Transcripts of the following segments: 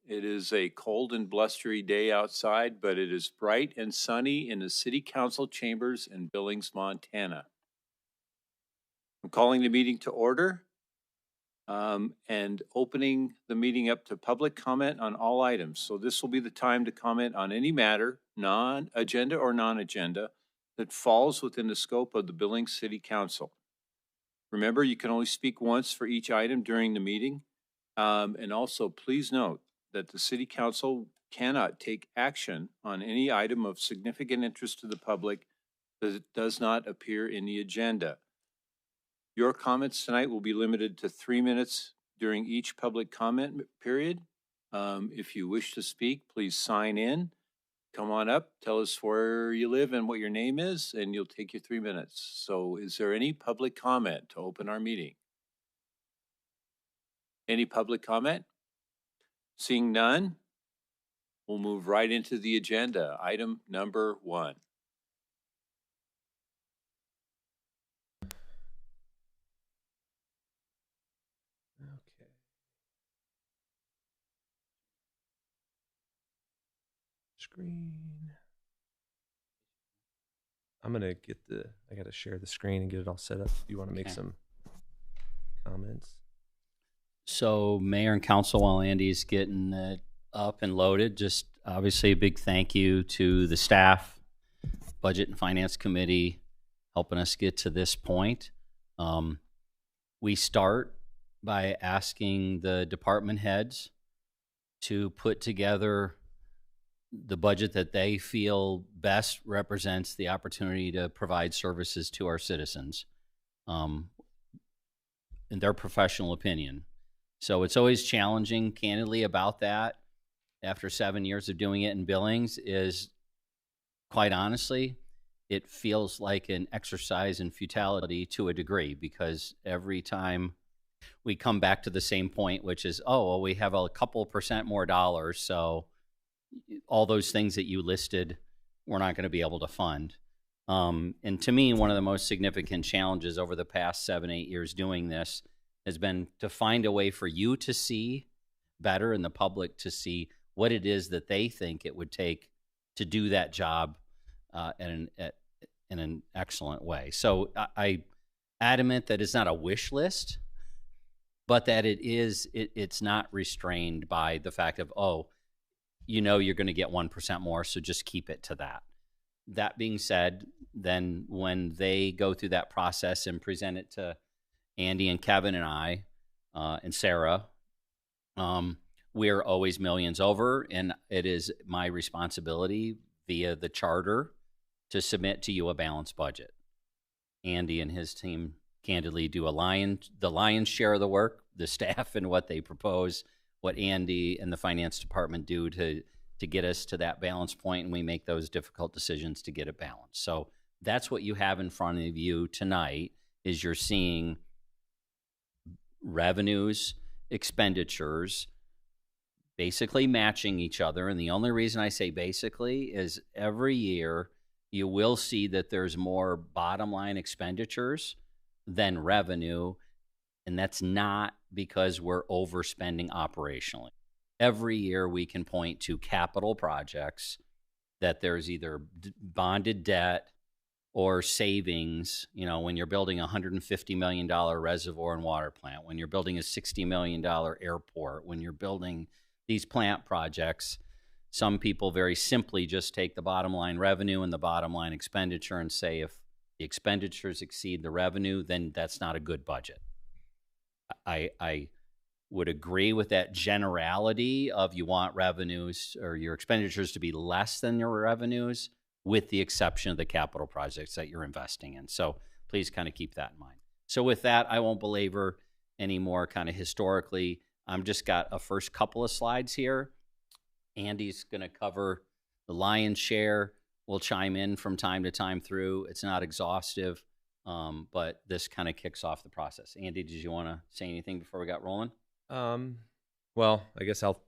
It is a cold and blustery day outside, but it is bright and sunny in the City Council chambers in Billings, Montana. I'm calling the meeting to order and opening the meeting up to public comment on all items. So this will be the time to comment on any matter, non-agenda or non-agenda, that falls within the scope of the Billings City Council. Remember, you can only speak once for each item during the meeting. And also, please note that the City Council cannot take action on any item of significant interest to the public that does not appear in the agenda. Your comments tonight will be limited to 3 minutes during each public comment period. If you wish to speak, please sign in. Come on up, tell us where you live and what your name is, and you'll take your 3 minutes. So is there any public comment to open our meeting? Any public comment? Seeing none, we'll move right into the agenda. Item number 1. Okay. Screen. I'm gonna I gotta share the screen and get it all set up. Do you want to make some comments? So Mayor and Council, while Andy's getting it up and loaded, just obviously a big thank you to the staff, Budget and Finance Committee, helping us get to this point. We start by asking the department heads to put together the budget that they feel best represents the opportunity to provide services to our citizens, in their professional opinion. So it's always challenging, candidly, about that. After 7 years of doing it in Billings, is quite honestly, it feels like an exercise in futility to a degree, because every time we come back to the same point, which is, oh, well, we have a couple % more dollars, so all those things that you listed, we're not going to be able to fund. And to me, one of the most significant challenges over the past 7-8 years doing this has been to find a way for you to see better and the public to see what it is that they think it would take to do that job in an excellent way. So I adamant that it's not a wish list, but that it's not restrained by the fact of, oh, you know you're going to get 1% more, so just keep it to that. That being said, then when they go through that process and present it to Andy and Kevin and I and Sarah, we're always millions over, and it is my responsibility via the charter to submit to you a balanced budget. Andy and his team candidly do the lion's share of the work, the staff and what they propose, what Andy and the finance department do to get us to that balance point, and we make those difficult decisions to get it balanced. So that's what you have in front of you tonight, is you're seeing revenues, expenditures, basically matching each other. And the only reason I say basically is every year you will see that there's more bottom line expenditures than revenue. And that's not because we're overspending operationally. Every year we can point to capital projects that there's either bonded debt or savings. You know, when you're building a $150 million reservoir and water plant, when you're building a $60 million airport, when you're building these plant projects, some people very simply just take the bottom line revenue and the bottom line expenditure and say, if the expenditures exceed the revenue, then that's not a good budget. I would agree with that generality of you want revenues or your expenditures to be less than your revenues, with the exception of the capital projects that you're investing in. So please kind of keep that in mind. So with that, I won't belabor any more kind of historically. I'm just got a first couple of slides here. Andy's going to cover the lion's share. We'll chime in from time to time through. It's not exhaustive, but this kind of kicks off the process. Andy, did you want to say anything before we got rolling? Well, I guess I'll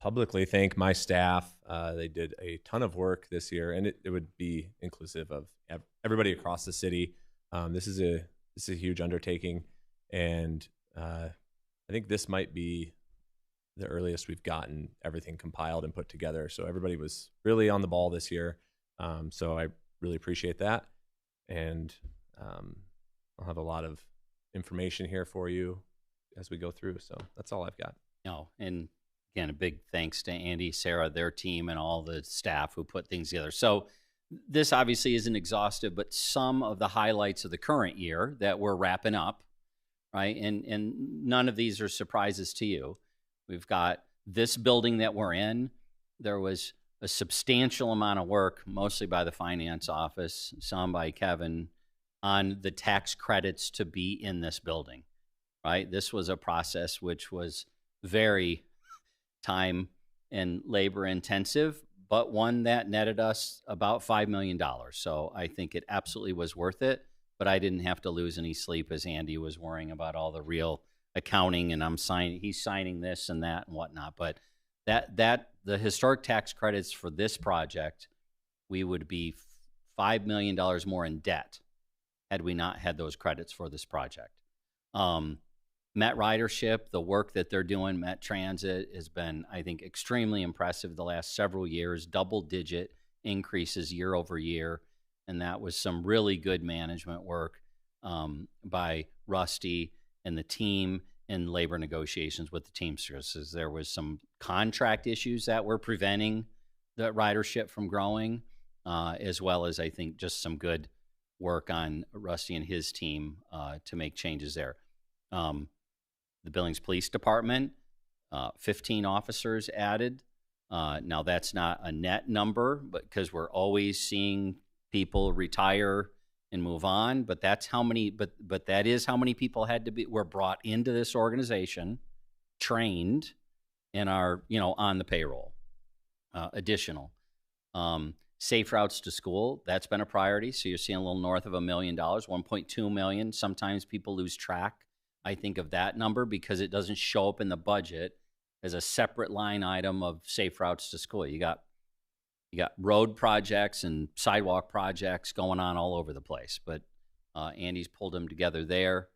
publicly thank my staff. They did a ton of work this year, and it would be inclusive of everybody across the city. This is a huge undertaking, and I think this might be the earliest we've gotten everything compiled and put together. So everybody was really on the ball this year. So I really appreciate that. And I'll have a lot of information here for you as we go through. So that's all I've got. No, and again, a big thanks to Andy, Sarah, their team, and all the staff who put things together. So this obviously isn't exhaustive, but some of the highlights of the current year that we're wrapping up, right? And none of these are surprises to you. We've got this building that we're in. There was a substantial amount of work, mostly by the finance office, some by Kevin, on the tax credits to be in this building, right? This was a process which was very time and labor intensive, but one that netted us about $5 million. So I think it absolutely was worth it, but I didn't have to lose any sleep as Andy was worrying about all the real accounting and he's signing this and that and whatnot. But that the historic tax credits for this project, we would be $5 million more in debt had we not had those credits for this project. Met ridership, the work that they're doing, Met Transit, has been, I think, extremely impressive the last several years, double-digit increases year over year, and that was some really good management work by Rusty and the team in labor negotiations with the Teamsters. There was some contract issues that were preventing the ridership from growing, as well as, I think, just some good work on Rusty and his team to make changes there. The Billings Police Department, 15 officers added. Now that's not a net number, but because we're always seeing people retire and move on, but that's how many. But that is how many people were brought into this organization, trained, and are on the payroll. Additional safe routes to school, that's been a priority. So you're seeing a little north of $1 million, 1.2 million. Sometimes people lose track, I think, of that number because it doesn't show up in the budget as a separate line item of safe routes to school. You got road projects and sidewalk projects going on all over the place, but Andy's pulled them together there.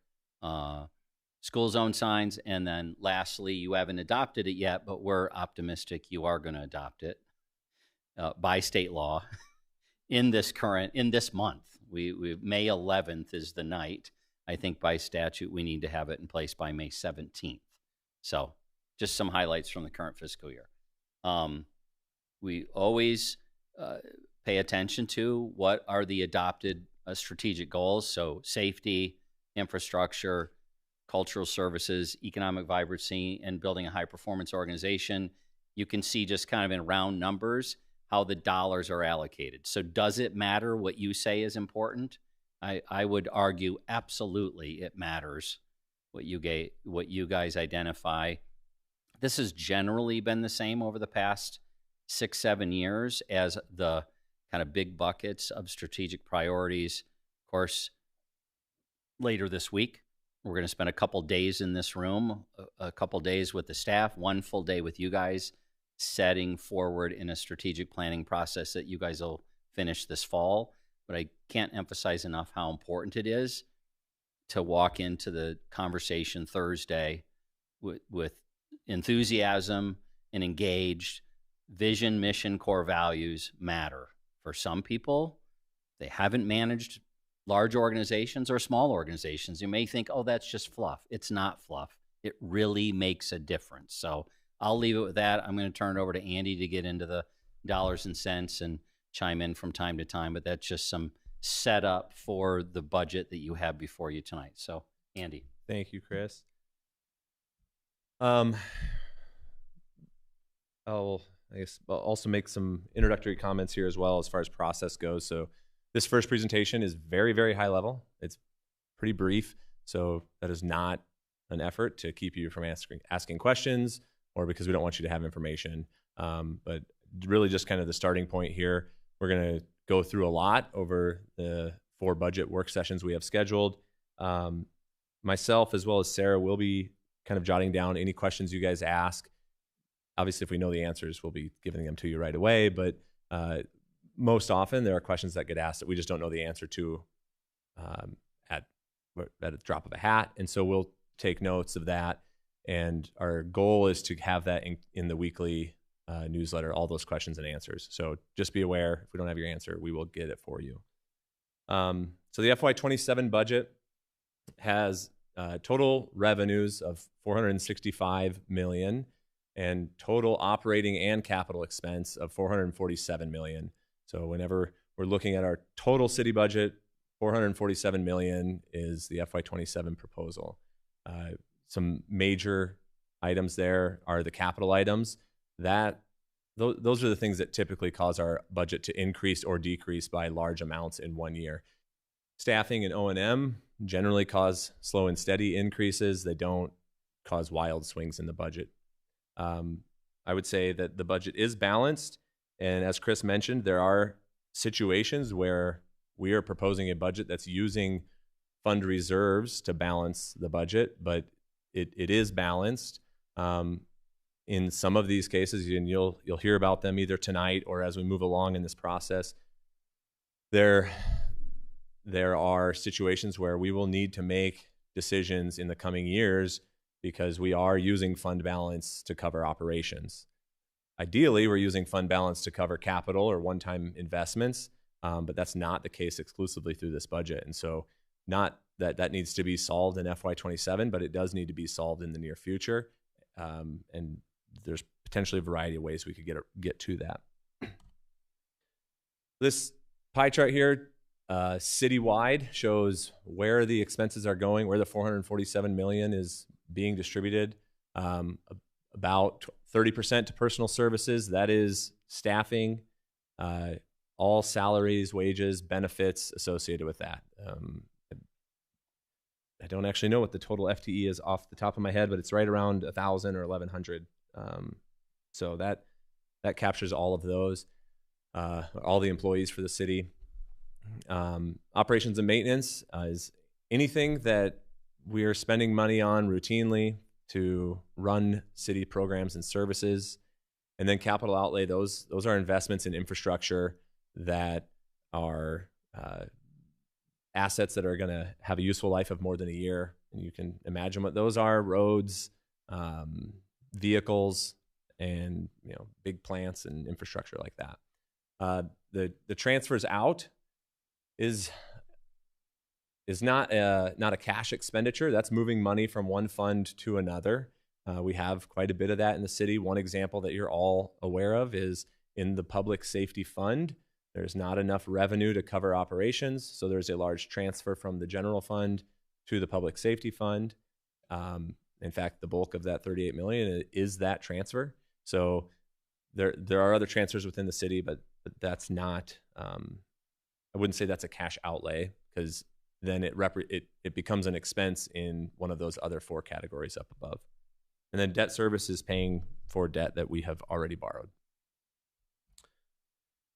School zone signs, and then lastly, you haven't adopted it yet, but we're optimistic you are going to adopt it by state law in this month. We May 11th is the night. I think by statute, we need to have it in place by May 17th. So just some highlights from the current fiscal year. We always pay attention to what are the adopted strategic goals. So safety, infrastructure, cultural services, economic vibrancy, and building a high-performance organization. You can see just kind of in round numbers how the dollars are allocated. So does it matter what you say is important? I would argue absolutely it matters what you guys identify. This has generally been the same over the past 6-7 years as the kind of big buckets of strategic priorities. Of course, later this week, we're going to spend a couple days in this room, a couple days with the staff, one full day with you guys, setting forward in a strategic planning process that you guys will finish this fall. But I can't emphasize enough how important it is to walk into the conversation Thursday with enthusiasm and engaged. Vision, mission, core values matter. For some people, they haven't managed large organizations or small organizations. You may think, oh, that's just fluff. It's not fluff. It really makes a difference. So I'll leave it with that. I'm going to turn it over to Andy to get into the dollars and cents and chime in from time to time, but that's just some setup for the budget that you have before you tonight. So, Andy. Thank you, Chris. I'll also make some introductory comments here as well as far as process goes. So this first presentation is very, very high level. It's pretty brief. So that is not an effort to keep you from asking questions or because we don't want you to have information. But really just kind of the starting point here. We're going to go through a lot over the 4 budget work sessions we have scheduled. Myself as well as Sarah will be kind of jotting down any questions you guys ask. Obviously, if we know the answers, we'll be giving them to you right away. But most often, there are questions that get asked that we just don't know the answer to at a drop of a hat. And so we'll take notes of that. And our goal is to have that in the weekly newsletter, all those questions and answers. So just be aware, if we don't have your answer, we will get it for you. So the FY27 budget has total revenues of $465 million and total operating and capital expense of $447 million. So whenever we're looking at our total city budget, $447 million is the FY27 proposal. Some major items there are the capital items. Those are the things that typically cause our budget to increase or decrease by large amounts in one year. Staffing and O&M generally cause slow and steady increases. They don't cause wild swings in the budget. I would say that the budget is balanced. And as Chris mentioned, there are situations where we are proposing a budget that's using fund reserves to balance the budget, but it is balanced. In some of these cases, and you'll hear about them either tonight or as we move along in this process, there are situations where we will need to make decisions in the coming years because we are using fund balance to cover operations. Ideally, we're using fund balance to cover capital or one-time investments, but that's not the case exclusively through this budget. And so not that needs to be solved in FY27, but it does need to be solved in the near future. And there's potentially a variety of ways we could get to that. This pie chart here, citywide, shows where the expenses are going, where the $447 million is being distributed. About 30% to personal services. That is staffing, all salaries, wages, benefits associated with that. I don't actually know what the total FTE is off the top of my head, but it's right around 1,000 or 1,100. So that captures all of those, all the employees for the city. Operations and maintenance is anything that we are spending money on routinely to run city programs and services. And then capital outlay, those are investments in infrastructure that are assets that are going to have a useful life of more than a year. And you can imagine what those are: roads, vehicles, and big plants and infrastructure like that. The transfers out is not a cash expenditure. That's moving money from one fund to another. We have quite a bit of that in the city. One example that you're all aware of is in the public safety fund. There's not enough revenue to cover operations, so there's a large transfer from the general fund to the public safety fund. In fact, the bulk of that $38 million is that transfer. So there are other transfers within the city, but that's not. I wouldn't say that's a cash outlay, because then it becomes an expense in one of those other four categories up above. And then debt service is paying for debt that we have already borrowed.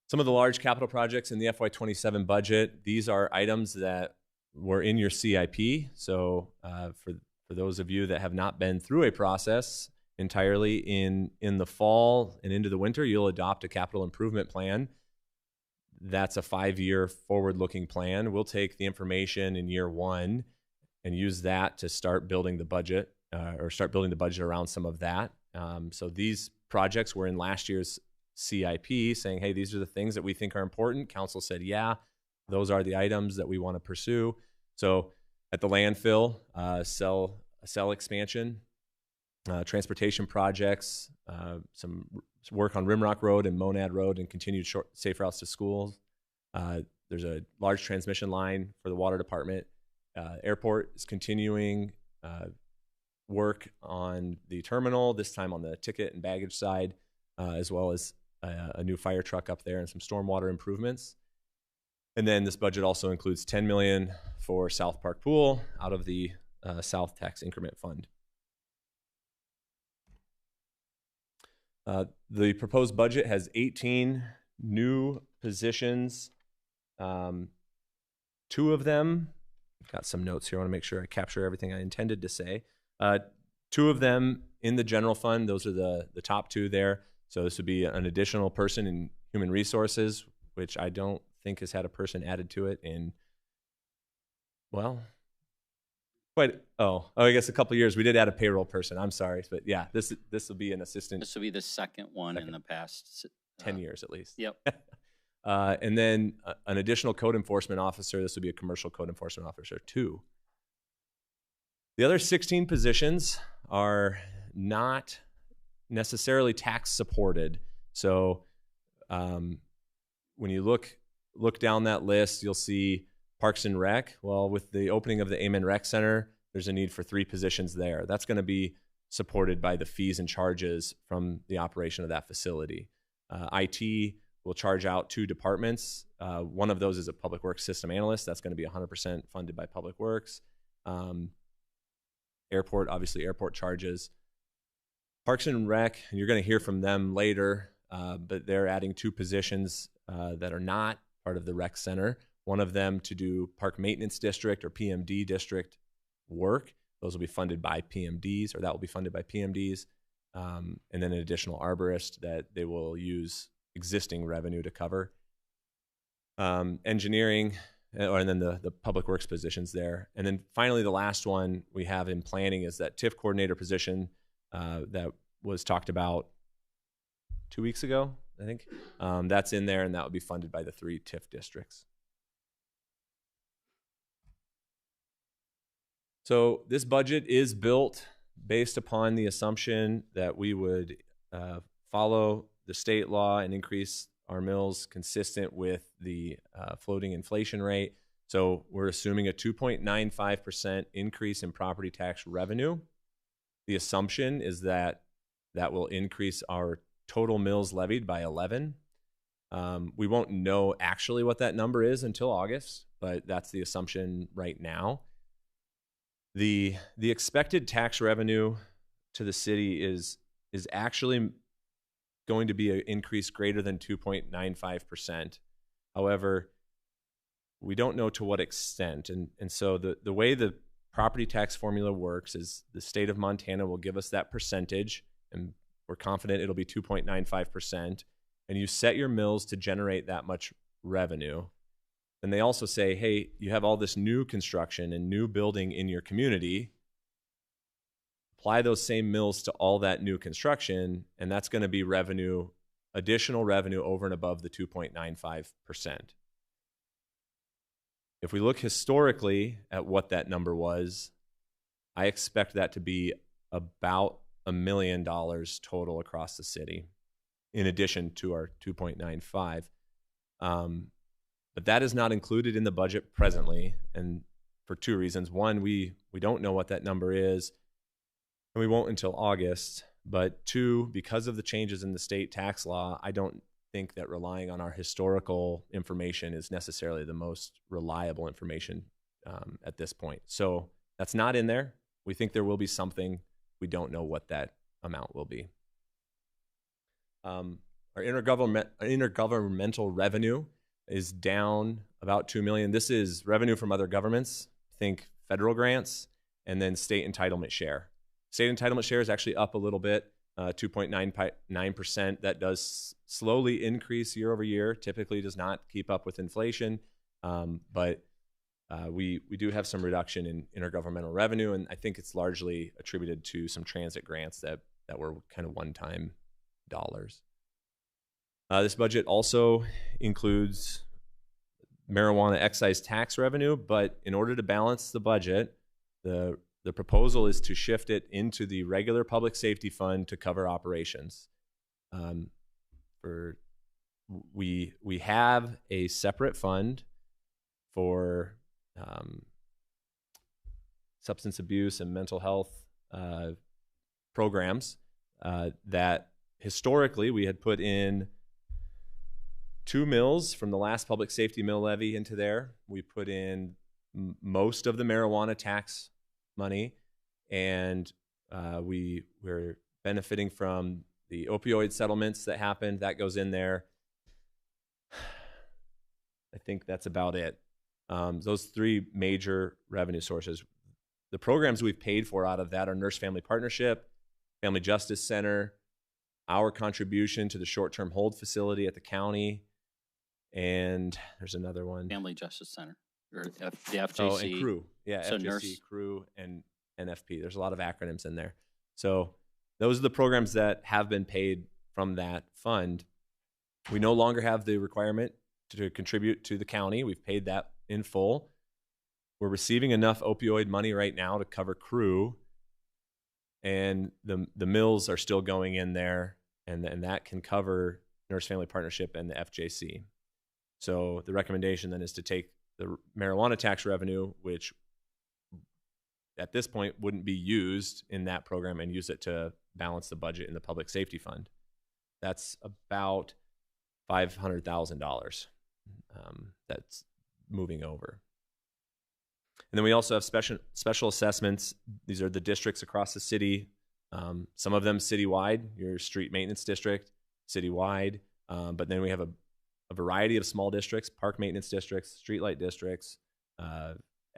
Some of the large capital projects in the FY27 budget, these are items that were in your CIP. So for those of you that have not been through a process entirely, in the fall and into the winter, you'll adopt a capital improvement plan. That's a 5-year forward-looking plan. We'll take the information in year one and use that to start building the budget, or start building the budget around some of that. So these projects were in last year's CIP, saying, hey, these are the things that we think are important. Council said, yeah, those are the items that we want to pursue. So at the landfill, cell expansion, transportation projects, some work on Rimrock Road and Monad Road, and continued safe routes to schools. There's a large transmission line for the water department. Airport is continuing work on the terminal, this time on the ticket and baggage side, as well as a new fire truck up there and some stormwater improvements. And then this budget also includes $10 million for South Park Pool out of the South Tax Increment Fund. The proposed budget has 18 new positions. 2 of them, got some notes here. I want to make sure I capture everything I intended to say. 2 of them in the general fund. Those are the top 2 there. So this would be an additional person in human resources, which I don't think has had a person added to it in, well, I guess a couple of years. We did add a payroll person. I'm sorry, but yeah, this will be an assistant. This will be the second one in the past 10 years at least. Yep. And then an additional code enforcement officer. This would be a commercial code enforcement officer 2. The other 16 positions are not necessarily tax supported. So when you look down that list, you'll see Parks and Rec. Well, with the opening of the Amen Rec Center, there's a need for 3 positions there. That's going to be supported by the fees and charges from the operation of that facility. IT will charge out 2 departments. One of those is a Public Works System Analyst. That's going to be 100% funded by Public Works. Airport, obviously airport charges. Parks and Rec, and you're going to hear from them later, but they're adding 2 positions that are not part of the rec center. One of them to do park maintenance district or PMD district work. Those will be funded by PMDs, or that will be funded by PMDs. And then an additional arborist that they will use existing revenue to cover. Engineering, and then the public works positions there. And then finally, the last one we have in planning is that TIF coordinator position that was talked about 2 weeks ago, I think. That's in there, and that would be funded by the 3 TIF districts. So this budget is built based upon the assumption that we would follow the state law and increase our mills consistent with the floating inflation rate. So we're assuming a 2.95% increase in property tax revenue. The assumption is that that will increase our total mills levied by 11. We won't know actually what that number is until August, but that's the assumption right now. The expected tax revenue to the city is actually going to be an increase greater than 2.95%. However, we don't know to what extent. And so the way the property tax formula works is the state of Montana will give us that percentage, and we're confident it'll be 2.95%. And you set your mills to generate that much revenue. And they also say, hey, you have all this new construction and new building in your community. Apply those same mills to all that new construction, and that's going to be revenue, additional revenue over and above the 2.95%. If we look historically at what that number was, I expect that to be about $1 million total across the city, in addition to our 2.95. But that is not included in the budget presently, and for 2 reasons. One, we don't know what that number is, and we won't until August. But 2, because of the changes in the state tax law, I don't think that relying on our historical information is necessarily the most reliable information at this point. So that's not in there. We think there will be something. We don't know what that amount will be. Our intergovernmental revenue is down about $2 million. This is revenue from other governments. Think federal grants, and then state entitlement share. State entitlement share is actually up a little bit, 2.99%. That does slowly increase year over year. Typically does not keep up with inflation, but we do have some reduction in intergovernmental revenue, and I think it's largely attributed to some transit grants that were kind of one-time dollars. This budget also includes marijuana excise tax revenue, but in order to balance the budget, the proposal is to shift it into the regular public safety fund to cover operations. We have a separate fund for substance abuse and mental health programs that historically we had put in 2 mills from the last public safety mill levy into there. We put in most of the marijuana tax money, and we're benefiting from the opioid settlements that happened. That goes in there. I think that's about it. Those 3 major revenue sources. The programs we've paid for out of that are Nurse Family Partnership, Family Justice Center, our contribution to the short-term hold facility at the county, and there's another one. Family Justice Center, or the FJC. Oh, and Crew. Yeah, So FJC, nurse. crew, and NFP. There's a lot of acronyms in there. So those are the programs that have been paid from that fund. We no longer have the requirement to contribute to the county. We've paid that in full. We're receiving enough opioid money right now to cover crew, and the mills are still going in there, and that can cover Nurse Family Partnership and the FJC. So the recommendation then is to take the marijuana tax revenue, which at this point wouldn't be used in that program, and use it to balance the budget in the public safety fund. That's about $500,000 that's moving over. And then we also have special assessments. These are the districts across the city. Some of them citywide, your street maintenance district, citywide. But then we have a variety of small districts, park maintenance districts, streetlight districts,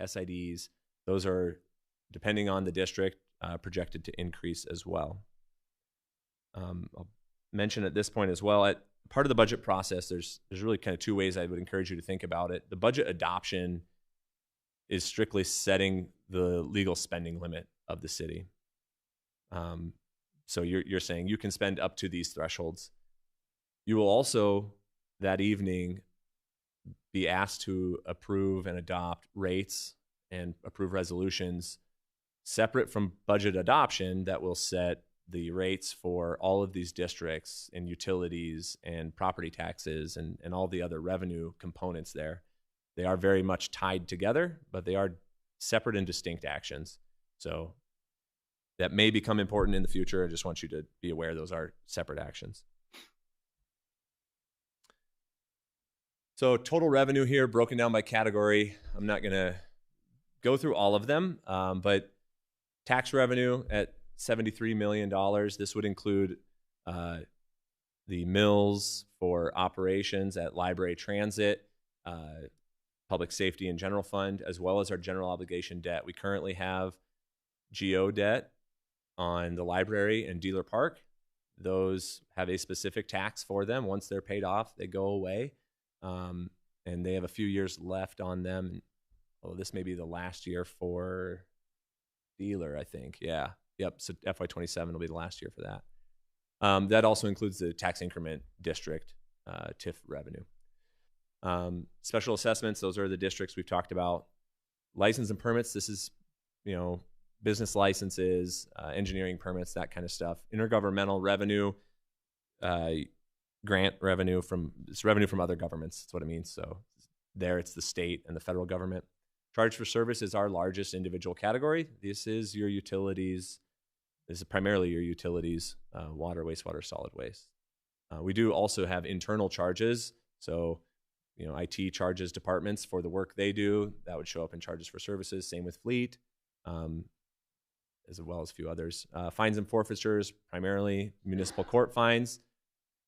SIDs. Those are, depending on the district, projected to increase as well. I'll mention at this point as well, at part of the budget process, there's really kind of two ways I would encourage you to think about it. The budget adoption is strictly setting the legal spending limit of the city. So you're saying you can spend up to these thresholds. You will also that evening be asked to approve and adopt rates and approve resolutions separate from budget adoption that will set the rates for all of these districts and utilities and property taxes and all the other revenue components there. They are very much tied together, but they are separate and distinct actions. So that may become important in the future. I just want you to be aware those are separate actions. So total revenue here broken down by category. I'm not going to go through all of them, but tax revenue at $73 million. This would include the mills for operations at library transit, public safety and general fund, as well as our general obligation debt. We currently have GO debt on the library and dealer park. Those have a specific tax for them. Once they're paid off, they go away. And they have a few years left on them. Oh, this may be the last year for dealer, I think. Yeah. Yep. So FY27 will be the last year for that. That also includes the tax increment district TIF revenue. Special assessments, those are the districts we've talked about. License and permits, this is, business licenses, engineering permits, that kind of stuff. Intergovernmental revenue, grant revenue it's revenue from other governments. That's what it means. So there it's the state and the federal government. Charge for service is our largest individual category. This is your utilities. This is primarily your utilities, water, wastewater, solid waste. We do also have internal charges. So, IT charges departments for the work they do. That would show up in charges for services. Same with fleet, as well as a few others. Fines and forfeitures, primarily municipal court fines.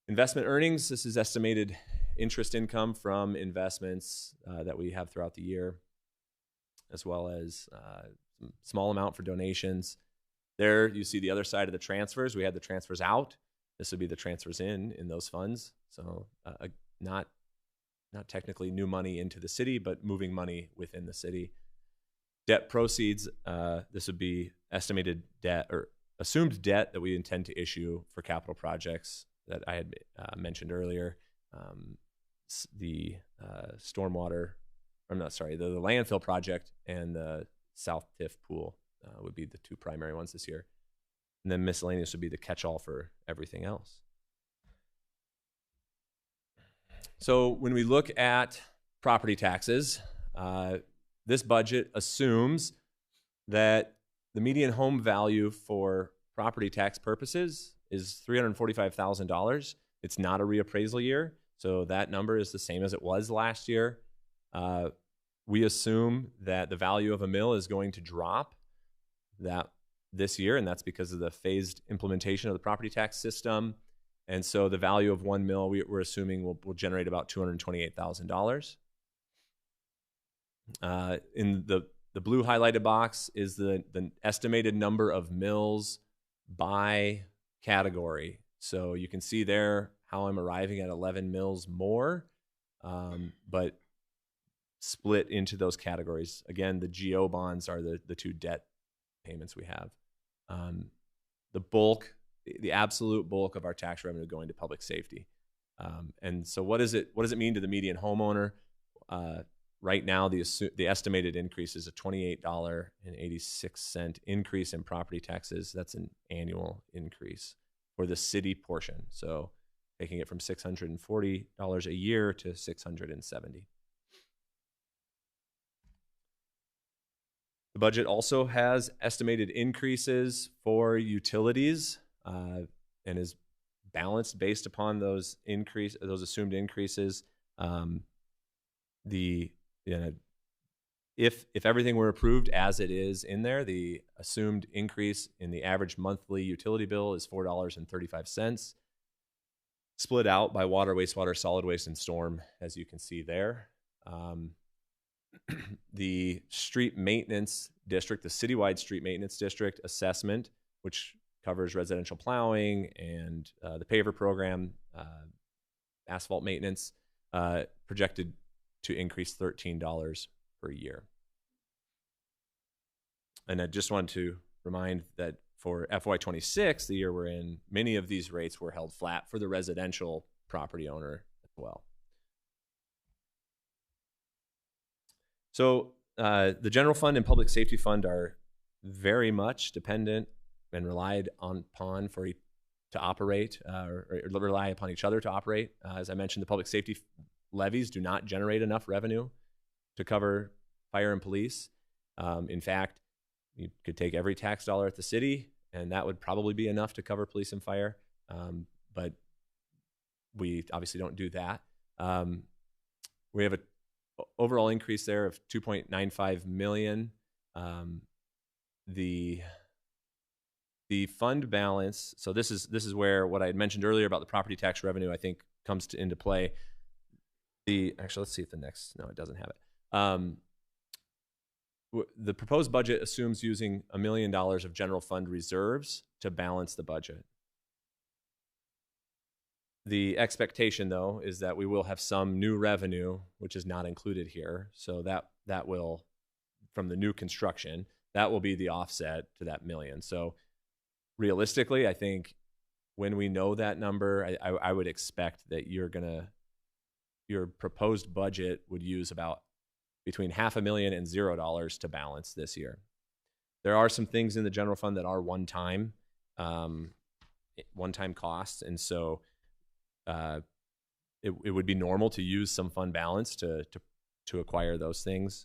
Investment earnings, this is estimated interest income from investments that we have throughout the year, as well as some small amount for donations. There you see the other side of the transfers. We had the transfers out. This would be the transfers in those funds. So not technically new money into the city, but moving money within the city. Debt proceeds, this would be estimated debt or assumed debt that we intend to issue for capital projects that I had mentioned earlier. The stormwater, the landfill project and the South TIF pool would be the two primary ones this year. And then miscellaneous would be the catch-all for everything else. So when we look at property taxes, this budget assumes that the median home value for property tax purposes is $345,000. It's not a reappraisal year, so that number is the same as it was last year. We assume that the value of a mill is going to drop this year, and that's because of the phased implementation of the property tax system. And so the value of one mill, we're assuming will generate about $228,000. In the blue highlighted box is the estimated number of mills by category. So you can see there how I'm arriving at 11 mills more, but split into those categories. Again, the GO bonds are the two debt payments we have. The absolute bulk of our tax revenue going to public safety. And so what does it mean to the median homeowner? Right now, the estimated increase is a $28.86 increase in property taxes. That's an annual increase for the city portion. So taking it from $640 a year to $670. The budget also has estimated increases for utilities and is balanced based upon those assumed increases. If everything were approved as it is in there, the assumed increase in the average monthly utility bill is $4.35, split out by water, wastewater, solid waste, and storm, as you can see there. The street maintenance district, the citywide street maintenance district assessment, which covers residential plowing and the paver program, asphalt maintenance, projected to increase $13 per year. And I just wanted to remind that for FY26, the year we're in, many of these rates were held flat for the residential property owner as well. So the general fund and public safety fund are very much dependent and relied upon to operate, or rely upon each other to operate. As I mentioned, the public safety levies do not generate enough revenue to cover fire and police. In fact, you could take every tax dollar at the city, and that would probably be enough to cover police and fire. But we obviously don't do that. We have an overall increase there of $2.95 million. The fund balance. So this is where what I had mentioned earlier about the property tax revenue, I think, comes into play. Actually, let's see if the next. No, it doesn't have it. The proposed budget assumes using $1 million of general fund reserves to balance the budget. The expectation, though, is that we will have some new revenue, which is not included here. So that will, from the new construction, that will be the offset to that $1 million. So realistically, I think when we know that number, I would expect that your proposed budget would use about between $500,000 and $0 to balance this year. There are some things in the general fund that are one-time costs, and so it would be normal to use some fund balance to acquire those things.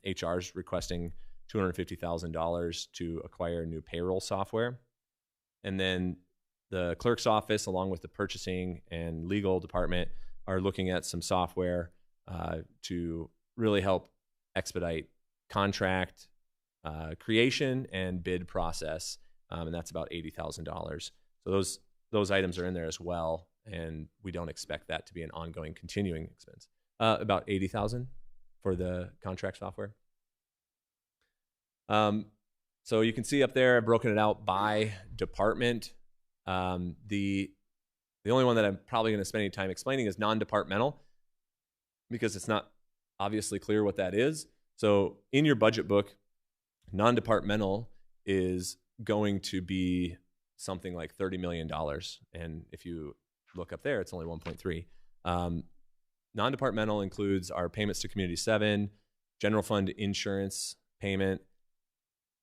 HR's requesting $250,000 to acquire new payroll software, and then the clerk's office, along with the purchasing and legal department, are looking at some software to really help expedite contract creation and bid process, and that's about $80,000. So those items are in there as well, and we don't expect that to be an ongoing, continuing expense. About $80,000 for the contract software. So you can see up there, I've broken it out by department. The only one that I'm probably going to spend any time explaining is non-departmental, because it's not obviously clear what that is. So in your budget book, non-departmental is going to be something like $30 million. And if you look up there, it's only 1.3. Non-departmental includes our payments to Community 7, general fund insurance payment,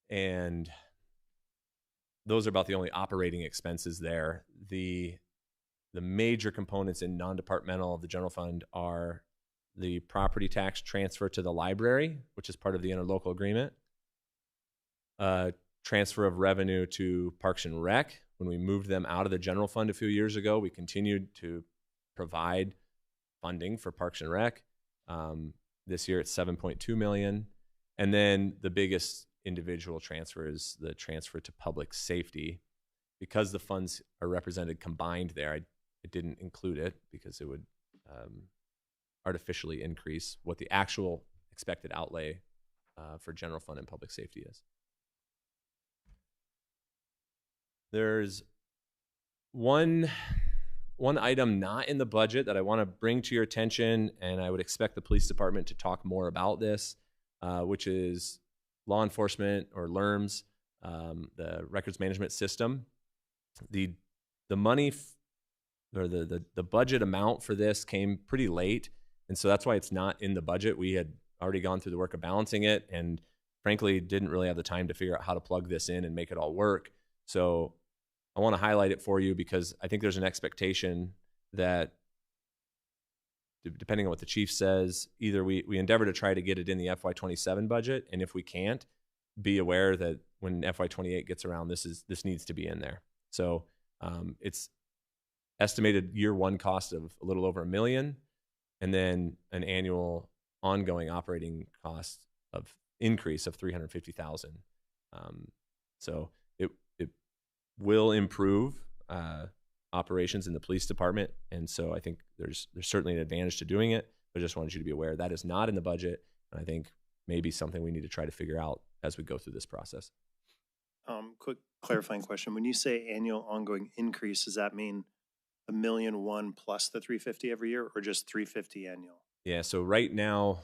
and those are about the only operating expenses there. The major components in non-departmental of the general fund are the property tax transfer to the library, which is part of the interlocal agreement, transfer of revenue to Parks and Rec. When we moved them out of the general fund a few years ago, we continued to provide funding for Parks and Rec. This year it's $7.2 million. And then the biggest individual transfer is the transfer to public safety. Because the funds are represented combined there, I didn't include it because it would artificially increase what the actual expected outlay for general fund and public safety is. There's one one item not in the budget that I want to bring to your attention, and I would expect the police department to talk more about this, which is law enforcement, or LERMS, the records management system. The money or the budget amount for this came pretty late, and so that's why it's not in the budget. We had already gone through the work of balancing it, and frankly didn't really have the time to figure out how to plug this in and make it all work. So I want to highlight it for you because I think there's an expectation that, depending on what the chief says, either we endeavor to try to get it in the FY27 budget, and if we can't, be aware that when FY28 gets around, this needs to be in there. So it's estimated year one cost of a little over $1 million, and then an annual ongoing operating cost of increase of $350,000. So it will improve operations in the police department, and so I think there's certainly an advantage to doing it. But I just wanted you to be aware that is not in the budget, and I think maybe something we need to try to figure out as we go through this process. Quick clarifying question. When you say annual ongoing increase, does that mean $1.1 million plus the 350 every year, or just 350 annual? Yeah, so right now,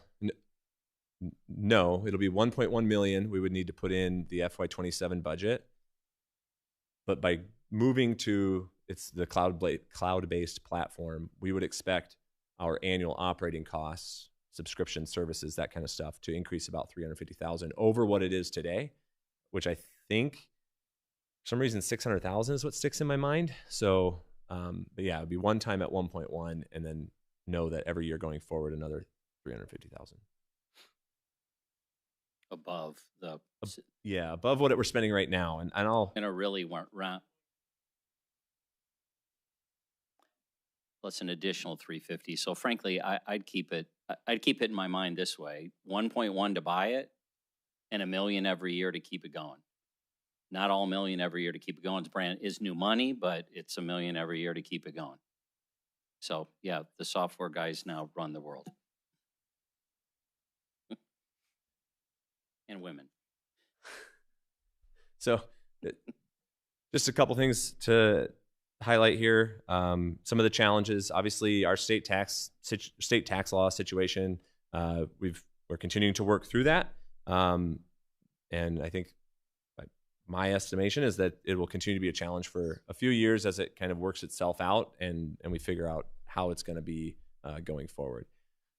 no, it'll be 1.1 million we would need to put in the FY27 budget. But by moving to the cloud-based platform, we would expect our annual operating costs, subscription services, that kind of stuff, to increase about $350,000 over what it is today, which I think for some reason 600,000 is what sticks in my mind. So, but yeah, it'd be one time at 1.1, and then know that every year going forward another 350,000. Above the Yeah, above what we're spending right now, and I'll. And it really weren't round. Plus an additional 350. So frankly, I'd keep it. I'd keep it in my mind this way: 1.1 to buy it, and $1 million every year to keep it going. Not all $1 million every year to keep it going. It's is new money, but it's $1 million every year to keep it going. So yeah, the software guys now run the world. And women. So just a couple things to highlight here. Some of the challenges, obviously, our state tax law situation. We're continuing to work through that, and I think my estimation is that it will continue to be a challenge for a few years as it kind of works itself out, and we figure out how it's going to be going forward.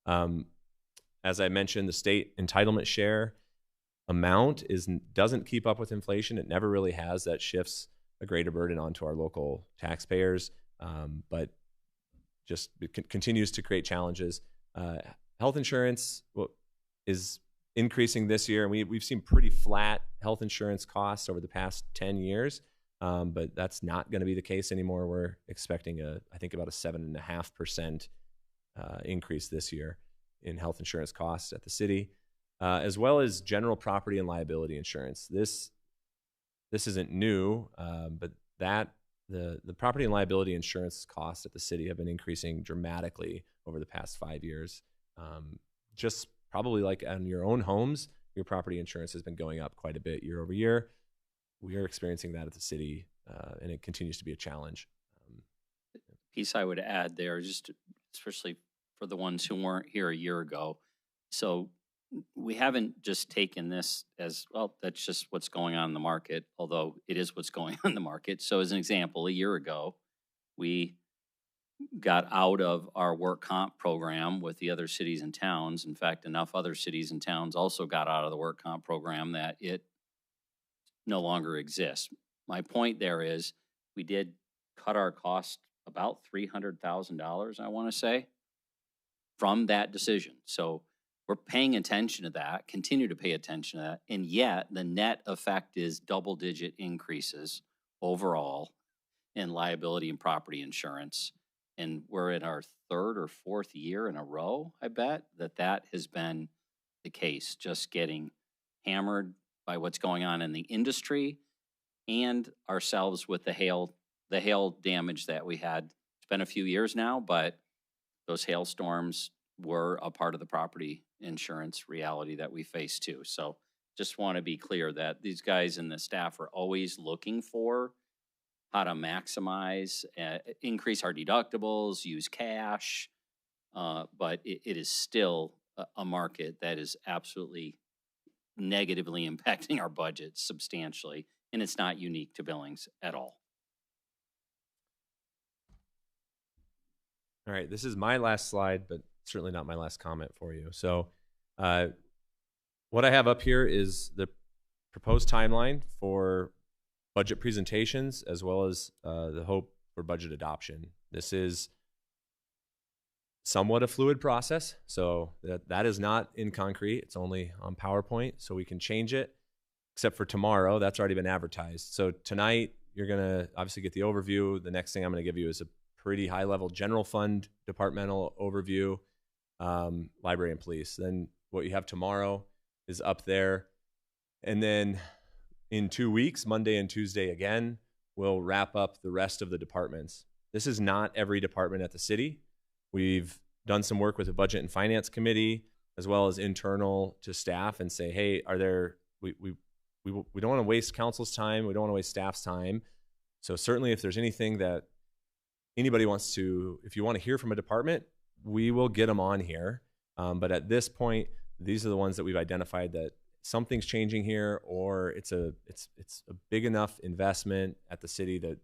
As I mentioned, the state entitlement share amount doesn't keep up with inflation. It never really has. That shifts a greater burden onto our local taxpayers, but just continues to create challenges. Health insurance is increasing this year, and we've seen pretty flat health insurance costs over the past 10 years, but that's not going to be the case anymore. We're expecting I think about a 7.5% increase this year in health insurance costs at the city, as well as general property and liability insurance. This isn't new, but the property and liability insurance costs at the city have been increasing dramatically over the past 5 years. Just probably like on your own homes, your property insurance has been going up quite a bit year over year. We are experiencing that at the city, and it continues to be a challenge. Piece I would add there, just especially for the ones who weren't here a year ago. So we haven't just taken this as, well, that's just what's going on in the market, although it is what's going on in the market. So as an example, a year ago, we got out of our work comp program with the other cities and towns. In fact, enough other cities and towns also got out of the work comp program that it no longer exists. My point there is we did cut our cost about $300,000, I want to say, from that decision. So we're paying attention to that, continue to pay attention to that, and yet the net effect is double-digit increases overall in liability and property insurance. And we're in our third or fourth year in a row, I bet, that has been the case, just getting hammered by what's going on in the industry and ourselves with the hail damage that we had. It's been a few years now, but those hailstorms were a part of the property insurance reality that we face too. So just want to be clear that these guys and the staff are always looking for how to maximize, increase our deductibles, use cash. But it is still a market that is absolutely negatively impacting our budget substantially, and it's not unique to Billings at all. All right, this is my last slide, but certainly not my last comment for you. So what I have up here is the proposed timeline for budget presentations, as well as the hope for budget adoption. This is somewhat a fluid process, so that is not in concrete. It's only on PowerPoint, so we can change it, except for tomorrow. That's already been advertised. So tonight, you're going to obviously get the overview. The next thing I'm going to give you is a pretty high-level general fund departmental overview, library and police. Then what you have tomorrow is up there. And then in 2 weeks, Monday and Tuesday again, we'll wrap up the rest of the departments. This is not every department at the city. We've done some work with the Budget and Finance Committee, as well as internal to staff, and say, hey, are there, we don't want to waste council's time. We don't want to waste staff's time. So certainly if there's anything that anybody wants to, if you want to hear from a department, we will get them on here. But at this point, these are the ones that we've identified that something's changing here, or it's a big enough investment at the city that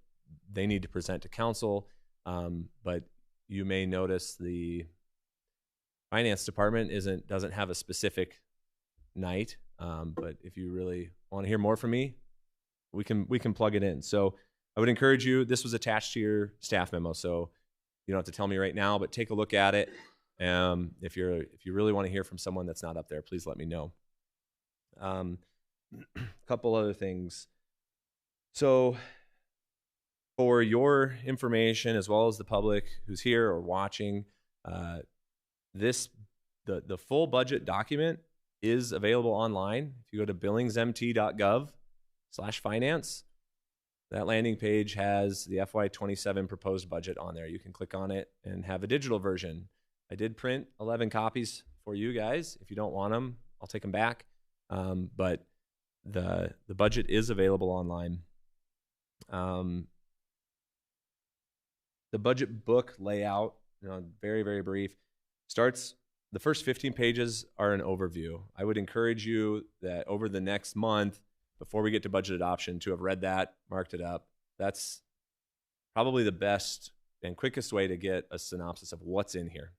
they need to present to council. But you may notice the finance department doesn't have a specific night. But if you really want to hear more from me, we can plug it in. So I would encourage you, this was attached to your staff memo, so you don't have to tell me right now, but take a look at it. If you really want to hear from someone that's not up there, please let me know. A couple other things. So for your information, as well as the public who's here or watching, the full budget document is available online. If you go to billingsmt.gov/finance, that landing page has the FY27 proposed budget on there. You can click on it and have a digital version. I did print 11 copies for you guys. If you don't want them, I'll take them back. But the budget is available online. The budget book layout, very, very brief, starts, the first 15 pages are an overview. I would encourage you that over the next month, before we get to budget adoption, to have read that, marked it up. That's probably the best and quickest way to get a synopsis of what's in here.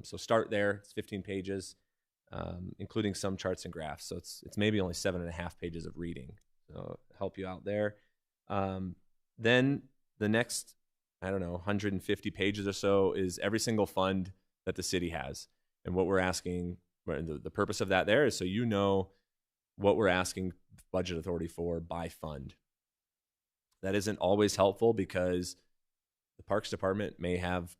So start there. It's 15 pages, including some charts and graphs. So it's maybe only 7.5 pages of reading. So help you out there. Then the next, 150 pages or so is every single fund that the city has. And what we're asking, the purpose of that there is so you know what we're asking budget authority for by fund. That isn't always helpful because the Parks Department may have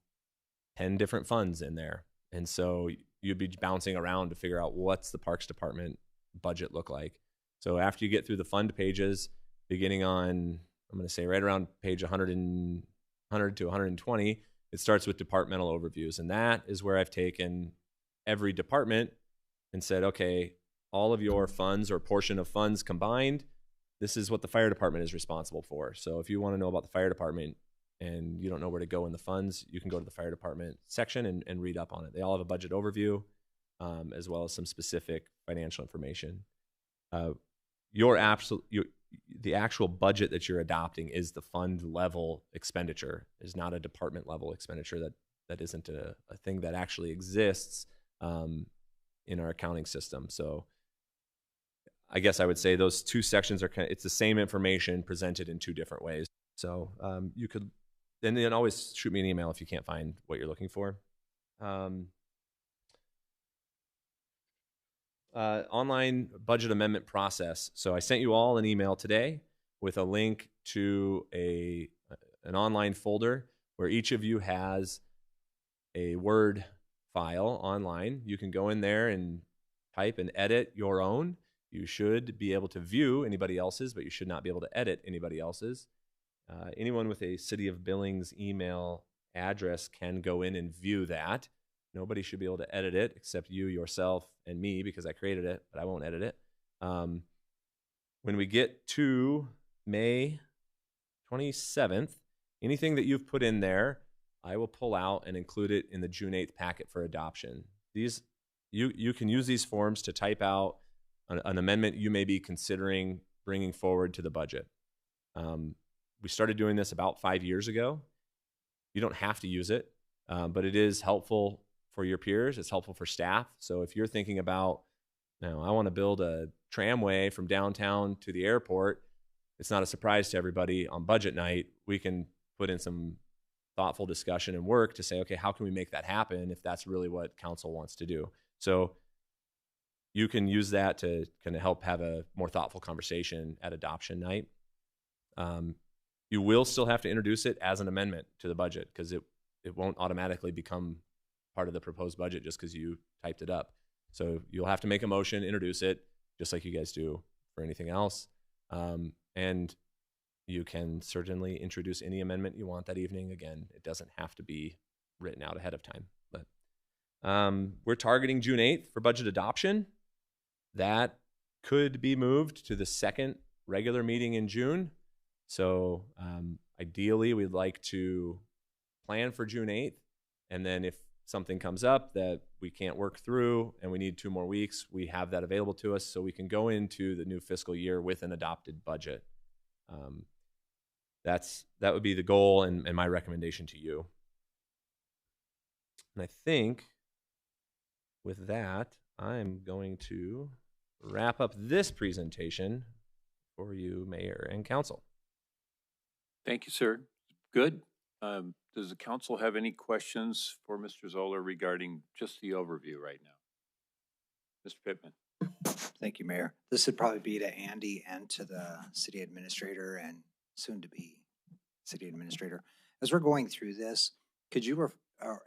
10 different funds in there. And so you'd be bouncing around to figure out what's the Parks Department budget look like. So after you get through the fund pages, beginning on, I'm going to say right around page 100 to 120, it starts with departmental overviews. And that is where I've taken every department and said, okay, all of your funds or portion of funds combined, this is what the fire department is responsible for. So if you want to know about the fire department and you don't know where to go in the funds, you can go to the fire department section and read up on it. They all have a budget overview, as well as some specific financial information. The actual budget that you're adopting is the fund level expenditure, is not a department level expenditure. That isn't a thing that actually exists in our accounting system. So I guess I would say those two sections are it's the same information presented in two different ways. So you could, and then always shoot me an email if you can't find what you're looking for. Online budget amendment process. So I sent you all an email today with a link to an online folder where each of you has a Word file online. You can go in there and type and edit your own. You should be able to view anybody else's, but you should not be able to edit anybody else's. Anyone with a City of Billings email address can go in and view that. Nobody should be able to edit it except you, yourself, and me, because I created it, but I won't edit it. When we get to May 27th, anything that you've put in there, I will pull out and include it in the June 8th packet for adoption. You can use these forms to type out an amendment you may be considering bringing forward to the budget. We started doing this about 5 years ago. You don't have to use it, but it is helpful for your peers. It's helpful for staff. So if you're thinking about, I want to build a tramway from downtown to the airport, it's not a surprise to everybody on budget night. We can put in some thoughtful discussion and work to say, okay, how can we make that happen if that's really what council wants to do? So you can use that to kind of help have a more thoughtful conversation at adoption night. You will still have to introduce it as an amendment to the budget because it won't automatically become part of the proposed budget just because you typed it up. So you'll have to make a motion, introduce it, just like you guys do for anything else. And you can certainly introduce any amendment you want that evening. Again, it doesn't have to be written out ahead of time. But we're targeting June 8th for budget adoption. That could be moved to the second regular meeting in June. So ideally, we'd like to plan for June 8th. And then if something comes up that we can't work through and we need 2 more weeks, we have that available to us so we can go into the new fiscal year with an adopted budget. That would be the goal and my recommendation to you. And I think with that, I'm going to wrap up this presentation for you, Mayor and Council. Thank you, sir. Good. Does the council have any questions for Mr. Zoller regarding just the overview right now? Mr. Pittman. Thank you, Mayor. This would probably be to Andy and to the city administrator and soon to be city administrator. As we're going through this, could you,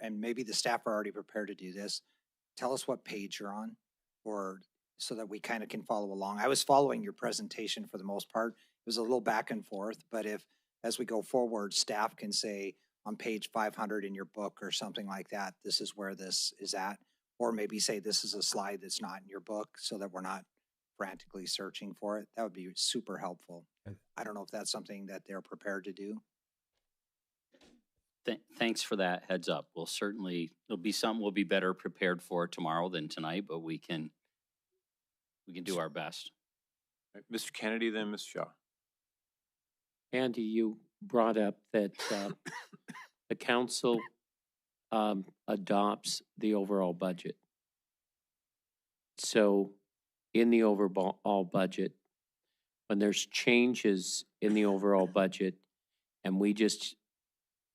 and maybe the staff are already prepared to do this, tell us what page you're on, or so that we kind of can follow along. I was following your presentation for the most part. It was a little back and forth, but if, as we go forward, staff can say on page 500 in your book or something like that, this is where this is at, or maybe say this is a slide that's not in your book so that we're not frantically searching for it. That would be super helpful. I don't know if that's something that they're prepared to do. Thanks for that heads up. We'll certainly, there'll be something we'll be better prepared for tomorrow than tonight, but we can do our best. Right, Mr. Kennedy, then Ms. Shaw. Andy, you brought up that the council adopts the overall budget. So in the overall budget, when there's changes in the overall budget and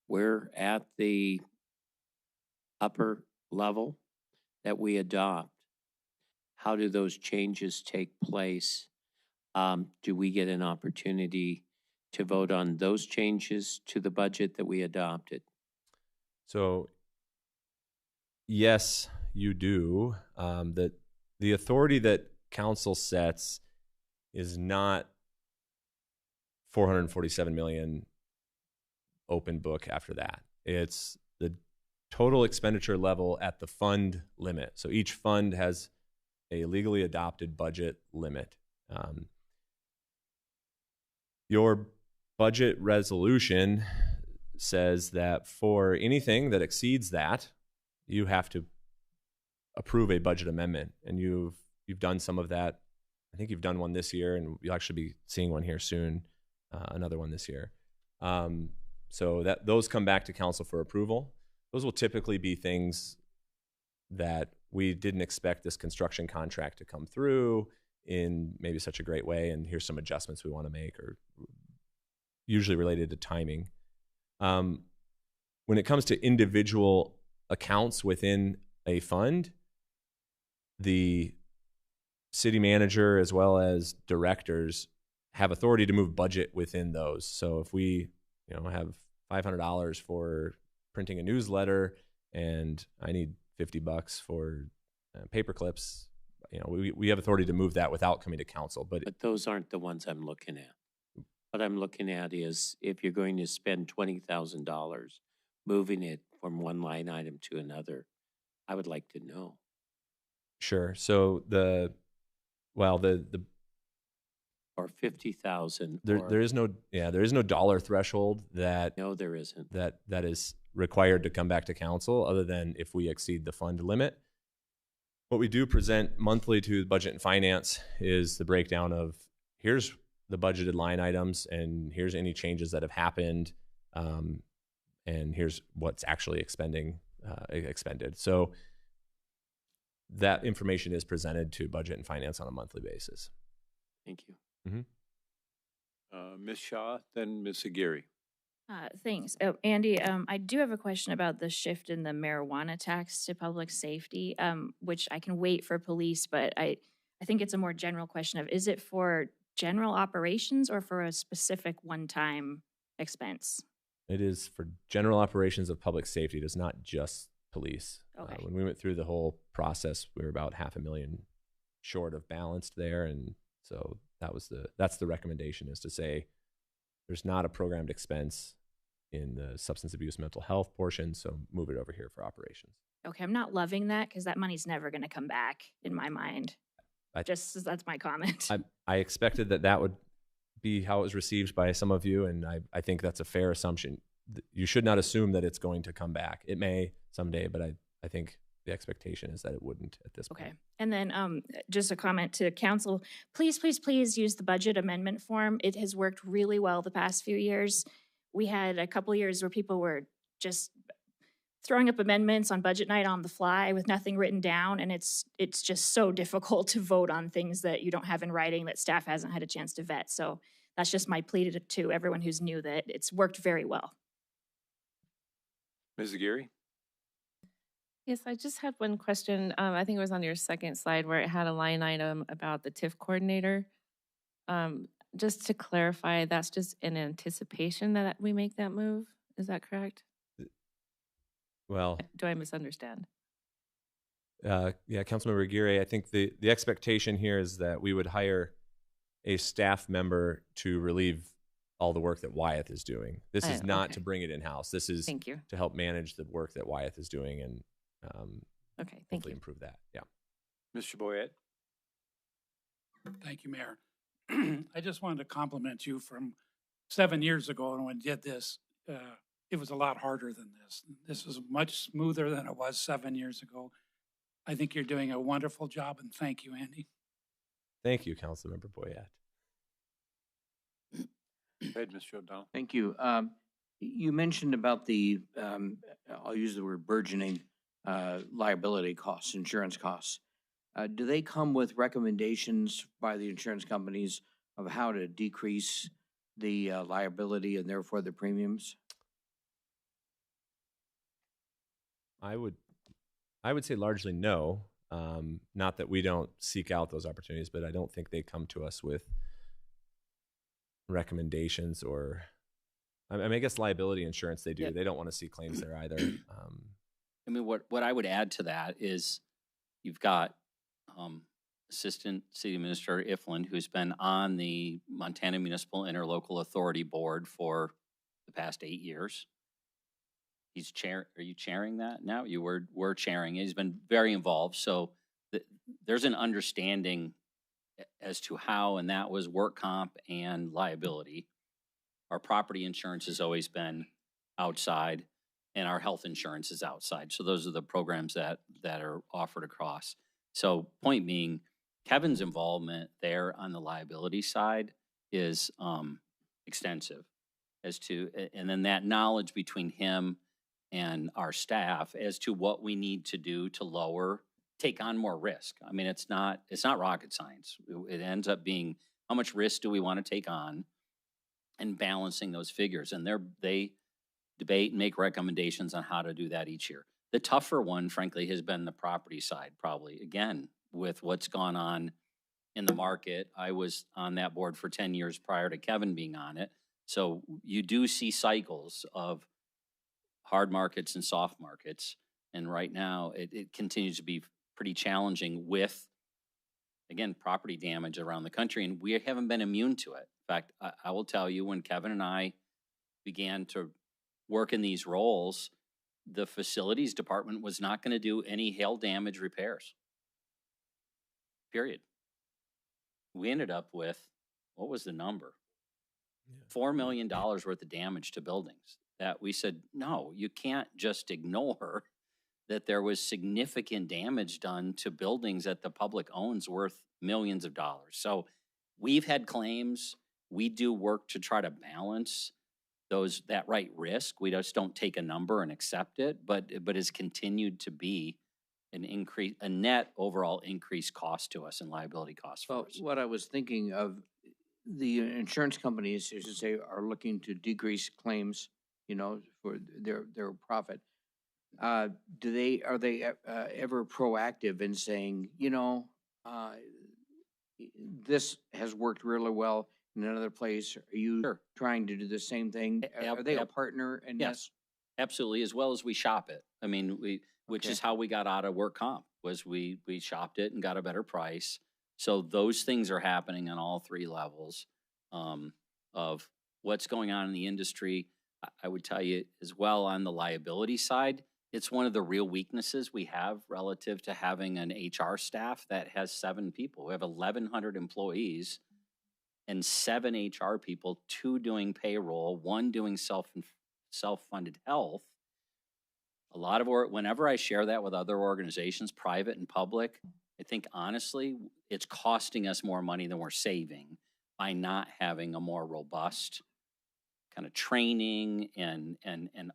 we're at the upper level that we adopt, how do those changes take place? Do we get an opportunity to vote on those changes to the budget that we adopted? So, yes, you do. That the authority that council sets is not 447 million open book after that. It's the total expenditure level at the fund limit. So each fund has a legally adopted budget limit. Your budget resolution says that for anything that exceeds that, you have to approve a budget amendment, and you've done some of that. I think you've done one this year, and you'll actually be seeing one here soon, another one this year. So that those come back to council for approval. Those will typically be things that we didn't expect this construction contract to come through in maybe such a great way, and here's some adjustments we want to make, or usually related to timing. When it comes to individual accounts within a fund, the city manager as well as directors have authority to move budget within those. So if we, have $500 for printing a newsletter and I need $50 for paper clips, we have authority to move that without coming to council. But those aren't the ones I'm looking at. What I'm looking at is if you're going to spend $20,000 moving it from one line item to another, I would like to know. Sure. So the or 50,000? There is no dollar threshold that No, there isn't. that is required to come back to council, other than if we exceed the fund limit. What we do present monthly to Budget and Finance is the breakdown of, here's the budgeted line items, and here's any changes that have happened, and here's what's actually expended. So that information is presented to Budget and Finance on a monthly basis. Thank you. Ms. Shaw, then Ms. Aguirre. Thanks. Oh, Andy, I do have a question about the shift in the marijuana tax to public safety, which I can wait for police, but I think it's a more general question of, is it for general operations or for a specific one-time expense? It is for general operations of public safety. It is not just police. Okay. When we went through the whole process, we were about $500,000 short of balanced there, and so that's the recommendation, is to say there's not a programmed expense in the substance abuse mental health portion, so move it over here for operations. Okay, I'm not loving that because that money's never going to come back in my mind. That's my comment. I expected that would be how it was received by some of you, and I think that's a fair assumption. You should not assume that it's going to come back. It may someday, but I think the expectation is that it wouldn't at this point. Okay. And then just a comment to council, please, please, please use the budget amendment form. It has worked really well the past few years. We had a couple years where people were just throwing up amendments on budget night on the fly with nothing written down. And it's just so difficult to vote on things that you don't have in writing that staff hasn't had a chance to vet. So that's just my plea to everyone who's new, that it's worked very well. Ms. Aguirre? Yes, I just had one question. I think it was on your second slide where it had a line item about the TIF coordinator. Just to clarify, that's just in anticipation that we make that move. Is that correct? Well, do I misunderstand? Yeah, Councilmember Aguirre, I think the expectation here is that we would hire a staff member to relieve all the work that Wyeth is doing. This is not okay. to bring it in-house. This is Thank you. to help manage the work that Wyeth is doing and Okay, thank hopefully you. improve that. Yeah. Mr. Boyette? Thank you, Mayor. I just wanted to compliment you from 7 years ago when we did this. It was a lot harder than this. This was much smoother than it was 7 years ago. I think you're doing a wonderful job, and thank you, Andy. Thank you, Councilmember Boyette. Go ahead, Mr. O'Donnell. Thank you. You mentioned about the, I'll use the word burgeoning liability costs, insurance costs. Do they come with recommendations by the insurance companies of how to decrease the liability and therefore the premiums? I would say largely no. Not that we don't seek out those opportunities, but I don't think they come to us with recommendations or, I mean, I guess liability insurance they do. Yeah. They don't want to see claims there either. I mean, what I would add to that is you've got Assistant City Administrator Ifland, who's been on the Montana Municipal Interlocal Authority Board for the past 8 years. He's are you chairing that now? You were chairing it. He's been very involved. So there's an understanding as to how, and that was work comp and liability. Our property insurance has always been outside, and our health insurance is outside. So those are the programs that are offered across. So point being, Kevin's involvement there on the liability side is extensive as to, and then that knowledge between him and our staff as to what we need to do to take on more risk. I mean, it's not rocket science. It ends up being, how much risk do we want to take on, and balancing those figures. And they debate and make recommendations on how to do that each year. The tougher one, frankly, has been the property side, probably. Again, with what's gone on in the market. I was on that board for 10 years prior to Kevin being on it. So you do see cycles of hard markets and soft markets. And right now, it continues to be pretty challenging with, again, property damage around the country. And we haven't been immune to it. In fact, I will tell you, when Kevin and I began to work in these roles, the facilities department was not going to do any hail damage repairs. Period. We ended up with what was the number? $4 million worth of damage to buildings that we said, no, you can't just ignore that there was significant damage done to buildings that the public owns worth millions of dollars. So we've had claims. We do work to try to balance that right risk. We just don't take a number and accept it, but has continued to be a net overall increased cost to us and liability costs for Well, us. what I was thinking of, the insurance companies, as you say, are looking to decrease claims, for their profit. Are they ever proactive in saying, this has worked really well in another place? Are you trying to do the same thing? Are they a partner in Yes, absolutely, as well as we shop it. I mean, which is how we got out of work comp, was we shopped it and got a better price. So those things are happening on all three levels of what's going on in the industry. I would tell you as well, on the liability side, it's one of the real weaknesses we have relative to having an HR staff that has 7 people. We have 1,100 employees and 7 HR people, 2 doing payroll, 1 doing self-funded health. A lot of whenever I share that with other organizations, private and public, I think honestly, it's costing us more money than we're saving by not having a more robust kind of training and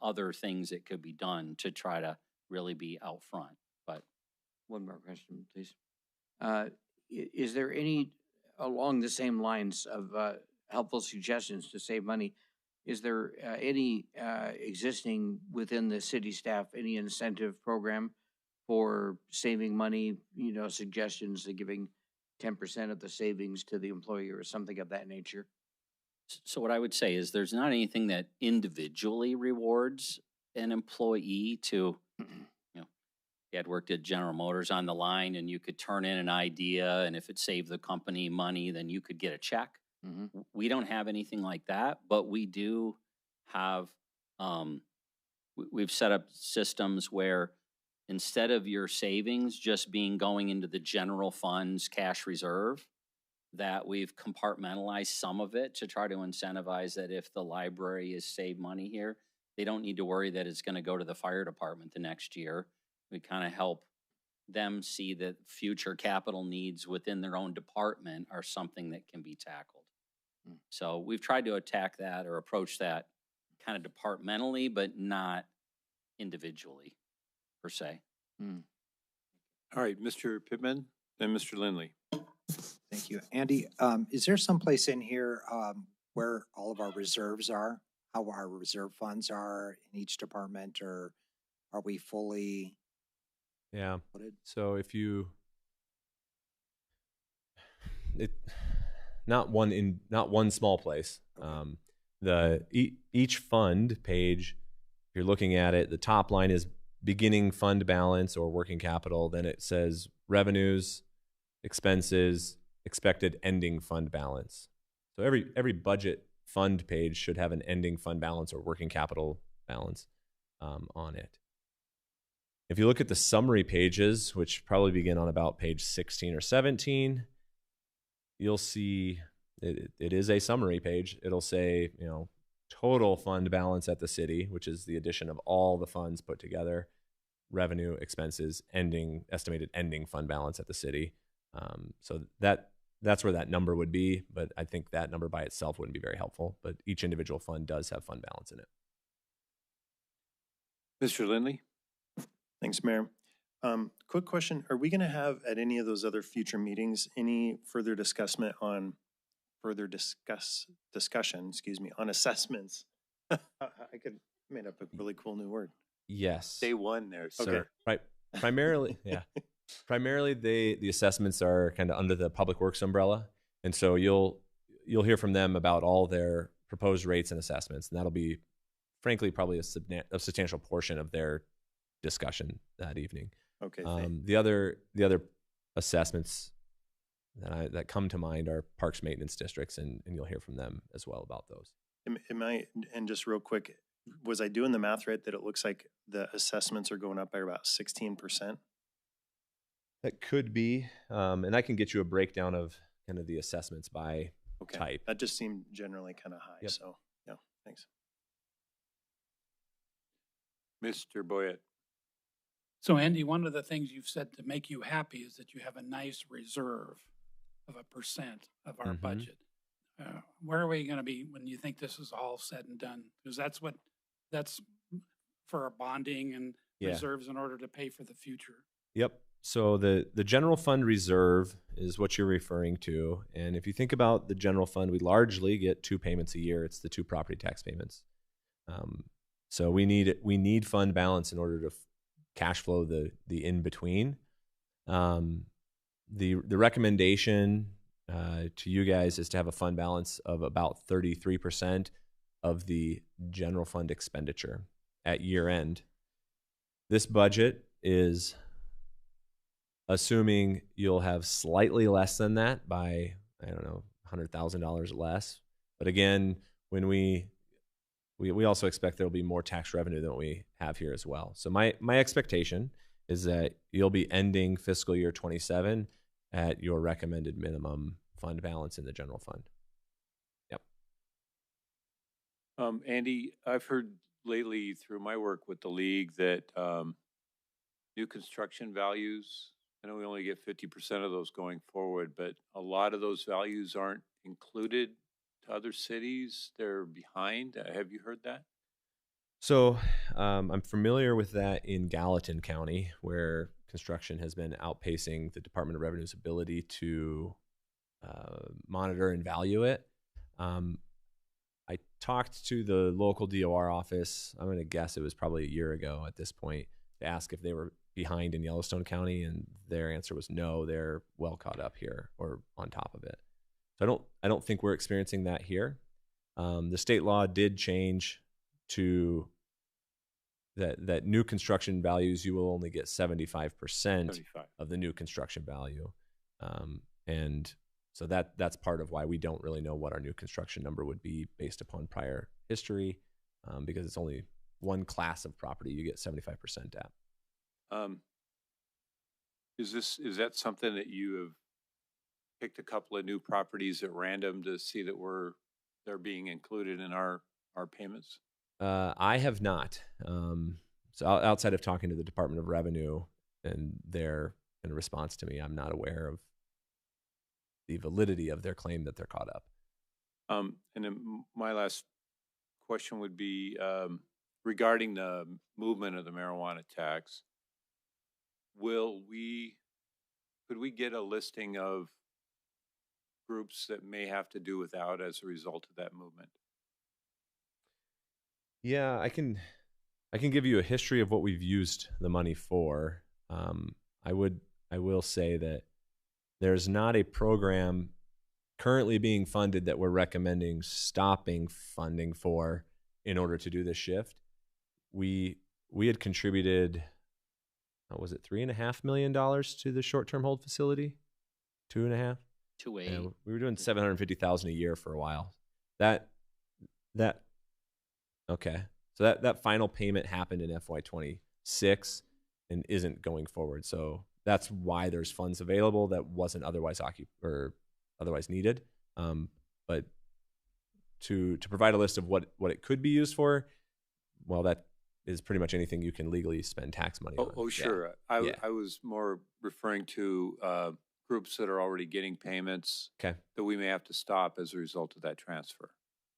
other things that could be done to try to really be out front. But one more question, please. Is there any, along the same lines of helpful suggestions to save money, is there any existing within the city staff, any incentive program for saving money, suggestions to giving 10% of the savings to the employee or something of that nature? So what I would say is there's not anything that individually rewards an employee to, you had worked at General Motors on the line and you could turn in an idea, and if it saved the company money, then you could get a check. Mm-hmm. We don't have anything like that, but we do have, we've set up systems where instead of your savings just going into the general fund's cash reserve, that we've compartmentalized some of it to try to incentivize that if the library is saved money here, they don't need to worry that it's going to go to the fire department the next year. We kind of help them see that future capital needs within their own department are something that can be tackled. So we've tried to attack that or approach that kind of departmentally, but not individually per se. All right, Mr. Pittman, then Mr. Lindley. Thank you. Andy, is there some place in here where all of our reserves are, how our reserve funds are in each department, or are we fully? Yeah. Loaded? So if not one small place. Each fund page, if you're looking at it, the top line is beginning fund balance or working capital. Then it says revenues, expenses, expected ending fund balance. So every budget fund page should have an ending fund balance or working capital balance on it. If you look at the summary pages, which probably begin on about page 16 or 17, you'll see it is a summary page. It'll say, total fund balance at the city, which is the addition of all the funds put together, revenue, expenses, estimated ending fund balance at the city. So that's where that number would be, but I think that number by itself wouldn't be very helpful. But each individual fund does have fund balance in it. Mr. Lindley? Thanks, Mayor. Quick question. Are we going to have at any of those other future meetings any further discussion on assessments? I made up a really cool new word. Yes. Day one there, So, sir. right. Primarily, yeah. Primarily, the assessments are kind of under the Public Works umbrella, and so you'll hear from them about all their proposed rates and assessments, and that'll be, frankly, probably a substantial portion of their discussion that evening. Okay. The other assessments that come to mind are parks maintenance districts, and you'll hear from them as well about those. And just real quick, was I doing the math right that it looks like the assessments are going up by about 16%? That could be, and I can get you a breakdown of kind of the assessments by Okay. type. That just seemed generally kind of high, Yep. so, yeah, thanks. Mr. Boyett. So Andy, one of the things you've said to make you happy is that you have a nice reserve of 1% of our Mhm. budget. Where are we going to be when you think this is all said and done? Because that's for our bonding and Yeah. reserves in order to pay for the future. Yep. So the general fund reserve is what you're referring to. And if you think about the general fund, we largely get 2 payments a year. It's the 2 property tax payments. So we need fund balance in order to cash flow the in between. The recommendation to you guys is to have a fund balance of about 33% of the general fund expenditure at year end. This budget is assuming you'll have slightly less than that by, I don't know, $100,000 less. But again, when we also expect there'll be more tax revenue than we have here as well. So my expectation is that you'll be ending fiscal year 27 at your recommended minimum fund balance in the general fund. Yep. Andy, I've heard lately through my work with the league that new construction values, I know we only get 50% of those going forward, but a lot of those values aren't included to other cities. They're behind. Have you heard that? So I'm familiar with that in Gallatin County, where construction has been outpacing the Department of Revenue's ability to monitor and value it. I talked to the local DOR office, I'm going to guess it was probably a year ago at this point, to ask if they were behind in Yellowstone County, and their answer was no, they're well caught up here or on top of it. So I don't think we're experiencing that here. The state law did change to that new construction values, you will only get 75% 75. of the new construction value. And so that's part of why we don't really know what our new construction number would be based upon prior history, because it's only one class of property you get 75% at. Is that something that you have picked a couple of new properties at random to see that they're being included in our payments? I have not. So outside of talking to the Department of Revenue and their response to me, I'm not aware of the validity of their claim that they're caught up. And then my last question would be regarding the movement of the marijuana tax. Could we get a listing of groups that may have to do without as a result of that movement? Yeah, I can give you a history of what we've used the money for. I will say that there's not a program currently being funded that we're recommending stopping funding for in order to do this shift. We had contributed, what was it, $3.5 million to the short-term hold facility? 2.5? 2.8. Yeah, we were doing $750,000 a year for a while. That okay. So that final payment happened in FY26 and isn't going forward. So that's why there's funds available that wasn't otherwise needed. But to provide a list of what it could be used for, well, that is pretty much anything you can legally spend tax money on. Oh, sure. Yeah. I was more referring to groups that are already getting payments Okay. that we may have to stop as a result of that transfer.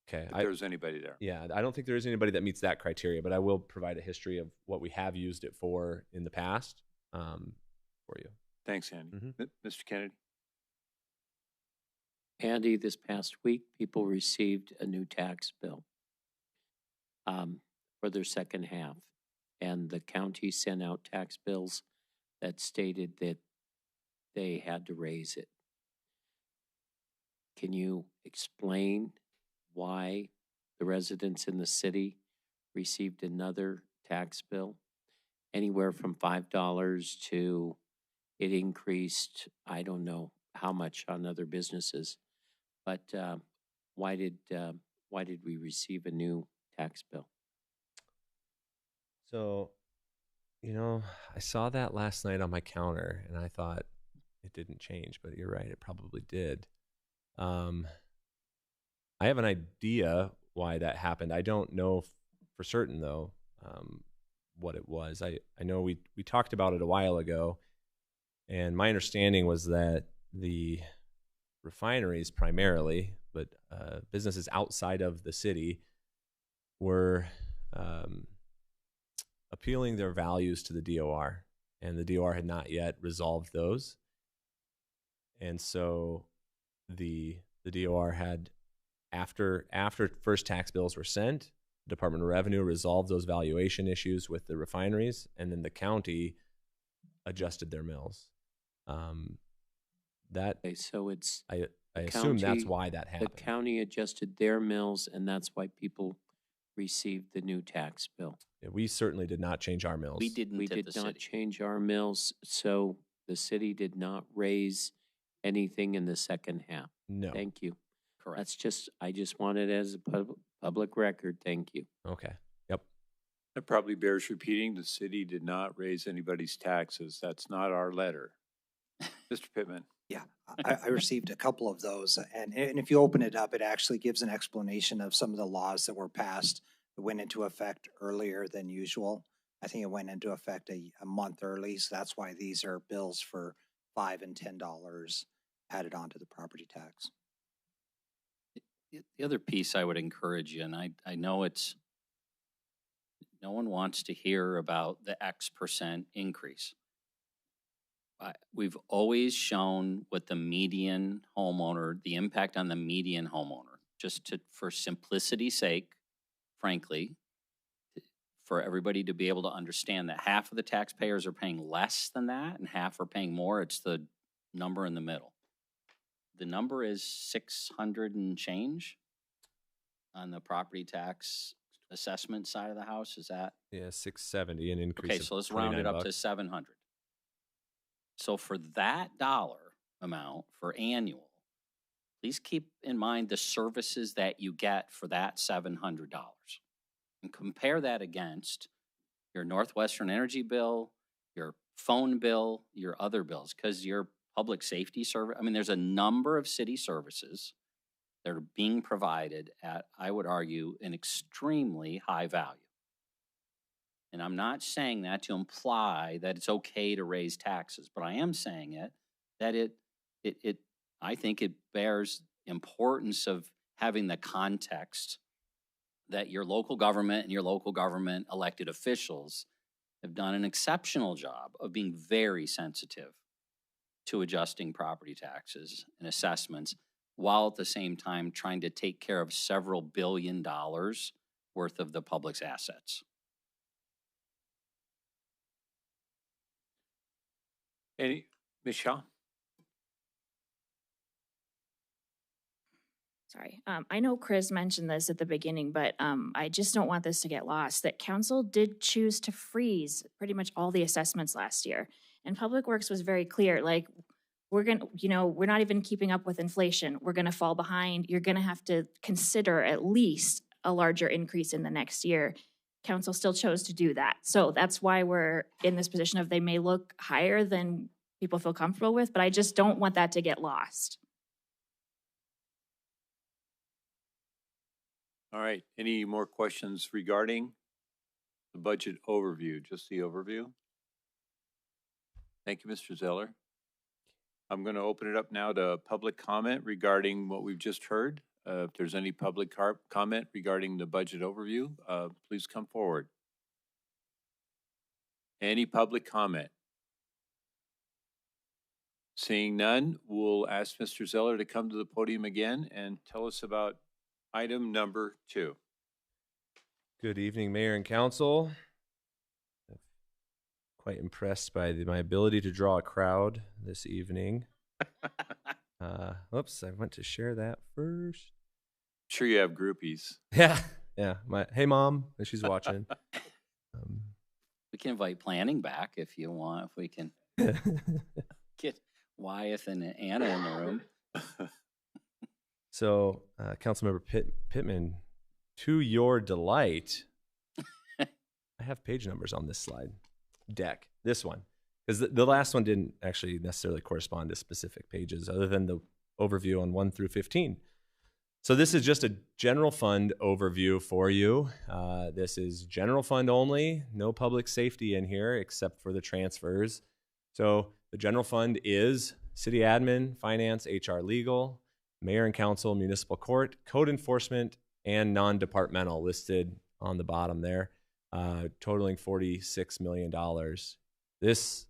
Okay. If there's anybody there. Yeah, I don't think there is anybody that meets that criteria, but I will provide a history of what we have used it for in the past for you. Thanks, Andy. Mhm. Mr. Kennedy? Andy, this past week, people received a new tax bill for their second half. And the county sent out tax bills that stated that they had to raise it. Can you explain why the residents in the city received another tax bill? Anywhere from $5 to it increased, I don't know how much on other businesses. But why did we receive a new tax bill? So, I saw that last night on my counter and I thought it didn't change, but you're right, it probably did. I have an idea why that happened. I don't know for certain though what it was. I know we talked about it a while ago, and my understanding was that the refineries primarily, but businesses outside of the city were appealing their values to the DOR, and the DOR had not yet resolved those. And so the DOR had, after first tax bills were sent, the Department of Revenue resolved those valuation issues with the refineries, and then the county adjusted their mills. Okay, so it's I the assume that's county- why that the happened. county adjusted their mills, and that's why people received the new tax bill. Yeah, we certainly did not change our mills. We didn't We at did the not city. change our mills, so the city did not raise anything in the second half. No. Thank you. Correct. That's just, I just wanted as a public record. Thank you. Okay. Yep. It probably bears repeating, the city did not raise anybody's taxes. That's not our letter. Mr. Pittman. Yeah, I received a couple of those, and if you open it up, it actually gives an explanation of some of the laws that were passed that went into effect earlier than usual. I think it went into effect a month early, so that's why these are bills for $5 and $10 added onto the property tax. The other piece I would encourage you, and I know it's, no one wants to hear about the X percent increase. We've always shown what the median homeowner, the impact on the median homeowner, for simplicity's sake, frankly, for everybody to be able to understand that half of the taxpayers are paying less than that and half are paying more. It's the number in the middle. The number is 600 and change on the property tax assessment side of the house. Is that? Yeah, 670, an increase. Okay, of so let's round it up to $29. 700. So for that dollar amount for annual, please keep in mind the services that you get for that $700 and compare that against your Northwestern Energy bill, your phone bill, your other bills, because your public safety service, I mean, there's a number of city services that are being provided at, I would argue, an extremely high value. And I'm not saying that to imply that it's okay to raise taxes, but I am saying that I think it bears importance of having the context that your local government and your local government elected officials have done an exceptional job of being very sensitive to adjusting property taxes and assessments, while at the same time trying to take care of several $1 billion worth of the public's assets. Ms. Shaw? Sorry. I know Chris mentioned this at the beginning, but I just don't want this to get lost, that council did choose to freeze pretty much all the assessments last year. And Public Works was very clear, like, we're not even keeping up with inflation. We're going to fall behind. You're going to have to consider at least a larger increase in the next year. Council still chose to do that. So that's why we're in this position of they may look higher than people feel comfortable with, but I just don't want that to get lost. All right. Any more questions regarding the budget overview? Just the overview? Thank you, Mr. Zeller. I'm going to open it up now to public comment regarding what we've just heard. If there's any public comment regarding the budget overview, please come forward. Any public comment? Seeing none, we'll ask Mr. Zeller to come to the podium again and tell us about item number 2. Good evening, Mayor and Council. I'm quite impressed by my ability to draw a crowd this evening. Oops, I went to share that first. Sure you have groupies. Yeah. Hey, Mom, if she's watching. We can invite planning back if you want, if we can get Wyeth and Anna in the room. So, Councilmember Pittman, to your delight, I have page numbers on this slide deck. This one, because the last one didn't actually necessarily correspond to specific pages other than the overview on 1 through 15. So this is just a general fund overview for you. This is general fund only, no public safety in here except for the transfers. So the general fund is city admin, finance, HR, legal, mayor and council, municipal court, code enforcement, and non-departmental listed on the bottom there, totaling $46 million. This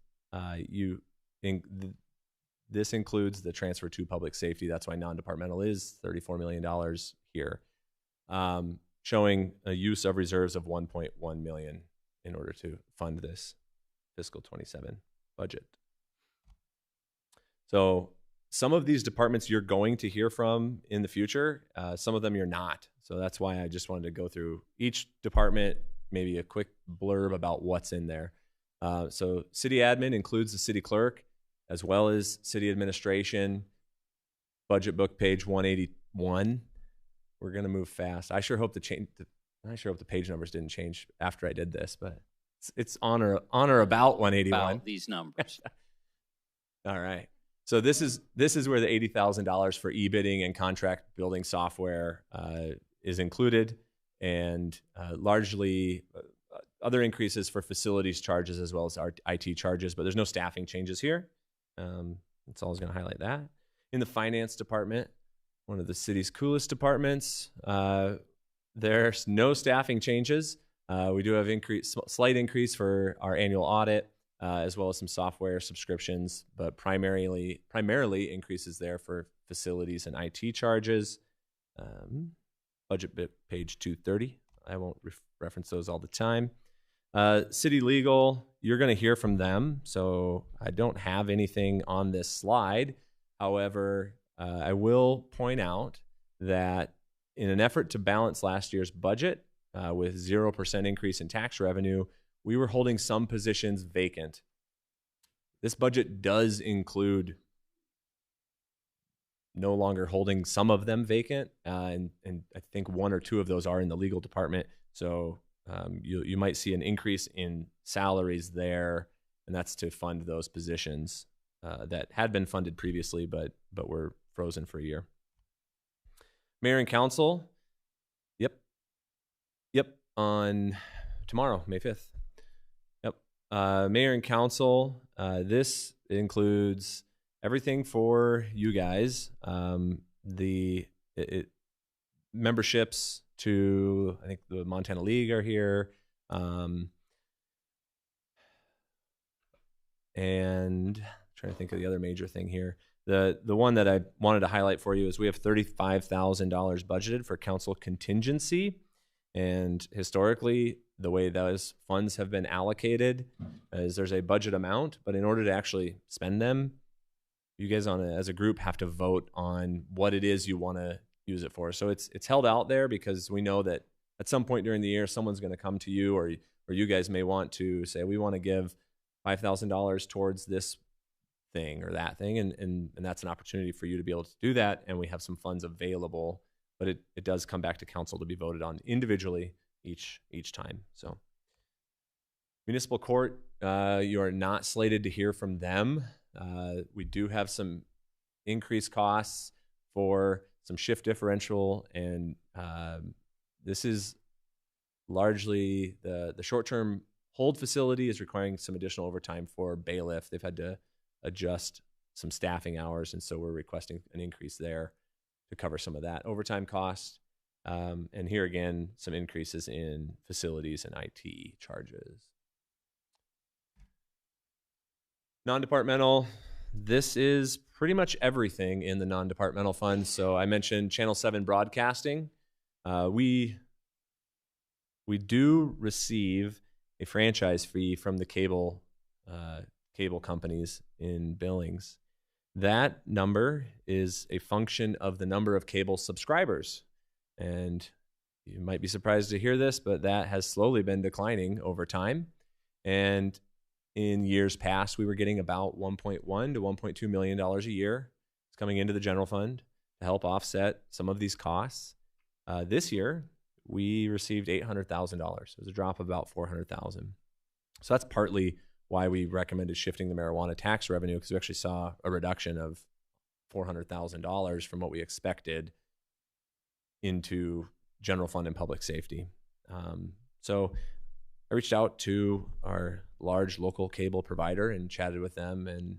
this includes the transfer to public safety. That's why non-departmental is $34 million here, showing a use of reserves of $1.1 million in order to fund this fiscal 27 budget. So some of these departments you're going to hear from in the future, some of them you're not. So that's why I just wanted to go through each department, maybe a quick blurb about what's in there. So city admin includes the city clerk, as well as city administration. Budget book page 181. We're gonna move fast. I sure hope the page numbers didn't change after I did this, but it's on or about 181. About these numbers. All right. So this is where the $80,000 for e-bidding and contract building software is included, and largely other increases for facilities charges as well as our IT charges, but there's no staffing changes here. That's all I was going to highlight that. In the finance department, one of the city's coolest departments, there's no staffing changes. We do have slight increase for our annual audit, as well as some software subscriptions, but primarily increases there for facilities and IT charges. Budget bit page 230. I won't reference those all the time. City legal, you're going to hear from them, so I don't have anything on this slide. However, I will point out that in an effort to balance last year's budget with 0% increase in tax revenue, we were holding some positions vacant. This budget does include no longer holding some of them vacant, and I think one or two of those are in the legal department. So you might see an increase in salaries there, and that's to fund those positions that had been funded previously, but were frozen for a year. Mayor and council, yep, on tomorrow, May 5th. Mayor and council, this includes everything for you guys. Memberships to, I think, the Montana League are here. And trying to think of the other major thing here. The one that I wanted to highlight for you is we have $35,000 budgeted for council contingency. And historically, the way those funds have been allocated is there's a budget amount, but in order to actually spend them, you guys as a group have to vote on what it is you want to use it for. So it's held out there because we know that at some point during the year, someone's going to come to you, or you guys may want to say, we want to give $5,000 towards this thing or that thing, and that's an opportunity for you to be able to do that, and we have some funds available, but it does come back to council to be voted on individually each time. So municipal court, you are not slated to hear from them. We do have some increased costs for some shift differential, and this is largely the short-term hold facility is requiring some additional overtime for bailiff. They've had to adjust some staffing hours, and so we're requesting an increase there to cover some of that overtime cost. And here again, some increases in facilities and IT charges. Non-departmental, this is pretty much everything in the non-departmental fund. So I mentioned Channel 7 broadcasting. We do receive a franchise fee from the cable companies in Billings. That number is a function of the number of cable subscribers. And you might be surprised to hear this, but that has slowly been declining over time. And in years past, we were getting about $1.1 to $1.2 million a year. It's coming into the general fund to help offset some of these costs. This year, we received $800,000. It was a drop of about $400,000. So that's partly why we recommended shifting the marijuana tax revenue, because we actually saw a reduction of $400,000 from what we expected into general fund and public safety. So I reached out to our large local cable provider and chatted with them, and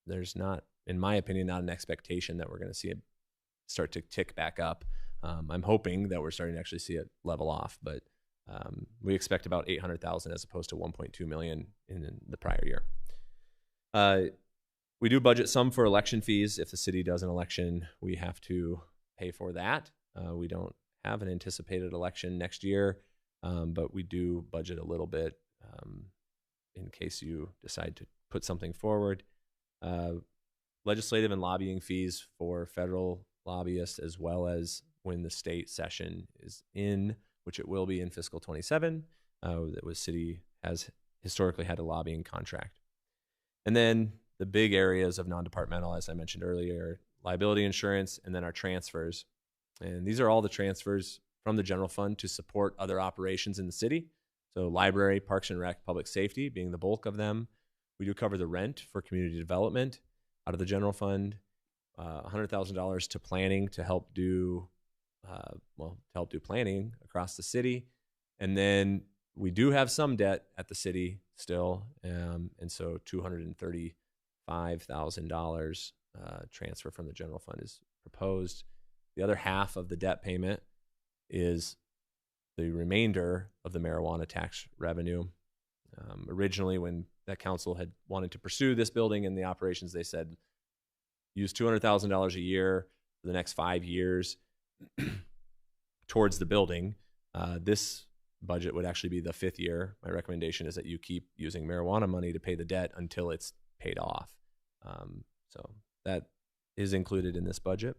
there's not, in my opinion, not an expectation that we're going to see it start to tick back up. I'm hoping that we're starting to actually see it level off, but we expect about 800,000 as opposed to 1.2 million in the prior year. We do budget some for election fees. If the city does an election, we have to pay for that. We don't have an anticipated election next year, but we do budget a little bit in case you decide to put something forward. Legislative and lobbying fees for federal lobbyists, as well as when the state session is in, which it will be in fiscal 27. The city has historically had a lobbying contract. And then the big areas of non-departmental, as I mentioned earlier, liability insurance, and then our transfers. And these are all the transfers from the general fund to support other operations in the city. So library, parks and rec, public safety being the bulk of them. We do cover the rent for community development out of the general fund, $100,000 to planning to help do planning across the city. And then we do have some debt at the city still, and so $235,000 transfer from the general fund is proposed. The other half of the debt payment is the remainder of the marijuana tax revenue. Originally, when that council had wanted to pursue this building and the operations, they said use $200,000 a year for the next 5 years towards the building. This budget would actually be the 5th year. My recommendation is that you keep using marijuana money to pay the debt until it's paid off. So that is included in this budget.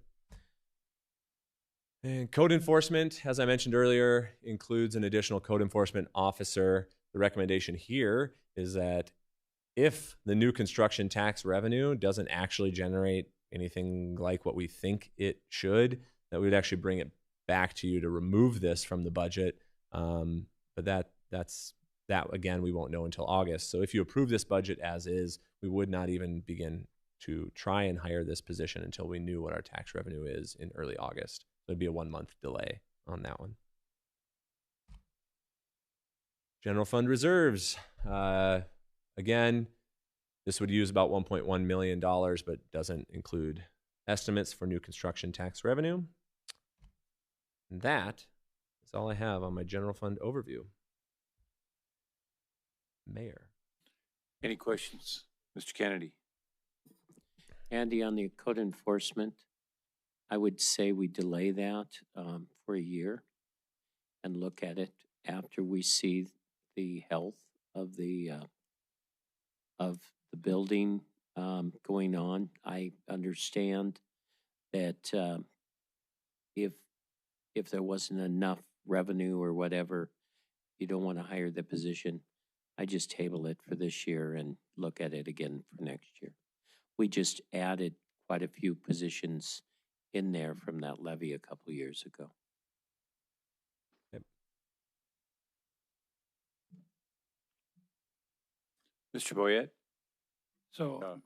And code enforcement, as I mentioned earlier, includes an additional code enforcement officer. The recommendation here is that if the new construction tax revenue doesn't actually generate anything like what we think it should, that we would actually bring it back to you to remove this from the budget. But that again, we won't know until August. So if you approve this budget as is, we would not even begin to try and hire this position until we knew what our tax revenue is in early August. So it'd be a 1-month delay on that one. General fund reserves. Again, this would use about $1.1 million, but doesn't include estimates for new construction tax revenue. And that is all I have on my general fund overview. Mayor. Any questions? Mr. Kennedy? Andy, on the code enforcement, I would say we delay that for a year and look at it after we see the health of the building going on. I understand that if there wasn't enough revenue or whatever, you don't want to hire the position. I just table it for this year and look at it again for next year. We just added quite a few positions in there from that levy a couple years ago. Yep. Mr. Boyette? So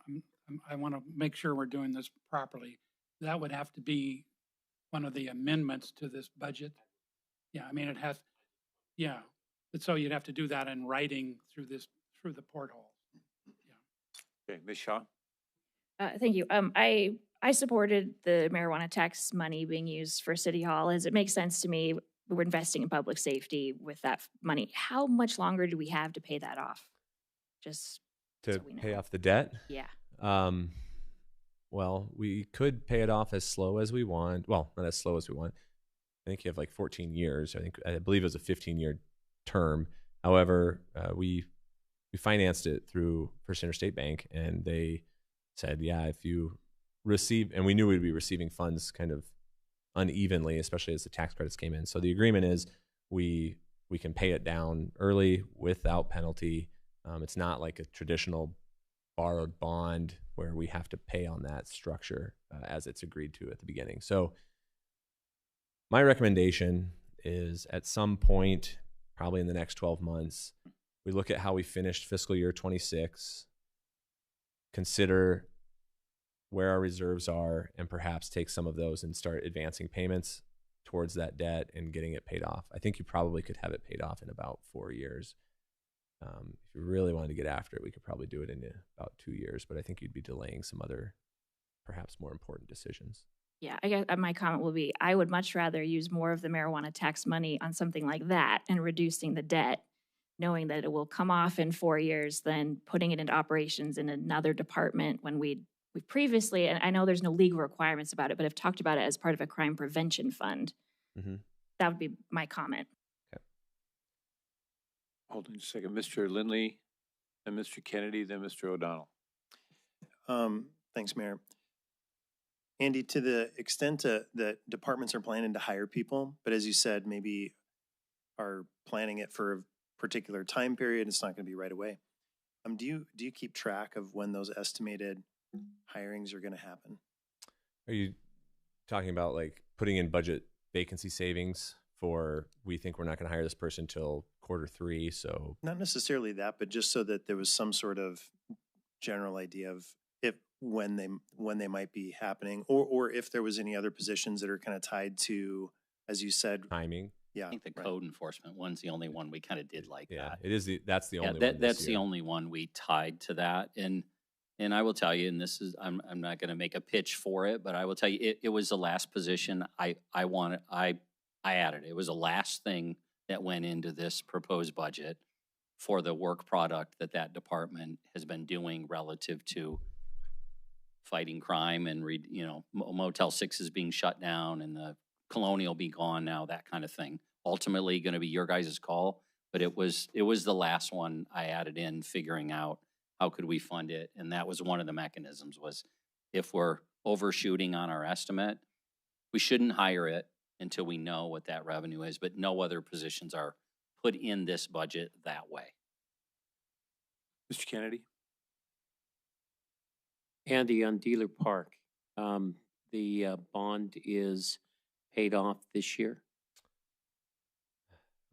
I want to make sure we're doing this properly. That would have to be one of the amendments to this budget. Yeah, I mean, it has, yeah. So you'd have to do that in writing through the porthole. Yeah. Okay, Ms. Shaw? Thank you. I supported the marijuana tax money being used for City Hall, as it makes sense to me. We're investing in public safety with that money. How much longer do we have to pay that off? Just to so we know. pay off the debt? Yeah. Well, we could pay it off as slow as we want. Well, not as slow as we want. I think you have like 14 years. I believe it was a 15-year term. However, we financed it through First Interstate Bank, and they said, yeah, if you receive, and we knew we'd be receiving funds kind of unevenly, especially as the tax credits came in. So the agreement is we can pay it down early without penalty. It's not like a traditional borrowed bond where we have to pay on that structure as it's agreed to at the beginning. So my recommendation is at some point, probably in the next 12 months, we look at how we finished fiscal year 26, consider where our reserves are, and perhaps take some of those and start advancing payments towards that debt and getting it paid off. I think you probably could have it paid off in about 4 years. If you really wanted to get after it, we could probably do it in about 2 years, but I think you'd be delaying some other, perhaps more important decisions. Yeah, I guess my comment will be, I would much rather use more of the marijuana tax money on something like that and reducing the debt, knowing that it will come off in 4 years, than putting it into operations in another department when we previously, and I know there's no legal requirements about it, but have talked about it as part of a crime prevention fund. Mm-hmm. That would be my comment. Hold on a second. Mr. Lindley, then Mr. Kennedy, then Mr. O'Donnell. Thanks, Mayor. Andy, to the extent that departments are planning to hire people, but as you said, maybe are planning it for a particular time period, it's not going to be right away. Do you keep track of when those estimated hirings are going to happen? Are you talking about like putting in budget vacancy savings for, we think we're not going to hire this person till Q3, so? Not necessarily that, but just so that there was some sort of general idea of when they might be happening, or if there was any other positions that are kind of tied to, as you said, timing. Yeah, I think the code enforcement one's the only one we kind of did like that. It is that's the only one. That's the only one we tied to that. And I will tell you, and this is, I'm not going to make a pitch for it, but I will tell you, it was the last position I added. It was the last thing that went into this proposed budget for the work product that department has been doing relative to fighting crime and Motel 6 is being shut down and the Colonial be gone now, that kind of thing. Ultimately going to be your guys' call, but it was the last one I added in, figuring out how could we fund it. And that was one of the mechanisms, was if we're overshooting on our estimate, we shouldn't hire it until we know what that revenue is, but no other positions are put in this budget that way. Mr. Kennedy? Andy, on Dealer Park, the bond is paid off this year?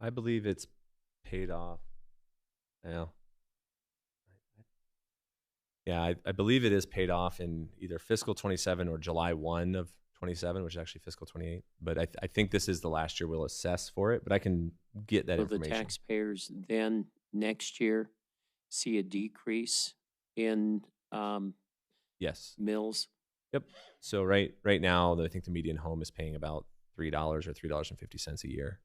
I believe it's paid off. Yeah, I believe it is paid off in either fiscal 27 or July 1 of 27, which is actually fiscal 28. But I think this is the last year we'll assess for it, but I can get that information. Will the taxpayers then next year see a decrease in yes, mills? Yep. So right now, I think the median home is paying about $3 or $3.50 a year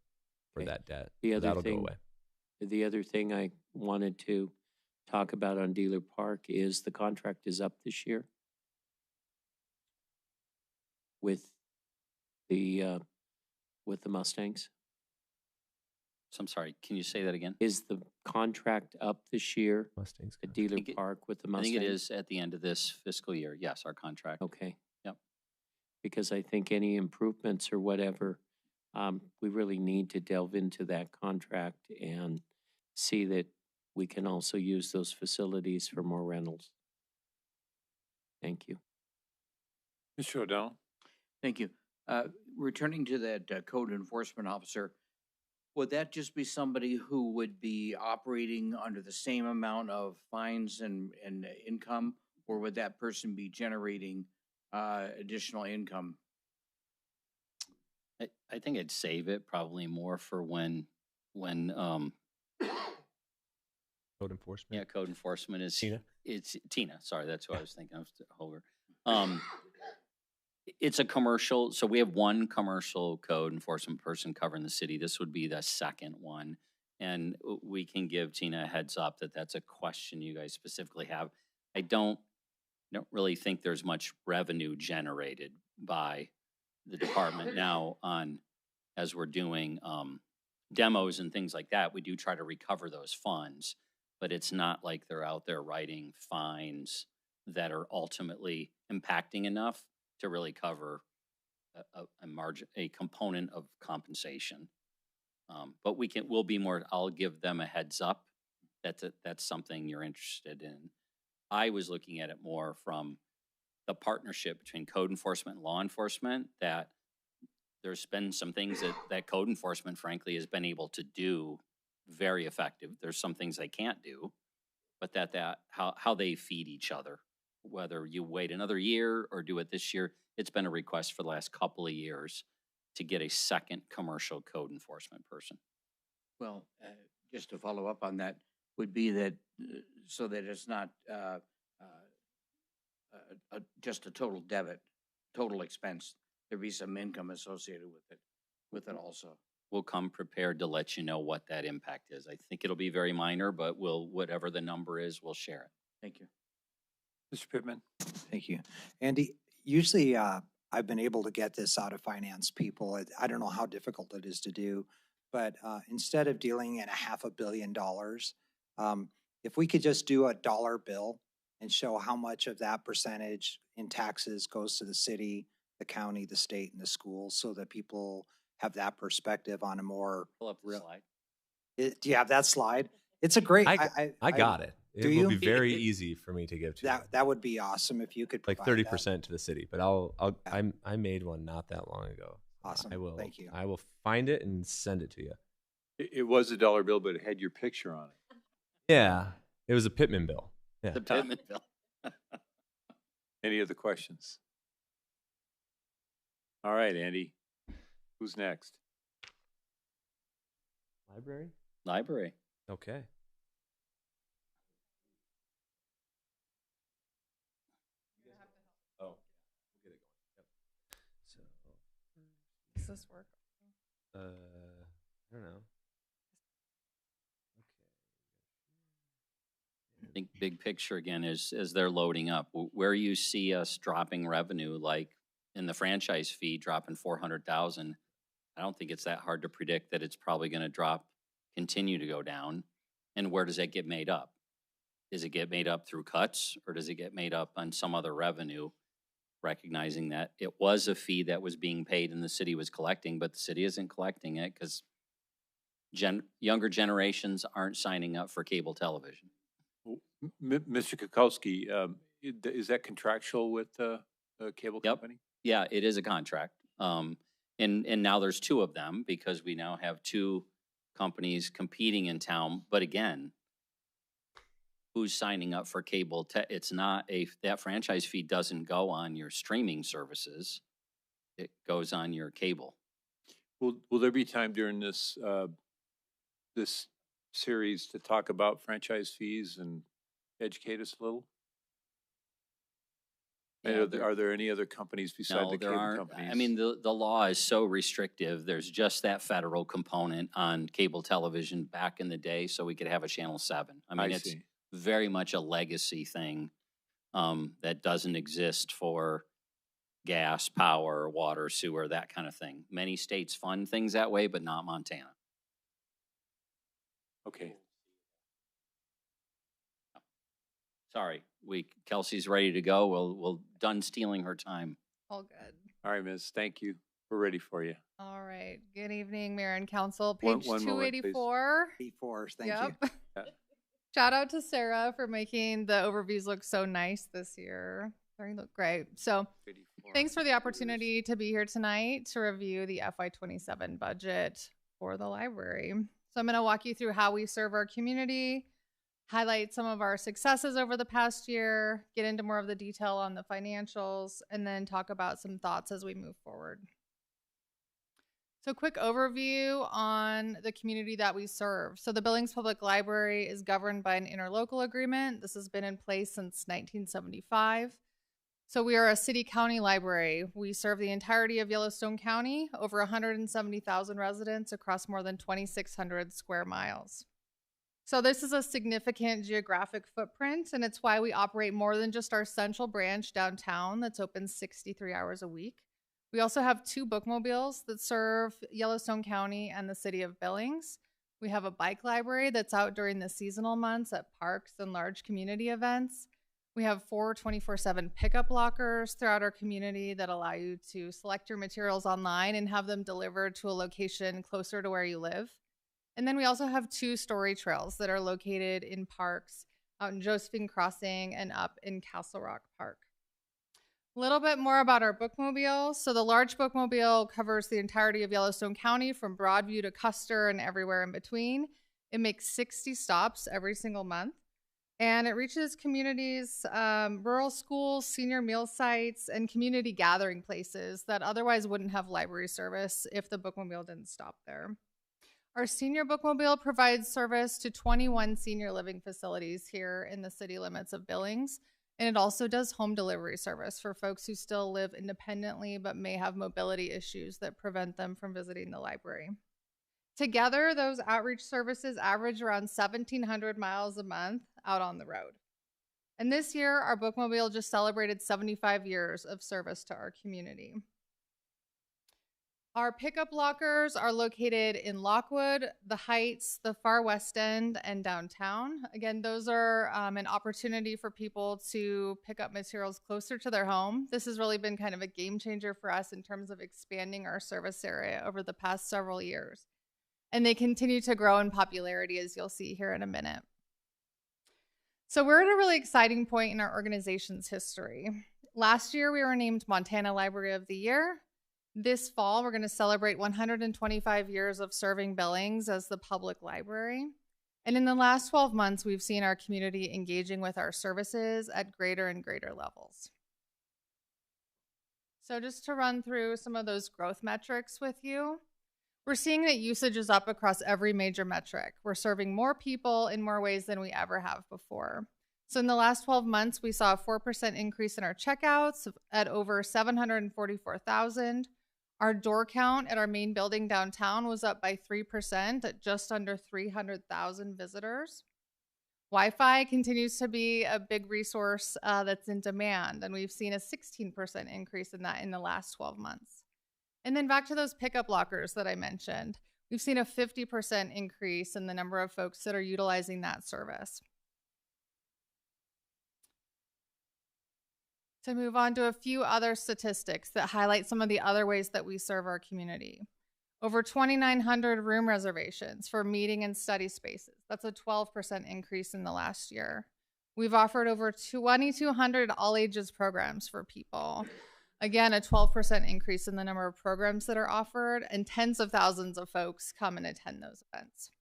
for that debt. That'll go away. The other thing I wanted to talk about on Dealer Park is the contract is up this year with the Mustangs. So I'm sorry, can you say that again? Is the contract up this year Mustangs at Dealer Park with the Mustangs? I think it is at the end of this fiscal year. Yes, our contract. Okay. Yep. Because I think any improvements or whatever, we really need to delve into that contract and see that we can also use those facilities for more rentals. Thank you. Mr. O'Donnell? Thank you. Returning to that code enforcement officer, would that just be somebody who would be operating under the same amount of fines and income, or would that person be generating additional income? I think I'd save it probably more for when Code enforcement. Yeah, code enforcement is Tina. It's Tina. Sorry, that's what I was thinking of. Over. It's a commercial, so we have one commercial code enforcement person covering the city. This would be the second one, and we can give Tina a heads up that that's a question you guys specifically have. I don't really think there's much revenue generated by the department now as we're doing demos and things like that. We do try to recover those funds, but it's not like they're out there writing fines that are ultimately impacting enough to really cover a component of compensation. But we'll be more, I'll give them a heads up that's something you're interested in. I was looking at it more from the partnership between code enforcement and law enforcement, that there's been some things that code enforcement, frankly, has been able to do very effective. There's some things they can't do, but how they feed each other, whether you wait another year or do it this year. It's been a request for the last couple of years to get a second commercial code enforcement person. Well, just to follow up on that, would be that, so that it's not just a total debit, total expense, there be some income associated with it also. We'll come prepared to let you know what that impact is. I think it'll be very minor, but whatever the number is, we'll share it. Thank you. Mr. Pittman? Thank you. Andy, usually I've been able to get this out of finance people. I don't know how difficult it is to do, but instead of dealing in $500 million, if we could just do a dollar bill and show how much of that percentage in taxes goes to the city, the county, the state, and the schools, so that people have that perspective on a more Pull up the real. slide. Do you have that slide? It's a great. I got it. It Do will you? be very easy for me to give to you. That would be awesome if you could Like provide 30% to the city, but I made one not that long ago. Awesome. I will. Thank you. I will find it and send it to you. It was a dollar bill, but it had your picture on it. Yeah, it was a Pittman bill. Yeah. The Pittman bill. Any other questions? All right, Andy. Who's next? Library? Library. Okay. Oh, we'll get it going. Yep. So, Does this work? I don't know. I think big picture again is as they're loading up, where you see us dropping revenue, like in the franchise fee dropping 400,000. I don't think it's that hard to predict that it's probably going to continue to go down. And where does that get made up? Does it get made up through cuts, or does it get made up on some other revenue? Recognizing that it was a fee that was being paid and the city was collecting, but the city isn't collecting it because younger generations aren't signing up for cable television. Mr. Kukowski, is that contractual with the cable company? Yeah, it is a contract. And now there's two of them because we now have two companies competing in town. But again, who's signing up for cable? It's not that franchise fee doesn't go on your streaming services. It goes on your cable. Will there be time during this this series to talk about franchise fees and educate us a little? Yeah, are there any other companies besides the cable companies? I mean, the law is so restrictive. There's just that federal component on cable television back in the day, so we could have a Channel 7. I mean, it's very much a legacy thing that doesn't exist for gas, power, water, sewer, that kind of thing. Many states fund things that way, but not Montana. Okay. Sorry, Kelsey's ready to go. We'll done stealing her time. All good. All right, Ms. Thank you. We're ready for you. All right. Good evening, Mayor and Council. Page One moment, please. 284. Before, thank Yep. you. Shout out to Sarah for making the overviews look so nice this year. They look great. So thanks for the opportunity to be here tonight to review the FY27 budget for the library. So I'm going to walk you through how we serve our community, highlight some of our successes over the past year, get into more of the detail on the financials, and then talk about some thoughts as we move forward. So quick overview on the community that we serve. So the Billings Public Library is governed by an interlocal agreement. This has been in place since 1975. So we are a city-county library. We serve the entirety of Yellowstone County, over 170,000 residents across more than 2,600 square miles. So this is a significant geographic footprint, and it's why we operate more than just our central branch downtown that's open 63 hours a week. We also have 2 bookmobiles that serve Yellowstone County and the city of Billings. We have a bike library that's out during the seasonal months at parks and large community events. We have 4 24/7 pickup lockers throughout our community that allow you to select your materials online and have them delivered to a location closer to where you live. And then we also have 2 story trails that are located in parks out in Josephine Crossing and up in Castle Rock Park. A little bit more about our bookmobile. So the large bookmobile covers the entirety of Yellowstone County from Broadview to Custer and everywhere in between. It makes 60 stops every single month. And it reaches communities, rural schools, senior meal sites, and community gathering places that otherwise wouldn't have library service if the bookmobile didn't stop there. Our senior bookmobile provides service to 21 senior living facilities here in the city limits of Billings. And it also does home delivery service for folks who still live independently but may have mobility issues that prevent them from visiting the library. Together, those outreach services average around 1,700 miles a month out on the road. And this year, our bookmobile just celebrated 75 years of service to our community. Our pickup lockers are located in Lockwood, the Heights, the Far West End, and downtown. Again, those are an opportunity for people to pick up materials closer to their home. This has really been kind of a game changer for us in terms of expanding our service area over the past several years. And they continue to grow in popularity, as you'll see here in a minute. So we're at a really exciting point in our organization's history. Last year, we were named Montana Library of the Year. This fall, we're going to celebrate 125 years of serving Billings as the public library. And in the last 12 months, we've seen our community engaging with our services at greater and greater levels. So just to run through some of those growth metrics with you, we're seeing that usage is up across every major metric. We're serving more people in more ways than we ever have before. So in the last 12 months, we saw a 4% increase in our checkouts at over 744,000. Our door count at our main building downtown was up by 3% at just under 300,000 visitors. Wi-Fi continues to be a big resource that's in demand, and we've seen a 16% increase in that in the last 12 months. And then back to those pickup lockers that I mentioned, we've seen a 50% increase in the number of folks that are utilizing that service. To move on to a few other statistics that highlight some of the other ways that we serve our community. Over 2,900 room reservations for meeting and study spaces. That's a 12% increase in the last year. We've offered over 2,200 all ages programs for people. Again, a 12% increase in the number of programs that are offered, and tens of thousands of folks come and attend those events.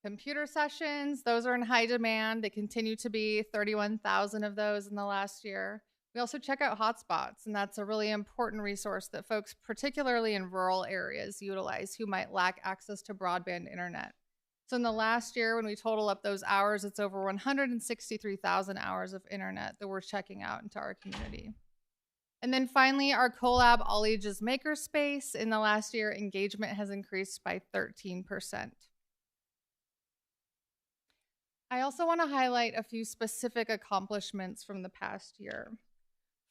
Computer sessions, those are in high demand. They continue to be 31,000 of those in the last year. We also check out hotspots, and that's a really important resource that folks, particularly in rural areas, utilize who might lack access to broadband internet. So in the last year, when we total up those hours, it's over 163,000 hours of internet that we're checking out into our community. And then finally, our collab all ages makerspace. In the last year, engagement has increased by 13%. I also want to highlight a few specific accomplishments from the past year.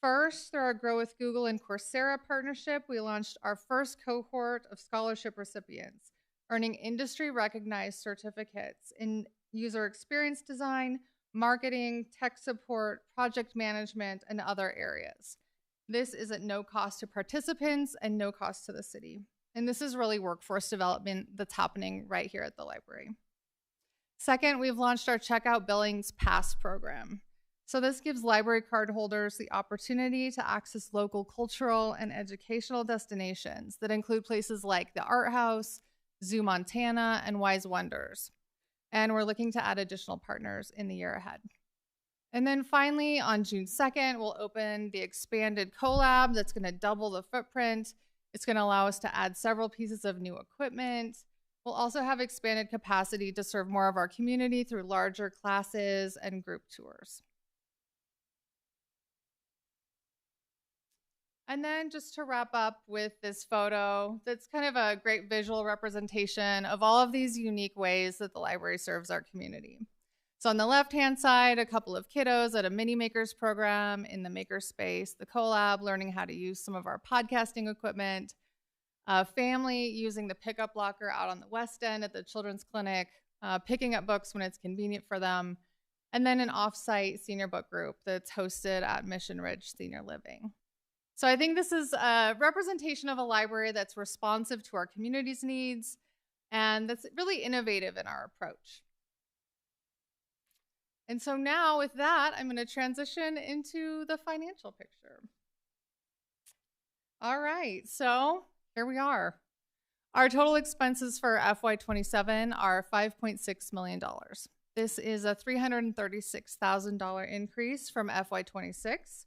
First, through our Grow with Google and Coursera partnership, we launched our first cohort of scholarship recipients, earning industry-recognized certificates in user experience design, marketing, tech support, project management, and other areas. This is at no cost to participants and no cost to the city. And this is really workforce development that's happening right here at the library. Second, we've launched our Checkout Billings Pass program. So this gives library card holders the opportunity to access local cultural and educational destinations that include places like the Art House, Zoo Montana, and Wise Wonders. And we're looking to add additional partners in the year ahead. And then finally, on June 2nd, we'll open the expanded collab that's going to double the footprint. It's going to allow us to add several pieces of new equipment. We'll also have expanded capacity to serve more of our community through larger classes and group tours. And then just to wrap up with this photo, that's kind of a great visual representation of all of these unique ways that the library serves our community. So on the left-hand side, a couple of kiddos at a mini makers program in the makerspace, the collab, learning how to use some of our podcasting equipment, a family using the pickup locker out on the West End at the children's clinic, picking up books when it's convenient for them, and then an off-site senior book group that's hosted at Mission Ridge Senior Living. So I think this is a representation of a library that's responsive to our community's needs and that's really innovative in our approach. And so now with that, I'm going to transition into the financial picture. All right, so here we are. Our total expenses for FY27 are $5.6 million. This is a $336,000 increase from FY26.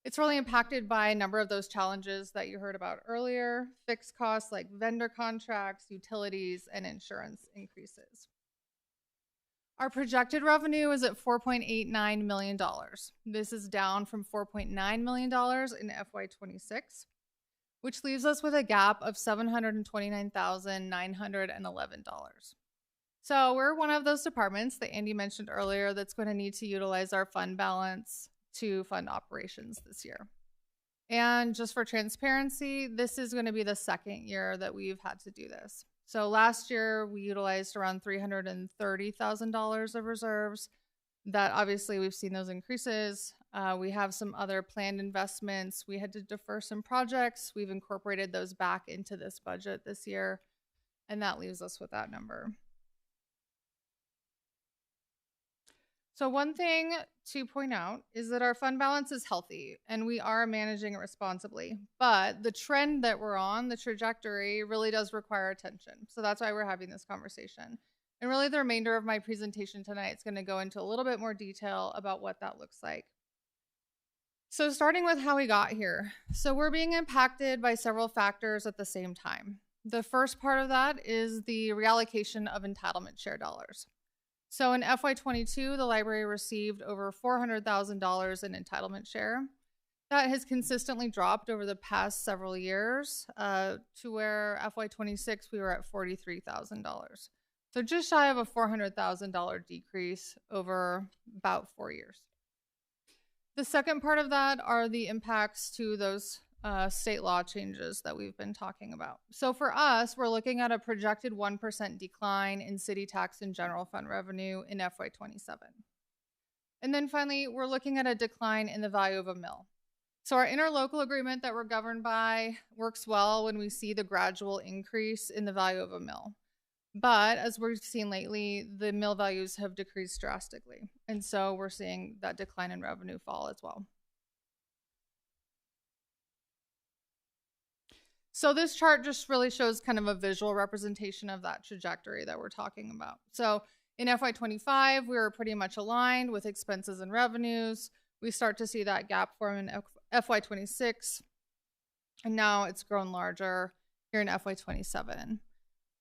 It's really impacted by a number of those challenges that you heard about earlier, fixed costs like vendor contracts, utilities, and insurance increases. Our projected revenue is at $4.89 million. This is down from $4.9 million in FY26, which leaves us with a gap of $729,911. So we're one of those departments that Andy mentioned earlier that's going to need to utilize our fund balance to fund operations this year. And just for transparency, this is going to be the second year that we've had to do this. So last year we utilized around $330,000 of reserves. That obviously we've seen those increases. We have some other planned investments. We had to defer some projects. We've incorporated those back into this budget this year, and that leaves us with that number. So one thing to point out is that our fund balance is healthy and we are managing it responsibly, but the trend that we're on, the trajectory, really does require attention. So that's why we're having this conversation. And really the remainder of my presentation tonight is going to go into a little bit more detail about what that looks like. So starting with how we got here. So we're being impacted by several factors at the same time. The first part of that is the reallocation of entitlement share dollars. So in FY22, the library received over $400,000 in entitlement share. That has consistently dropped over the past several years to where FY26 we were at $43,000. So just shy of a $400,000 decrease over about 4 years. The second part of that are the impacts to those state law changes that we've been talking about. So for us, we're looking at a projected 1% decline in city tax and general fund revenue in FY27. And then finally, we're looking at a decline in the value of a mill. So our interlocal agreement that we're governed by works well when we see the gradual increase in the value of a mill. But as we've seen lately, the mill values have decreased drastically. And so we're seeing that decline in revenue fall as well. So this chart just really shows kind of a visual representation of that trajectory that we're talking about. So in FY25, we were pretty much aligned with expenses and revenues. We start to see that gap form in FY26, and now it's grown larger here in FY27.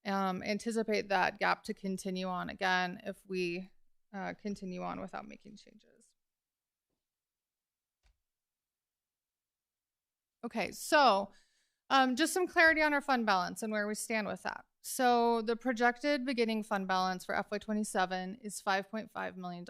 Anticipate that gap to continue on again if we continue on without making changes. Okay, so just some clarity on our fund balance and where we stand with that. So the projected beginning fund balance for FY27 is $5.5 million.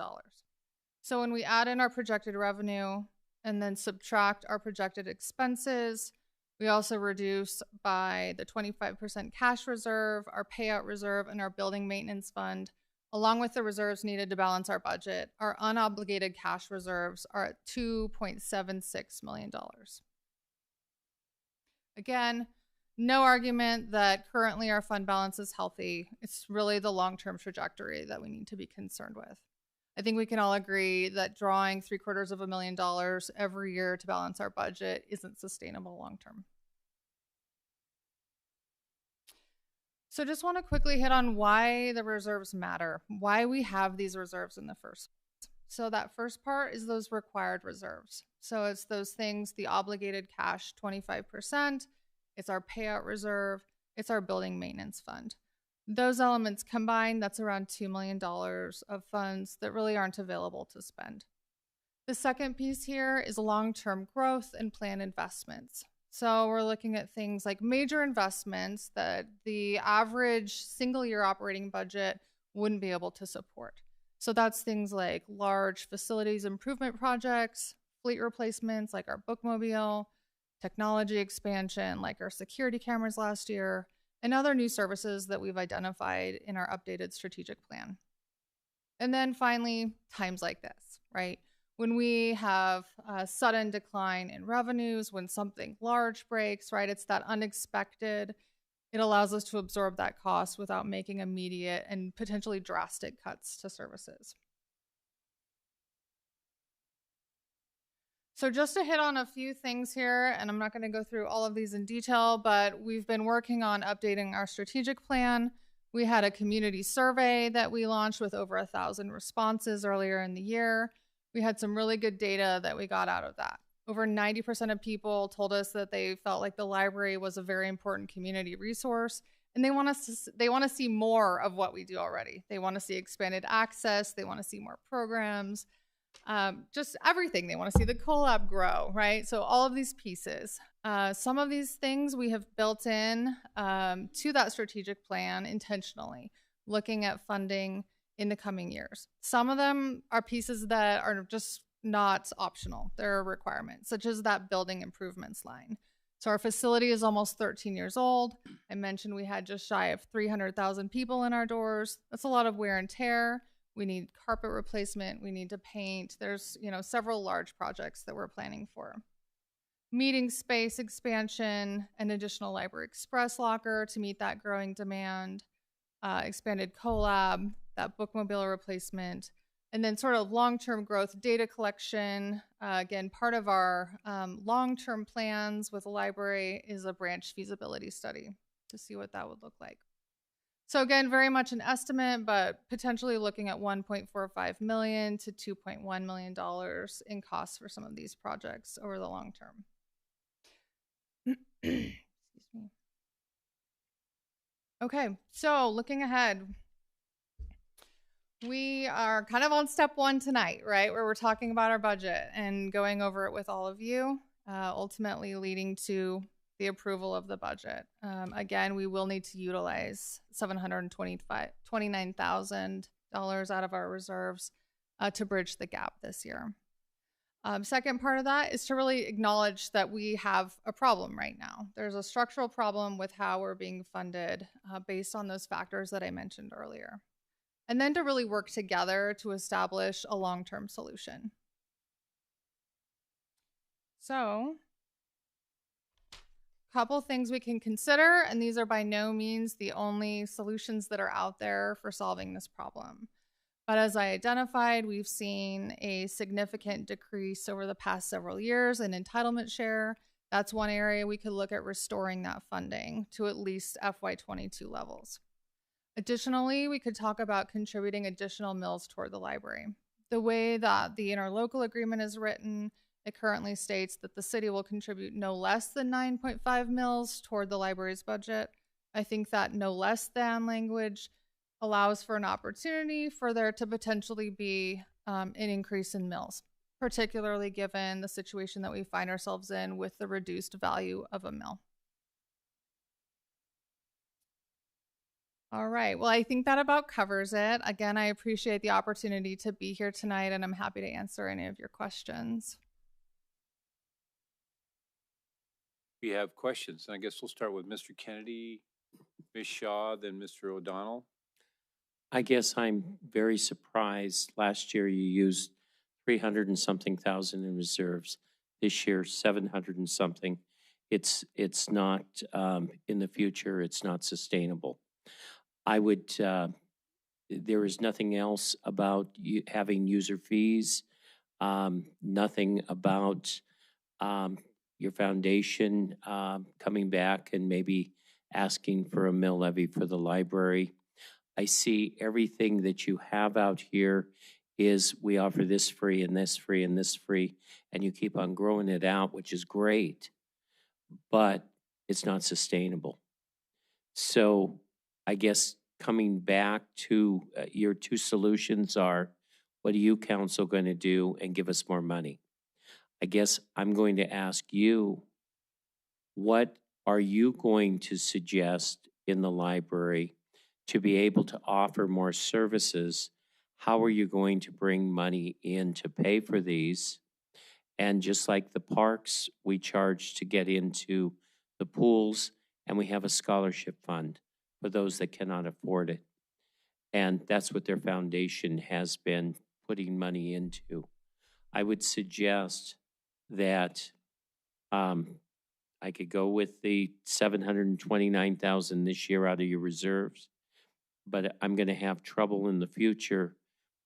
So when we add in our projected revenue and then subtract our projected expenses, we also reduce by the 25% cash reserve, our payout reserve, and our building maintenance fund, along with the reserves needed to balance our budget. Our unobligated cash reserves are at $2.76 million. Again, no argument that currently our fund balance is healthy. It's really the long-term trajectory that we need to be concerned with. I think we can all agree that drawing $750,000 every year to balance our budget isn't sustainable long-term. So just want to quickly hit on why the reserves matter, why we have these reserves in the first place. So that first part is those required reserves. So it's those things, the obligated cash, 25%, it's our payout reserve, it's our building maintenance fund. Those elements combined, that's around $2 million of funds that really aren't available to spend. The second piece here is long-term growth and planned investments. So we're looking at things like major investments that the average single-year operating budget wouldn't be able to support. So that's things like large facilities improvement projects, fleet replacements like our bookmobile, technology expansion like our security cameras last year, and other new services that we've identified in our updated strategic plan. And then finally, times like this, right? When we have a sudden decline in revenues, when something large breaks, right? It's that unexpected. It allows us to absorb that cost without making immediate and potentially drastic cuts to services. So just to hit on a few things here, and I'm not going to go through all of these in detail, but we've been working on updating our strategic plan. We had a community survey that we launched with over 1,000 responses earlier in the year. We had some really good data that we got out of that. Over 90% of people told us that they felt like the library was a very important community resource, and they want to see more of what we do already. They want to see expanded access. They want to see more programs, just everything. They want to see the collab grow, right? So all of these pieces. Some of these things we have built in to that strategic plan intentionally, looking at funding in the coming years. Some of them are pieces that are just not optional. They're a requirement, such as that building improvements line. So our facility is almost 13 years old. I mentioned we had just shy of 300,000 people in our doors. That's a lot of wear and tear. We need carpet replacement. We need to paint. There's, several large projects that we're planning for. Meeting space expansion, an additional library express locker to meet that growing demand, expanded collab, that bookmobile replacement, and then sort of long-term growth data collection. Again, part of our long-term plans with the library is a branch feasibility study to see what that would look like. So again, very much an estimate, but potentially looking at $1.45 million to $2.1 million in costs for some of these projects over the long term. Excuse me. Okay, so looking ahead, we are kind of on step one tonight, right? Where we're talking about our budget and going over it with all of you, ultimately leading to the approval of the budget. Again, we will need to utilize $729,000 out of our reserves to bridge the gap this year. Second part of that is to really acknowledge that we have a problem right now. There's a structural problem with how we're being funded based on those factors that I mentioned earlier. And then to really work together to establish a long-term solution. So, a couple things we can consider, and these are by no means the only solutions that are out there for solving this problem. But as I identified, we've seen a significant decrease over the past several years in entitlement share. That's one area we could look at restoring that funding to at least FY22 levels. Additionally, we could talk about contributing additional mills toward the library. The way that the interlocal agreement is written, it currently states that the city will contribute no less than 9.5 mills toward the library's budget. I think that no less than language allows for an opportunity for there to potentially be an increase in mills, particularly given the situation that we find ourselves in with the reduced value of a mill. All right, well, I think that about covers it. Again, I appreciate the opportunity to be here tonight, and I'm happy to answer any of your questions. We have questions. I guess we'll start with Mr. Kennedy, Ms. Shaw, then Mr. O'Donnell. I guess I'm very surprised. Last year you used 300 and something thousand in reserves. This year, 700 and something. It's not, in the future, it's not sustainable. I would, there is nothing else about you having user fees, nothing about your foundation coming back and maybe asking for a mill levy for the library. I see everything that you have out here is we offer this free and this free and this free, and you keep on growing it out, which is great, but it's not sustainable. So I guess coming back to your two solutions are, what are you, council, going to do and give us more money? I guess I'm going to ask you, what are you going to suggest in the library to be able to offer more services? How are you going to bring money in to pay for these? And just like the parks, we charge to get into the pools, and we have a scholarship fund for those that cannot afford it. And that's what their foundation has been putting money into. I would suggest that I could go with the $729,000 this year out of your reserves, but I'm going to have trouble in the future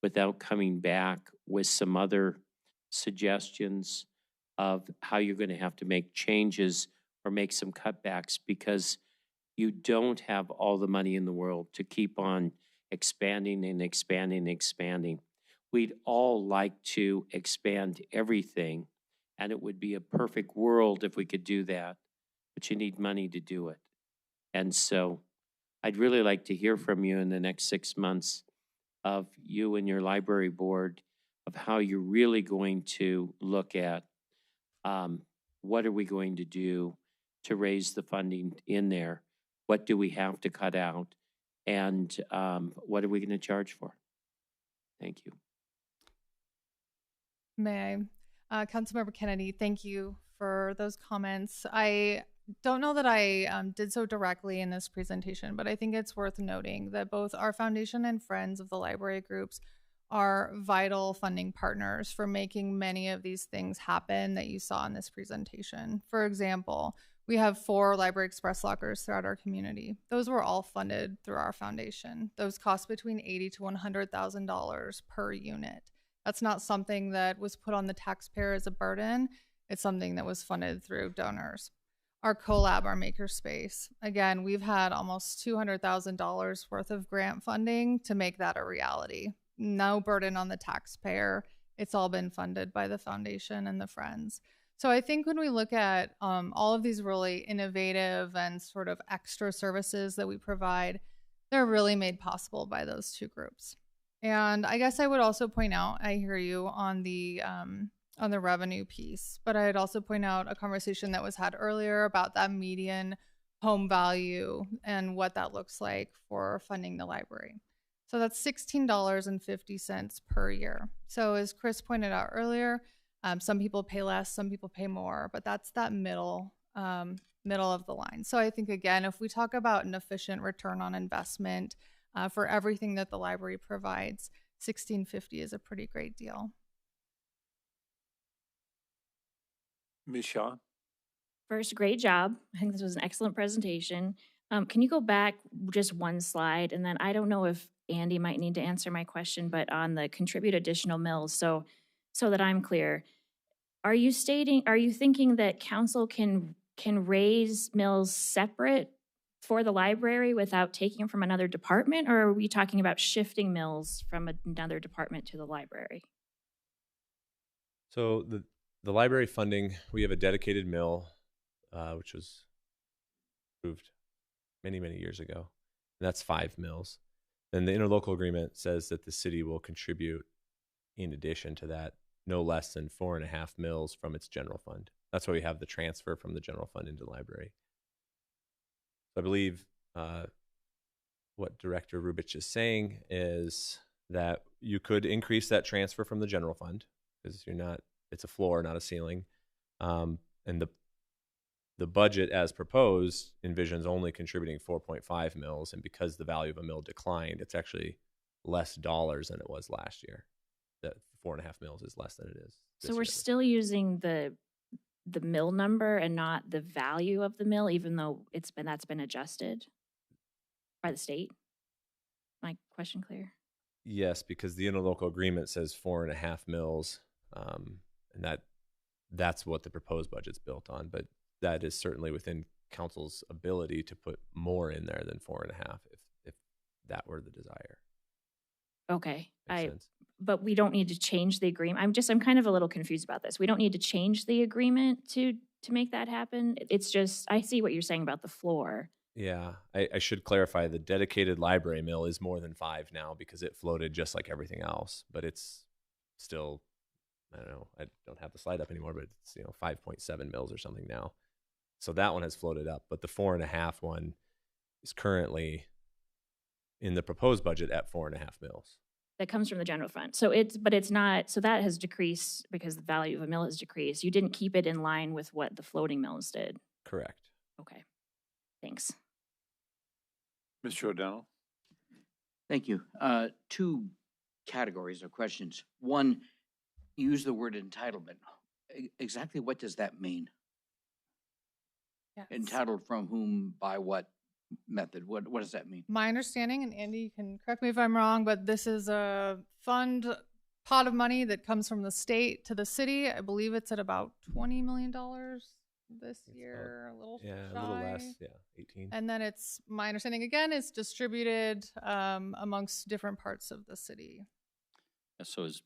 without coming back with some other suggestions of how you're going to have to make changes or make some cutbacks, because you don't have all the money in the world to keep on expanding and expanding and expanding. We'd all like to expand everything, and it would be a perfect world if we could do that, but you need money to do it. And so I'd really like to hear from you in the next 6 months of you and your library board of how you're really going to look at what are we going to do to raise the funding in there? What do we have to cut out? And what are we going to charge for? Thank you. May I? Councilmember Kennedy, thank you for those comments. I don't know that I did so directly in this presentation, but I think it's worth noting that both our foundation and Friends of the Library groups are vital funding partners for making many of these things happen that you saw in this presentation. For example, we have 4 Library Express lockers throughout our community. Those were all funded through our foundation. Those cost between $80,000 to $100,000 per unit. That's not something that was put on the taxpayer as a burden. It's something that was funded through donors. Our collab, our makerspace, again, we've had almost $200,000 worth of grant funding to make that a reality. No burden on the taxpayer. It's all been funded by the foundation and the Friends. So I think when we look at all of these really innovative and sort of extra services that we provide, they're really made possible by those 2 groups. And I guess I would also point out, I hear you on the revenue piece, but I'd also point out a conversation that was had earlier about that median home value and what that looks like for funding the library. So that's $16.50 per year. So as Chris pointed out earlier, some people pay less, some people pay more, but that's that middle of the line. So I think, again, if we talk about an efficient return on investment for everything that the library provides, $16.50 is a pretty great deal. Ms. Shaw? First, great job. I think this was an excellent presentation. Can you go back just one slide? And then I don't know if Andy might need to answer my question, but on the contribute additional mills, so that I'm clear, are you thinking that council can raise mills separate for the library without taking from another department, or are we talking about shifting mills from another department to the library? So the library funding, we have a dedicated mill, which was approved many, many years ago. And that's 5 mills. Then the interlocal agreement says that the city will contribute, in addition to that, no less than 4.5 mills from its general fund. That's why we have the transfer from the general fund into the library. I believe what Director Rubich is saying is that you could increase that transfer from the general fund, because it's a floor, not a ceiling. And the budget as proposed envisions only contributing 4.5 mils, and because the value of a mill declined, it's actually less dollars than it was last year. That 4.5 mils is less than it is. So we're still using the mill number and not the value of the mill, even though that's been adjusted by the state. My question clear? Yes, because the interlocal agreement says 4.5 mils, and that's what the proposed budget's built on. But that is certainly within council's ability to put more in there than 4.5 if that were the desire. Okay. Makes sense. But we don't need to change the agreement. I'm kind of a little confused about this. We don't need to change the agreement to make that happen. It's just, I see what you're saying about the floor. Yeah, I should clarify, the dedicated library mill is more than 5 now because it floated just like everything else, but it's still, I don't know, I don't have the slide up anymore, but it's 5.7 mils or something now. So that one has floated up, but the 4.5 one is currently in the proposed budget at 4.5 mils. That comes from the general fund. So it's not, so that has decreased because the value of a mill has decreased. You didn't keep it in line with what the floating mills did. Correct. Okay. Thanks. Mr. O'Donnell? Thank you. 2 categories of questions. One, you use the word entitlement. Exactly what does that mean? Yes. Entitled from whom, by what method? What does that mean? My understanding, and Andy, you can correct me if I'm wrong, but this is a pot of money that comes from the state to the city. I believe it's at about $20 million this year, a little Yeah, shy. a little less. Yeah, 18. And then it's, my understanding again, it's distributed amongst different parts of the city. So as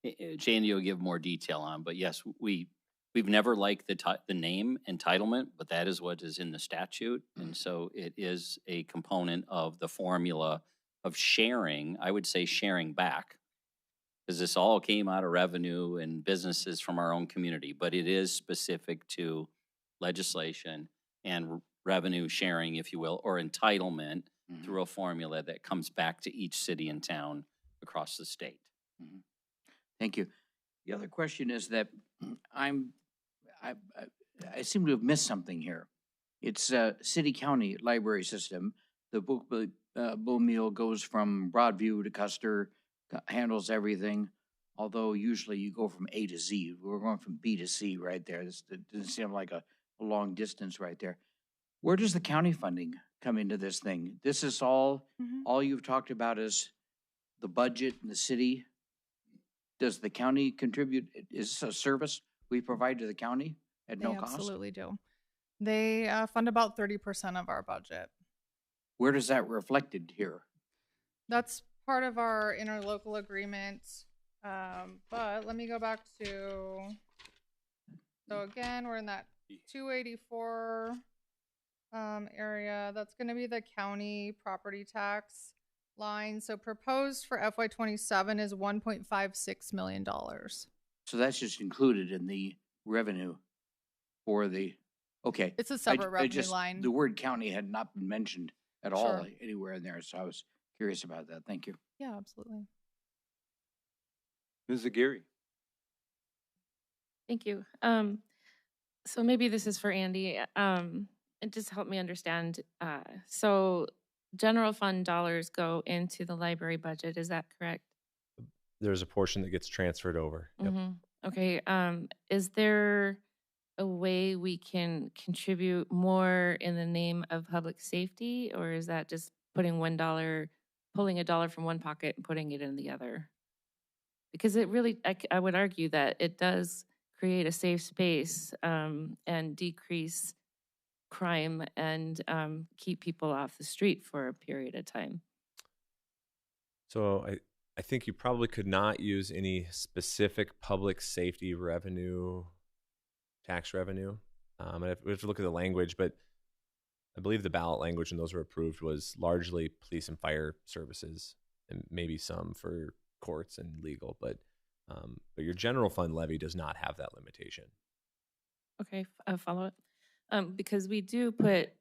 Jandy will give more detail on, but yes, we've never liked the name entitlement, but that is what is in the statute. And so it is a component of the formula of sharing, I would say sharing back, because this all came out of revenue and businesses from our own community, but it is specific to legislation and revenue sharing, if you will, or entitlement through a formula that comes back to each city and town across the state. Thank you. The other question is that I seem to have missed something here. It's a city-county library system. The book meal goes from Broadview to Custer, handles everything. Although usually you go from A to Z. We're going from B to C right there. This doesn't seem like a long distance right there. Where does the county funding come into this thing? This is all you've talked about is the budget in the city. Does the county contribute? Is this a service we provide to the county at no cost? They absolutely do. They fund about 30% of our budget. Where does that reflected here? That's part of our interlocal agreement. But let me go back to, so again, we're in that 284 area. That's going to be the county property tax line. So proposed for FY27 is $1.56 million. So that's just included in the revenue for the, okay. It's a separate revenue line. The word county had not been mentioned at all Sure. anywhere in there. So I was curious about that. Thank you. Yeah, absolutely. Ms. Aguirre. Thank you. So maybe this is for Andy. It just helped me understand. So general fund dollars go into the library budget. Is that correct? There's a portion that gets transferred over. Yep. Okay. Is there a way we can contribute more in the name of public safety, or is that just putting $1, pulling a dollar from one pocket and putting it in the other? Because it really, I would argue that it does create a safe space and decrease crime and keep people off the street for a period of time. So I think you probably could not use any specific public safety revenue, tax revenue. We have to look at the language, but I believe the ballot language when those were approved was largely police and fire services and maybe some for courts and legal, but your general fund levy does not have that limitation. Okay, a follow-up. Because we do put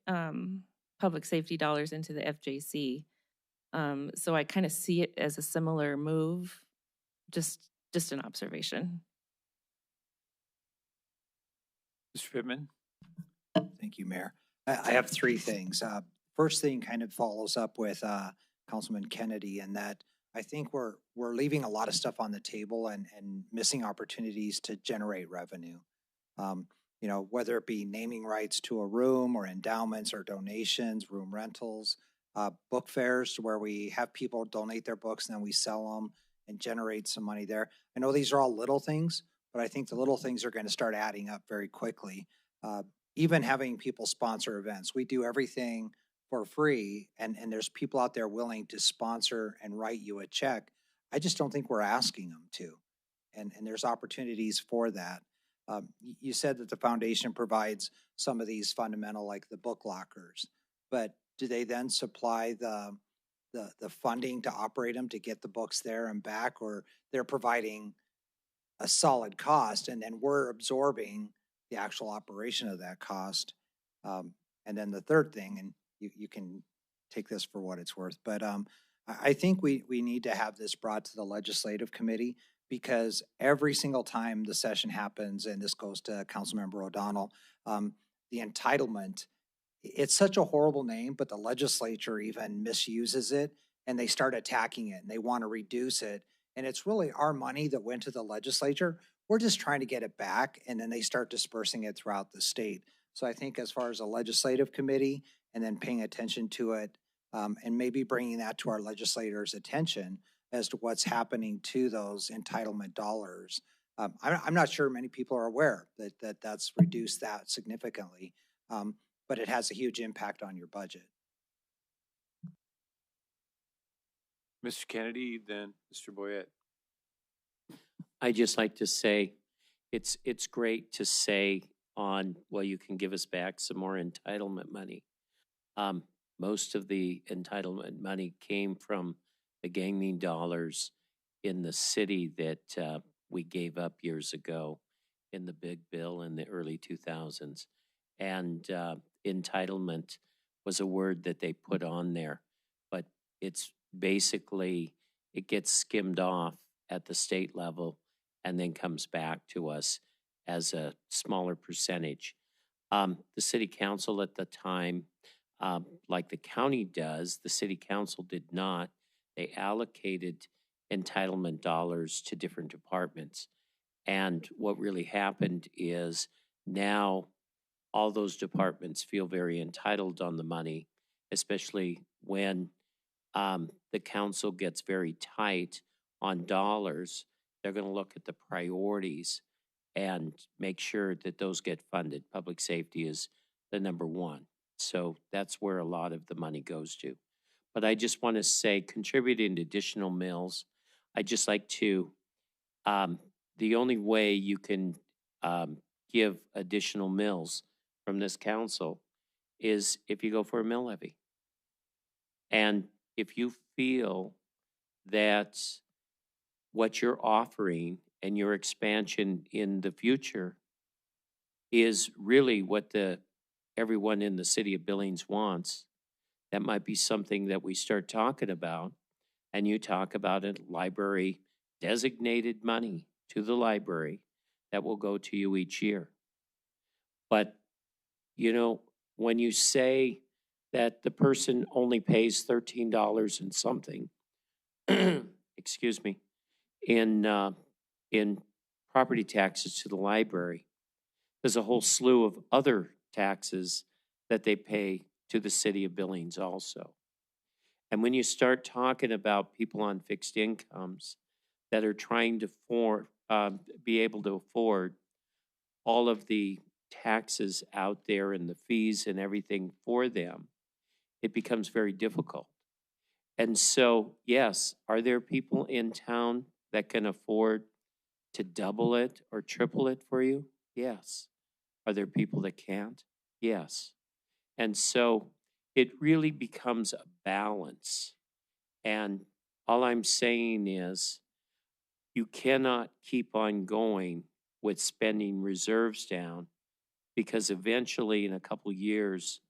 public safety dollars into the FJC. So I kind of see it as a similar move, just an observation. Mr. Pittman. Thank you, Mayor. I have three things. First thing kind of follows up with Councilman Kennedy, and that I think we're leaving a lot of stuff on the table and missing opportunities to generate revenue. You know, whether it be naming rights to a room or endowments or donations, room rentals, book fairs where we have people donate their books and then we sell them and generate some money there. I know these are all little things, but I think the little things are going to start adding up very quickly. Even having people sponsor events. We do everything for free, and there's people out there willing to sponsor and write you a check. I just don't think we're asking them to. And there's opportunities for that. You said that the foundation provides some of these fundamental, like the book lockers, but do they then supply the funding to operate them, to get the books there and back, or they're providing a solid cost and then we're absorbing the actual operation of that cost? And then the third thing, and you can take this for what it's worth, but I think we need to have this brought to the legislative committee, because every single time the session happens, and this goes to Councilmember O'Donnell, the entitlement, it's such a horrible name, but the legislature even misuses it and they start attacking it and they want to reduce it. And it's really our money that went to the legislature. We're just trying to get it back, and then they start dispersing it throughout the state. So I think as far as a legislative committee and then paying attention to it, and maybe bringing that to our legislators' attention as to what's happening to those entitlement dollars, I'm not sure many people are aware that that's reduced that significantly, but it has a huge impact on your budget. Mr. Kennedy, then Mr. Boyette. I just like to say, it's great to say on, well, you can give us back some more entitlement money. Most of the entitlement money came from the gaming dollars in the city that we gave up years ago in the big bill in the early 2000s. And entitlement was a word that they put on there, but it's basically, it gets skimmed off at the state level and then comes back to us as a smaller percentage. The city council at the time, like the county does, the city council did not. They allocated entitlement dollars to different departments. And what really happened is now all those departments feel very entitled on the money, especially when the council gets very tight on dollars. They're going to look at the priorities and make sure that those get funded. Public safety is the number one. So that's where a lot of the money goes to. But I just want to say, contributing to additional mills, I just like to, the only way you can give additional mills from this council is if you go for a mill levy. And if you feel that what you're offering and your expansion in the future is really what everyone in the city of Billings wants, that might be something that we start talking about. And you talk about it, library designated money to the library that will go to you each year. But, you know, when you say that the person only pays $13 and something, excuse me, in property taxes to the library, there's a whole slew of other taxes that they pay to the city of Billings also. And when you start talking about people on fixed incomes that are trying to be able to afford all of the taxes out there and the fees and everything for them, it becomes very difficult. And so, yes, are there people in town that can afford to double it or triple it for you? Yes. Are there people that can't? Yes. And so it really becomes a balance. And all I'm saying is you cannot keep on going with spending reserves down, because eventually in a couple years,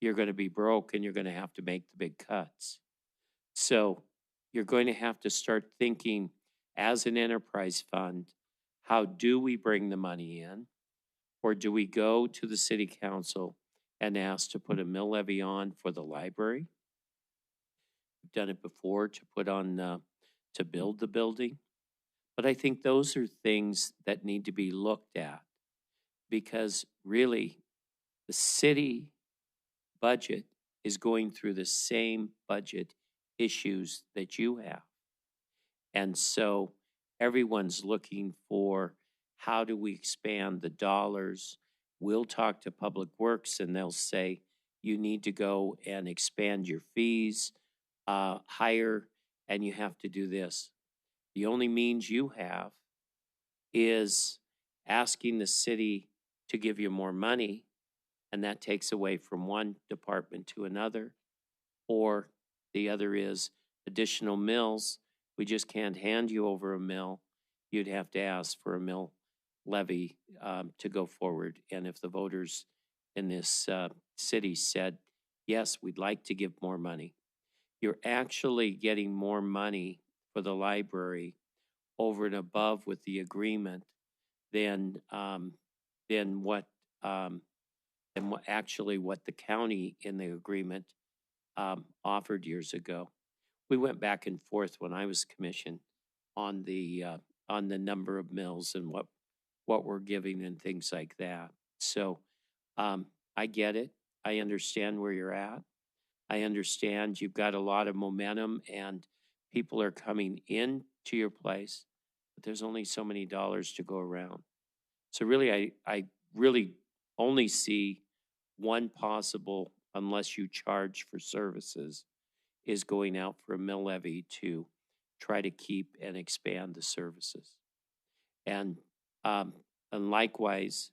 you're going to be broke and you're going to have to make the big cuts. So you're going to have to start thinking as an enterprise fund, how do we bring the money in? Or do we go to the city council and ask to put a mill levy on for the library? We've done it before to put on, to build the building. But I think those are things that need to be looked at, because really the city budget is going through the same budget issues that you have. And so everyone's looking for, how do we expand the dollars? We'll talk to Public Works and they'll say, you need to go and expand your fees higher, and you have to do this. The only means you have is asking the city to give you more money, and that takes away from one department to another. Or the other is additional mills. We just can't hand you over a mill. You'd have to ask for a mill levy to go forward. And if the voters in this city said, yes, we'd like to give more money, you're actually getting more money for the library over and above with the agreement than what actually what the county in the agreement offered years ago. We went back and forth when I was commissioned on the number of mills and what we're giving and things like that. So I get it. I understand where you're at. I understand you've got a lot of momentum and people are coming into your place. but there's only so many dollars to go around. So really, I really only see one possible, unless you charge for services, is going out for a mill levy to try to keep and expand the services. And likewise,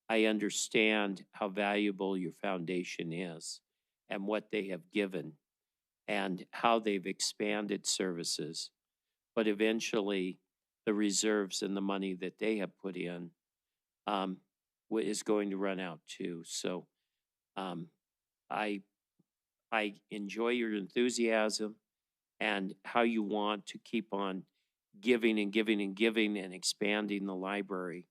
I understand how valuable your foundation is and what they have given and how they've expanded services. But eventually, the reserves and the money that they have put in is going to run out too. So I enjoy your enthusiasm and how you want to keep on giving and giving and giving and expanding the library.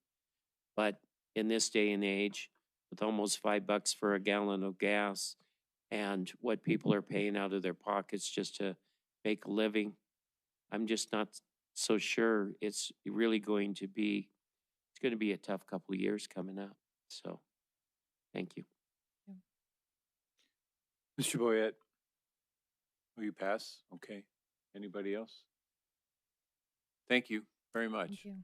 But in this day and age, with almost $5 for a gallon of gas and what people are paying out of their pockets just to make a living, I'm just not so sure it's really going to be, it's going to be a tough couple of years coming up. So, thank you. Mr. Boyette, will you pass? Okay. Anybody else? Thank you very much. Thank you.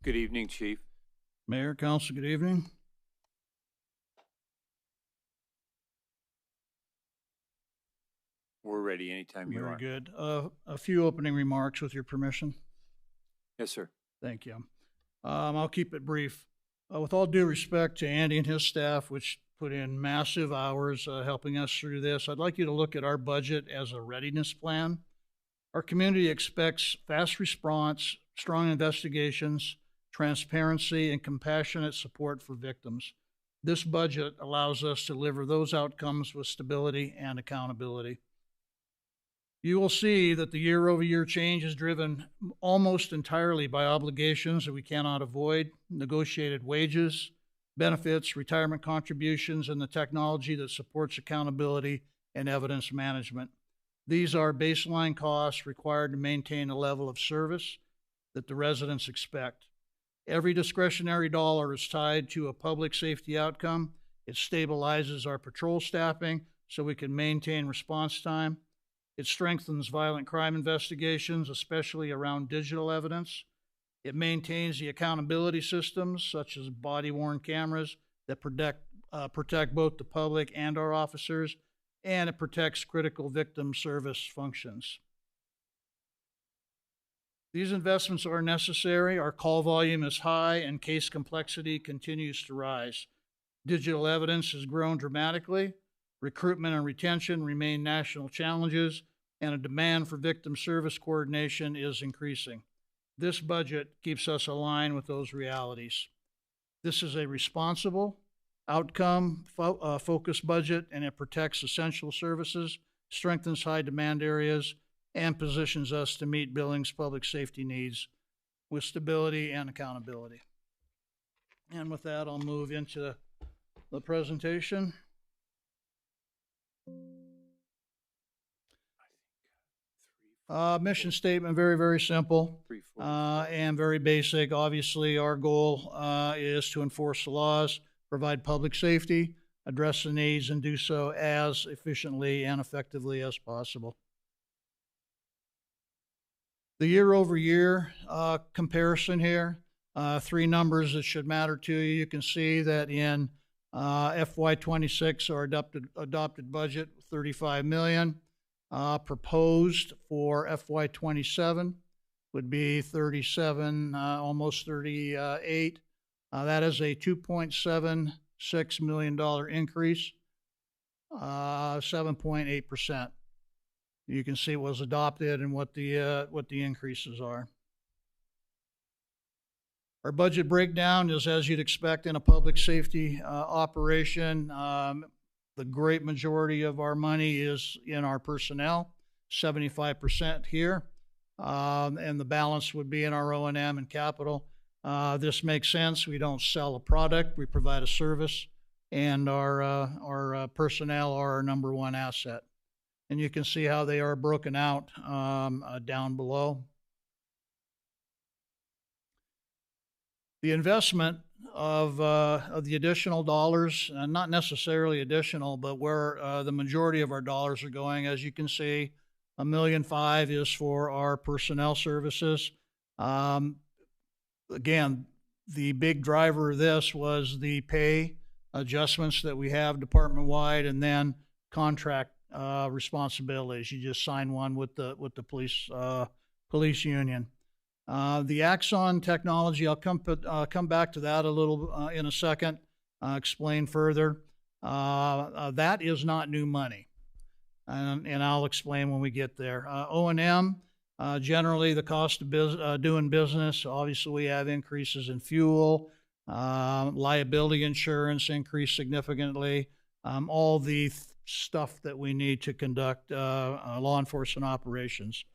Good evening, Chief. Mayor, Council, good evening. We're ready anytime you Very are. good. A few opening remarks with your permission. Yes, sir. Thank you. I'll keep it brief. With all due respect to Andy and his staff, which put in massive hours helping us through this, I'd like you to look at our budget as a readiness plan. Our community expects fast response, strong investigations, transparency, and compassionate support for victims. This budget allows us to deliver those outcomes with stability and accountability. You will see that the year-over-year change is driven almost entirely by obligations that we cannot avoid, negotiated wages, benefits, retirement contributions, and the technology that supports accountability and evidence management. These are baseline costs required to maintain a level of service that the residents expect. Every discretionary dollar is tied to a public safety outcome. It stabilizes our patrol staffing so we can maintain response time. It strengthens violent crime investigations, especially around digital evidence. It maintains the accountability systems, such as body-worn cameras, that protect both the public and our officers, and it protects critical victim service functions. These investments are necessary. Our call volume is high and case complexity continues to rise. Digital evidence has grown dramatically. Recruitment and retention remain national challenges, and a demand for victim service coordination is increasing. This budget keeps us aligned with those realities. This is a responsible, outcome-focused budget, and it protects essential services, strengthens high-demand areas, and positions us to meet Billings' public safety needs with stability and accountability. And with that, I'll move into the presentation. Mission statement, very, very simple and very basic. Obviously, our goal is to enforce the laws, provide public safety, address the needs, and do so as efficiently and effectively as possible. The year-over-year comparison here, three numbers that should matter to you. You can see that in FY26, our adopted budget, $35 million. Proposed for FY27 would be 37, almost 38. That is a $2.76 million increase. 7.8%. You can see what was adopted and what the increases are. Our budget breakdown is as you'd expect in a public safety operation. The great majority of our money is in our personnel, 75% here, and the balance would be in our O&M and capital. This makes sense. We don't sell a product, we provide a service, and our personnel are our number one asset. And you can see how they are broken out down below. The investment of the additional dollars, not necessarily additional, but where the majority of our dollars are going, as you can see, $1.5 million is for our personnel services. Again, the big driver of this was the pay adjustments that we have department-wide, and then contract responsibilities. You just sign one with the police union. The Axon technology, I'll come back to that a little in a second, explain further. That is not new money, and I'll explain when we get there. O&M, generally the cost of doing business, obviously we have increases in fuel, liability insurance increased significantly, all the stuff that we need to conduct law enforcement operations.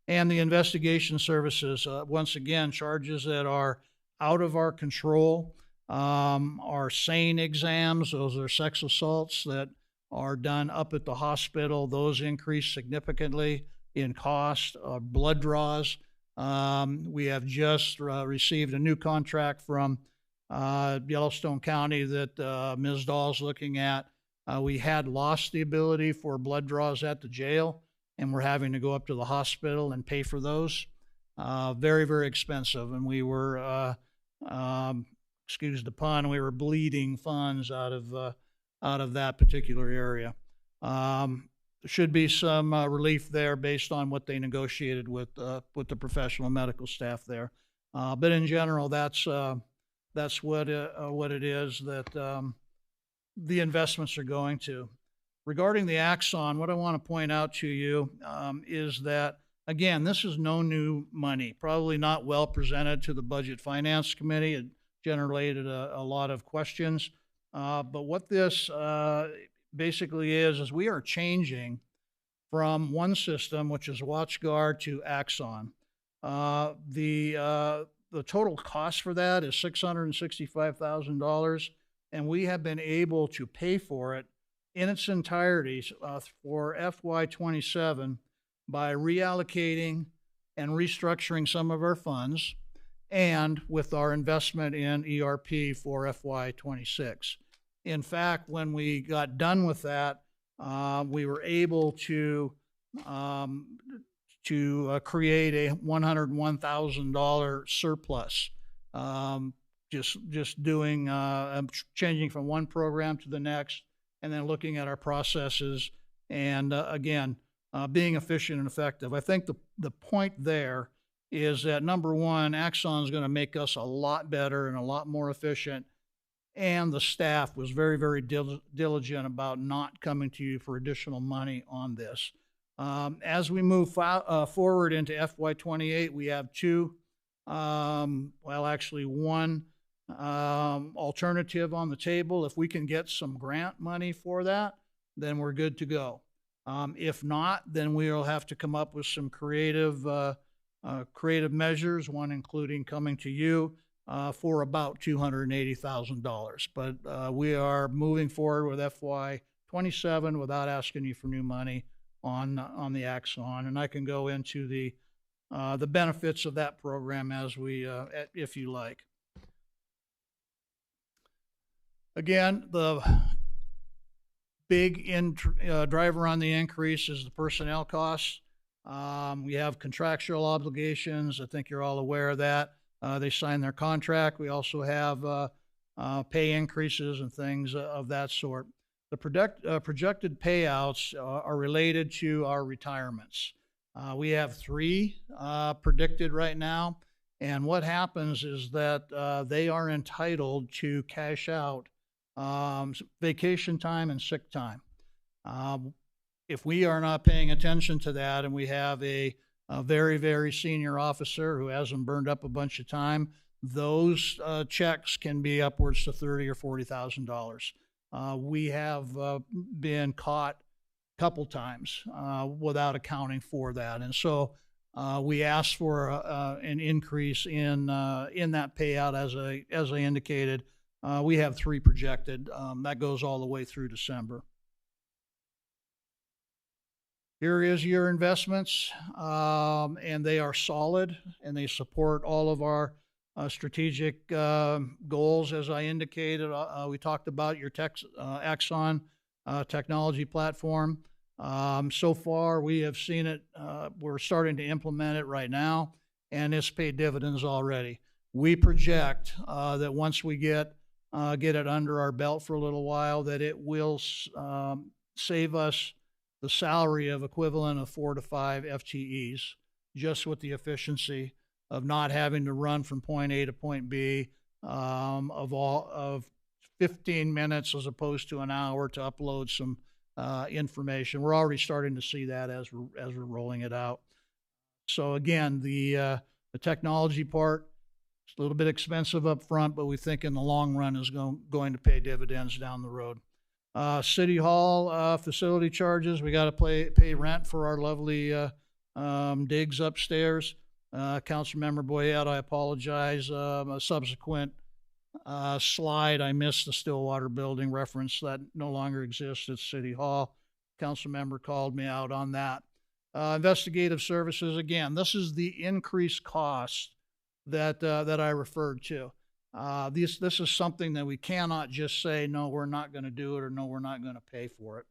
And the investigation services, once again, charges that are out of our control, are SANE exams, those are sex assaults that are done up at the hospital. Those increase significantly in cost. Blood draws, we have just received a new contract from Yellowstone County that Ms. Dahl's looking at. We had lost the ability for blood draws at the jail, and we're having to go up to the hospital and pay for those. Very, very expensive. And we were, excuse the pun, we were bleeding funds out of that particular area. There should be some relief there based on what they negotiated with the professional medical staff there. But in general, that's what it is that the investments are going to. Regarding the Axon, what I want to point out to you is that, again, this is no new money, probably not well presented to the Budget Finance Committee. It generated a lot of questions. But what this basically is we are changing from one system, which is WatchGuard, to Axon. The total cost for that is $665,000, and we have been able to pay for it in its entirety for FY27 by reallocating and restructuring some of our funds, and with our investment in ERP for FY26. In fact, when we got done with that, we were able to create a $101,000 surplus. Just doing changing from one program to the next, and then looking at our processes, and again, being efficient and effective. I think the point there is that, number one, Axon is going to make us a lot better and a lot more efficient, and the staff was very, very diligent about not coming to you for additional money on this. As we move forward into FY28, we have one alternative on the table. If we can get some grant money for that, then we're good to go. If not, then we'll have to come up with some creative measures, one including coming to you for about $280,000. But we are moving forward with FY27 without asking you for new money on the Axon, and I can go into the benefits of that program as if you like. Again, the big driver on the increase is the personnel costs. We have contractual obligations. I think you're all aware of that. They signed their contract. We also have pay increases and things of that sort. The projected payouts are related to our retirements. We have 3 predicted right now, and what happens is that they are entitled to cash out vacation time and sick time. If we are not paying attention to that and we have a very, very senior officer who hasn't burned up a bunch of time, those checks can be upwards to $30,000 or $40,000. We have been caught a couple times without accounting for that, and so we asked for an increase in that payout. As I indicated, we have 3 projected. That goes all the way through December. Here is your investments, and they are solid, and they support all of our strategic goals. As I indicated, we talked about your Axon technology platform. So far, we have seen it. We're starting to implement it right now, and it's paid dividends already. We project that once we get it under our belt for a little while, that it will save us the salary of equivalent of 4 to 5 FTEs, just with the efficiency of not having to run from point A to point B of 15 minutes as opposed to an hour to upload some information. We're already starting to see that as we're rolling it out. So again, the technology part, it's a little bit expensive up front, but we think in the long run is going to pay dividends down the road. City Hall facility charges, we got to pay rent for our lovely digs upstairs. Councilmember Boyette, I apologize. A subsequent slide, I missed the Stillwater building reference. That no longer exists at City Hall. Councilmember called me out on that. Investigative services, again, this is the increased cost that I referred to. This is something that we cannot just say, no, we're not going to do it, or no, we're not going to pay for it.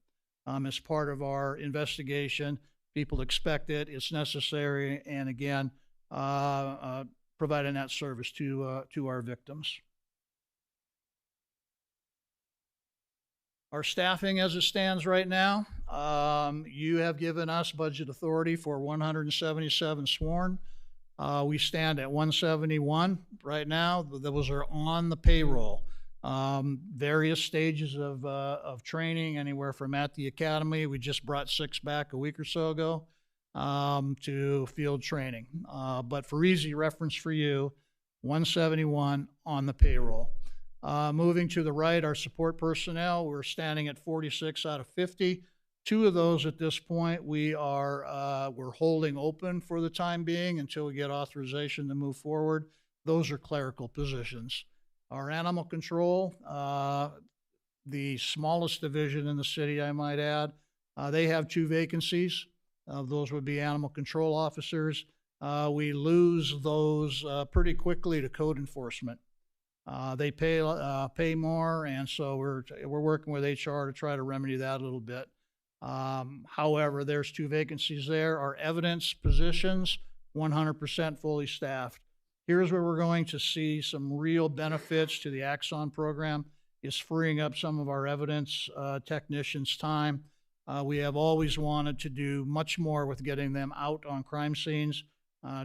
It's part of our investigation. People expect it. It's necessary. And again, providing that service to our victims. Our staffing as it stands right now, you have given us budget authority for 177 sworn. We stand at 171 right now. Those are on the payroll. Various stages of training, anywhere from at the academy. We just brought 6 back a week or so ago to field training. But for easy reference for you, 171 on the payroll. Moving to the right, our support personnel, we're standing at 46 out of 50. 2 of those at this point we're holding open for the time being until we get authorization to move forward. Those are clerical positions. Our animal control, the smallest division in the city, I might add, they have 2 vacancies. Those would be animal control officers. We lose those pretty quickly to code enforcement. They pay more, and so we're working with HR to try to remedy that a little bit. However, there's 2 vacancies there. Our evidence positions, 100% fully staffed. Here's where we're going to see some real benefits to the Axon program, is freeing up some of our evidence technicians' time. We have always wanted to do much more with getting them out on crime scenes,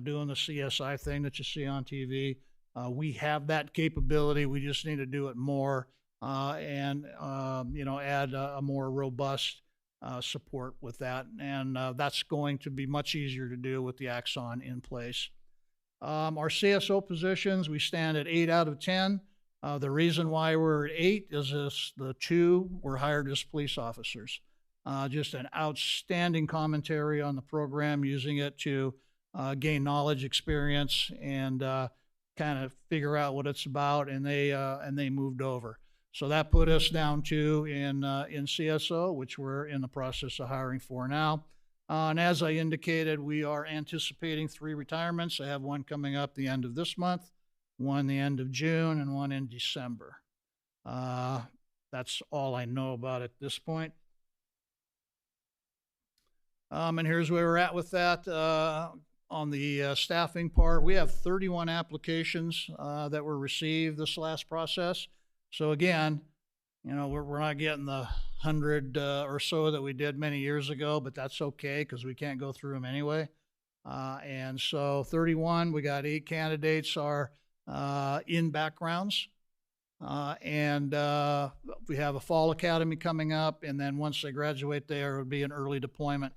doing the CSI thing that you see on TV. We have that capability. We just need to do it more and add a more robust support with that. And that's going to be much easier to do with the Axon in place. Our CSO positions, we stand at 8 out of 10. The reason why we're at 8 is the 2 were hired as police officers. Just an outstanding commentary on the program, using it to gain knowledge, experience, and kind of figure out what it's about, and they moved over. So that put us down 2 in CSO, which we're in the process of hiring for now. And as I indicated, we are anticipating 3 retirements. I have 1 coming up the end of this month, 1 the end of June, and 1 in December. That's all I know about at this point. And here's where we're at with that. On the staffing part, we have 31 applications that were received this last process. So again, we're not getting the 100 or so that we did many years ago, but that's okay because we can't go through them anyway. And so 31, we got 8 candidates are in backgrounds. And we have a fall academy coming up, and then once they graduate there, it would be an early deployment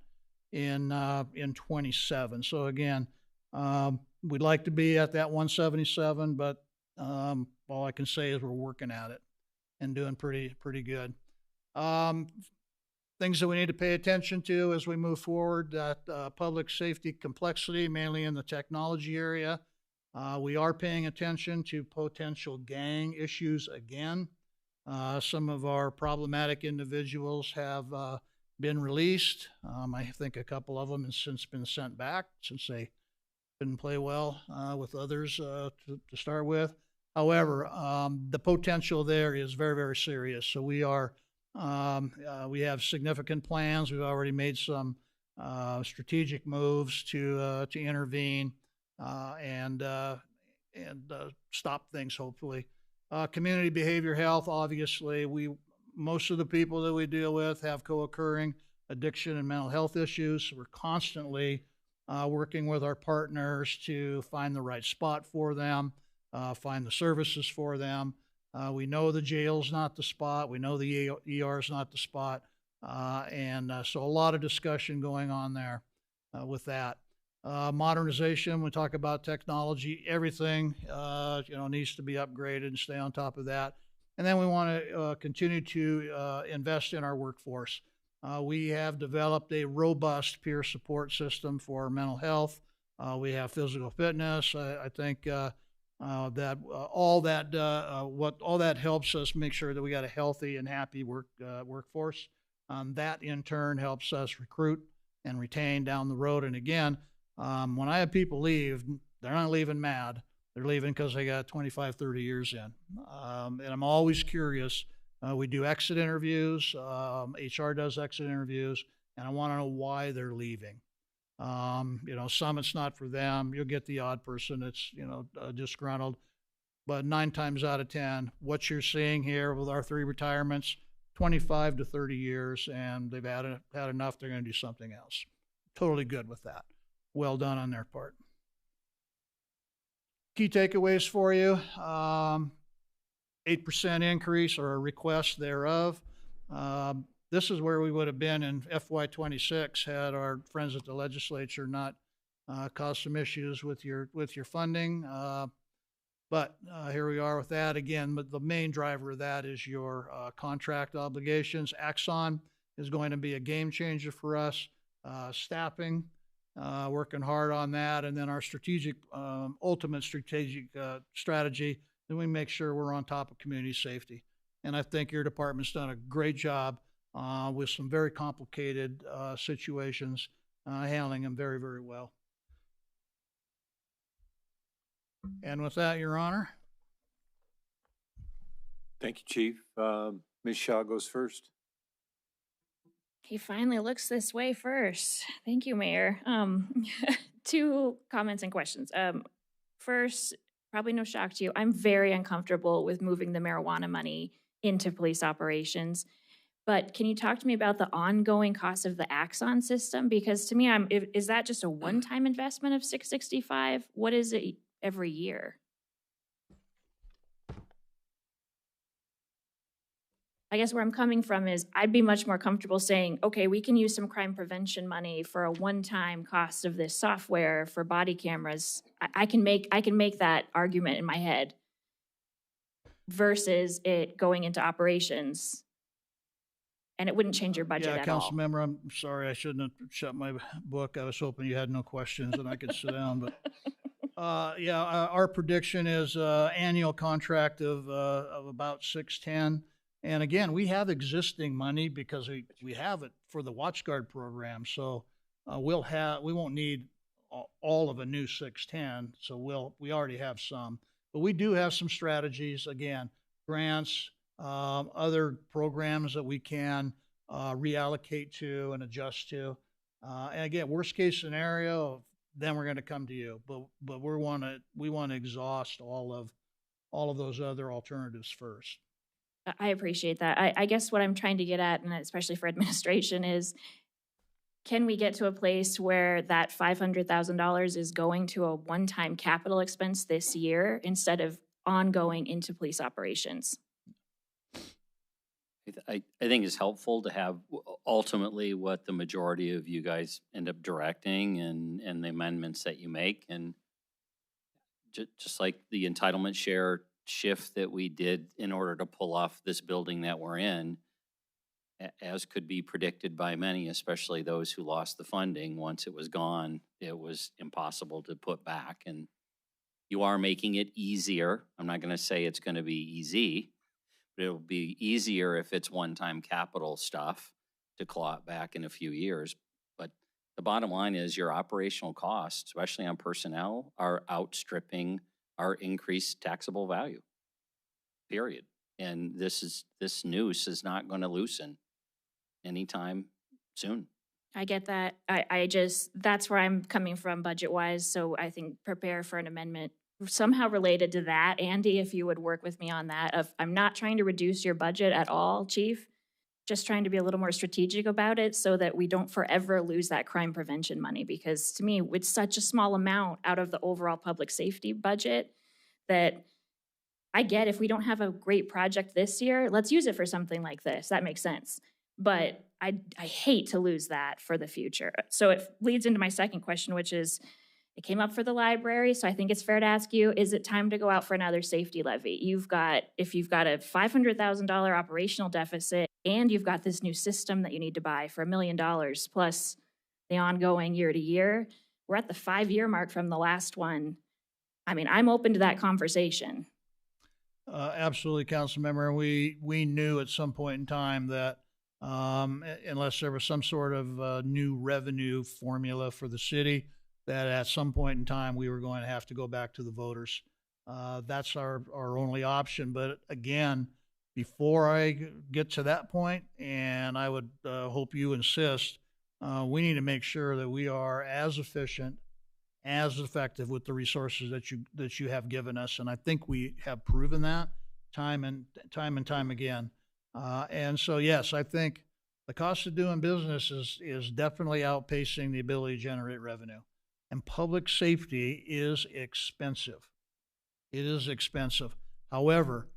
in 27. So again, we'd like to be at that 177, but all I can say is we're working at it and doing pretty good. Things that we need to pay attention to as we move forward, that public safety complexity, mainly in the technology area. We are paying attention to potential gang issues again. Some of our problematic individuals have been released. I think a couple of them have since been sent back since they didn't play well with others to start with. However, the potential there is very serious. So we have significant plans. We've already made some strategic moves to intervene and stop things, hopefully. Community behavior health, obviously, most of the people that we deal with have co-occurring addiction and mental health issues. We're constantly working with our partners to find the right spot for them, find the services for them. We know the jail's not the spot. We know the ER's not the spot. So a lot of discussion going on there with that. Modernization, we talk about technology, everything, needs to be upgraded and stay on top of that. And then we want to continue to invest in our workforce. We have developed a robust peer support system for mental health. We have physical fitness. I think that all that helps us make sure that we got a healthy and happy workforce. That in turn helps us recruit and retain down the road. And again, when I have people leave, they're not leaving mad. They're leaving because they got 25, 30 years in. And I'm always curious. We do exit interviews. HR does exit interviews, and I want to know why they're leaving. Some it's not for them. You'll get the odd person that's, disgruntled. But 9 times out of 10, what you're seeing here with our 3 retirements, 25 to 30 years, and they've had enough. They're going to do something else. Totally good with that. Well done on their part. Key takeaways for you, 8% increase or a request thereof. This is where we would have been in FY26 had our friends at the legislature not caused some issues with your funding. But here we are with that again. But the main driver of that is your contract obligations. Axon is going to be a game changer for us. Staffing. Working hard on that, and then our ultimate strategic strategy, then we make sure we're on top of community safety. And I think your department's done a great job with some very complicated situations, handling them very well. And with that, Your Honor. Thank you, Chief. Ms. Shaw goes first. He finally looks this way first. Thank you, Mayor. 2 comments and questions. First, probably no shock to you, I'm very uncomfortable with moving the marijuana money into police operations. But can you talk to me about the ongoing cost of the Axon system? Because to me, is that just a one-time investment of $665? What is it every year? I guess where I'm coming from is I'd be much more comfortable saying, okay, we can use some crime prevention money for a one-time cost of this software for body cameras. I can make that argument in my head versus it going into operations, and it wouldn't change your budget at all. Yeah, Councilmember, I'm sorry, I shouldn't have shut my book. I was hoping you had no questions and I could sit down, but our prediction is annual contract of about 610. And again, we have existing money because we have it for the WatchGuard program. So we won't need all of a new 610. So we already have some, but we do have some strategies. Again, grants, other programs that we can reallocate to and adjust to. And again, worst case scenario, then we're going to come to you. But we want to exhaust all of those other alternatives first. I appreciate that. I guess what I'm trying to get at, and especially for administration, is can we get to a place where that $500,000 is going to a one-time capital expense this year instead of ongoing into police operations. I think it's helpful to have ultimately what the majority of you guys end up directing and the amendments that you make. And just like the entitlement share shift that we did in order to pull off this building that we're in, as could be predicted by many, especially those who lost the funding. Once it was gone, it was impossible to put back. And you are making it easier. I'm not going to say it's going to be easy, but it'll be easier if it's one-time capital stuff to claw it back in a few years. But the bottom line is your operational costs, especially on personnel, are outstripping our increased taxable value, period. And this noose is not going to loosen anytime soon. I get that. That's where I'm coming from budget-wise, so I think prepare for an amendment somehow related to that. Andy, if you would work with me on that. I'm not trying to reduce your budget at all, Chief, just trying to be a little more strategic about it so that we don't forever lose that crime prevention money, because to me, it's such a small amount out of the overall public safety budget that I get if we don't have a great project this year, let's use it for something like this. That makes sense. But I hate to lose that for the future. So it leads into my second question, which is, it came up for the library, so I think it's fair to ask you, is it time to go out for another safety levy? If you've got a $500,000 operational deficit and you've got this new system that you need to buy for $1 million plus the ongoing year to year, we're at the 5-year mark from the last one. I mean, I'm open to that conversation. Absolutely, Councilmember. We knew at some point in time that unless there was some sort of new revenue formula for the city, that at some point in time we were going to have to go back to the voters. That's our only option. But again, before I get to that point, and I would hope you insist, we need to make sure that we are as efficient, as effective with the resources that you have given us. And I think we have proven that time and time again. And so, yes, I think the cost of doing business is definitely outpacing the ability to generate revenue. And public safety is expensive. It is expensive. However,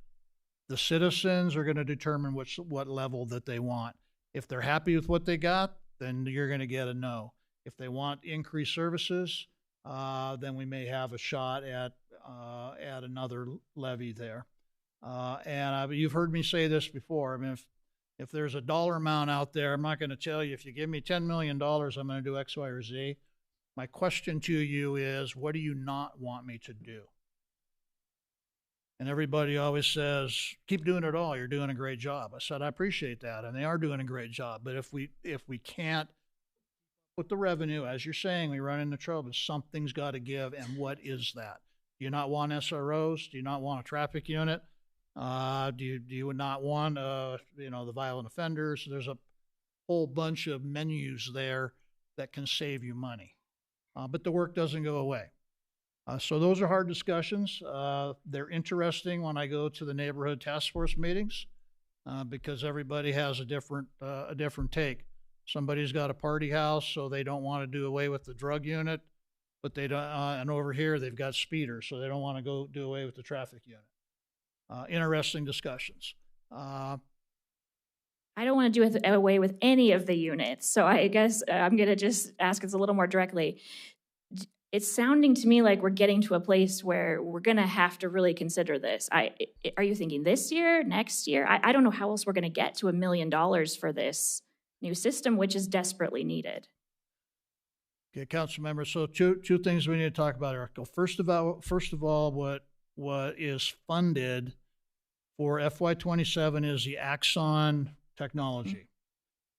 the citizens are going to determine what level that they want. If they're happy with what they got, then you're going to get a no. If they want increased services, then we may have a shot at another levy there. And you've heard me say this before. I mean, if there's a dollar amount out there, I'm not going to tell you, if you give me $10 million, I'm going to do X, Y, or Z. My question to you is, what do you not want me to do? And everybody always says, keep doing it all. You're doing a great job. I said, I appreciate that. And they are doing a great job. But if we can't put the revenue, as you're saying, we run into trouble. Something's got to give. And what is that? Do you not want SROs? Do you not want a traffic unit? Do you not want, the violent offenders? There's a whole bunch of menus there that can save you money. But the work doesn't go away. So those are hard discussions. They're interesting when I go to the neighborhood task force meetings because everybody has a different take. Somebody's got a party house, so they don't want to do away with the drug unit, but they don't. And over here they've got speeders, so they don't want to go do away with the traffic unit. Interesting discussions. I don't want to do away with any of the units. So I guess I'm going to just ask us a little more directly. It's sounding to me like we're getting to a place where we're going to have to really consider this. Are you thinking this year, next year? I don't know how else we're going to get to $1 million for this new system, which is desperately needed. Okay, council members. So two things we need to talk about, Eric. First of all, what is funded for FY27 is the Axon technology.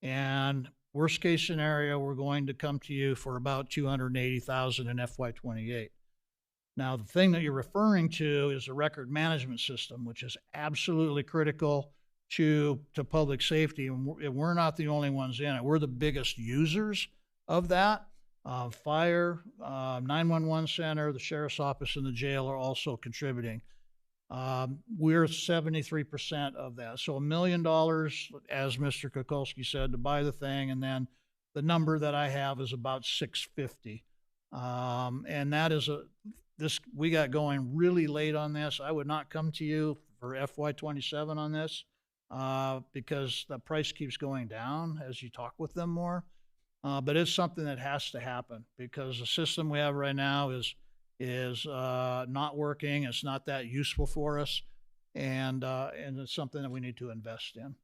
And worst case scenario, we're going to come to you for about $280,000 in FY28. Now, the thing that you're referring to is a record management system, which is absolutely critical to public safety. And we're not the only ones in it. We're the biggest users of that. Fire, 911 center, the sheriff's office, and the jail are also contributing. We're 73% of that. So $1 million, as Mr. Kukulski said, to buy the thing. And then the number that I have is about $650. And that is we got going really late on this. I would not come to you for FY27 on this, because the price keeps going down as you talk with them more. But it's something that has to happen because the system we have right now is not working. It's not that useful for us, and it's something that we need to invest in.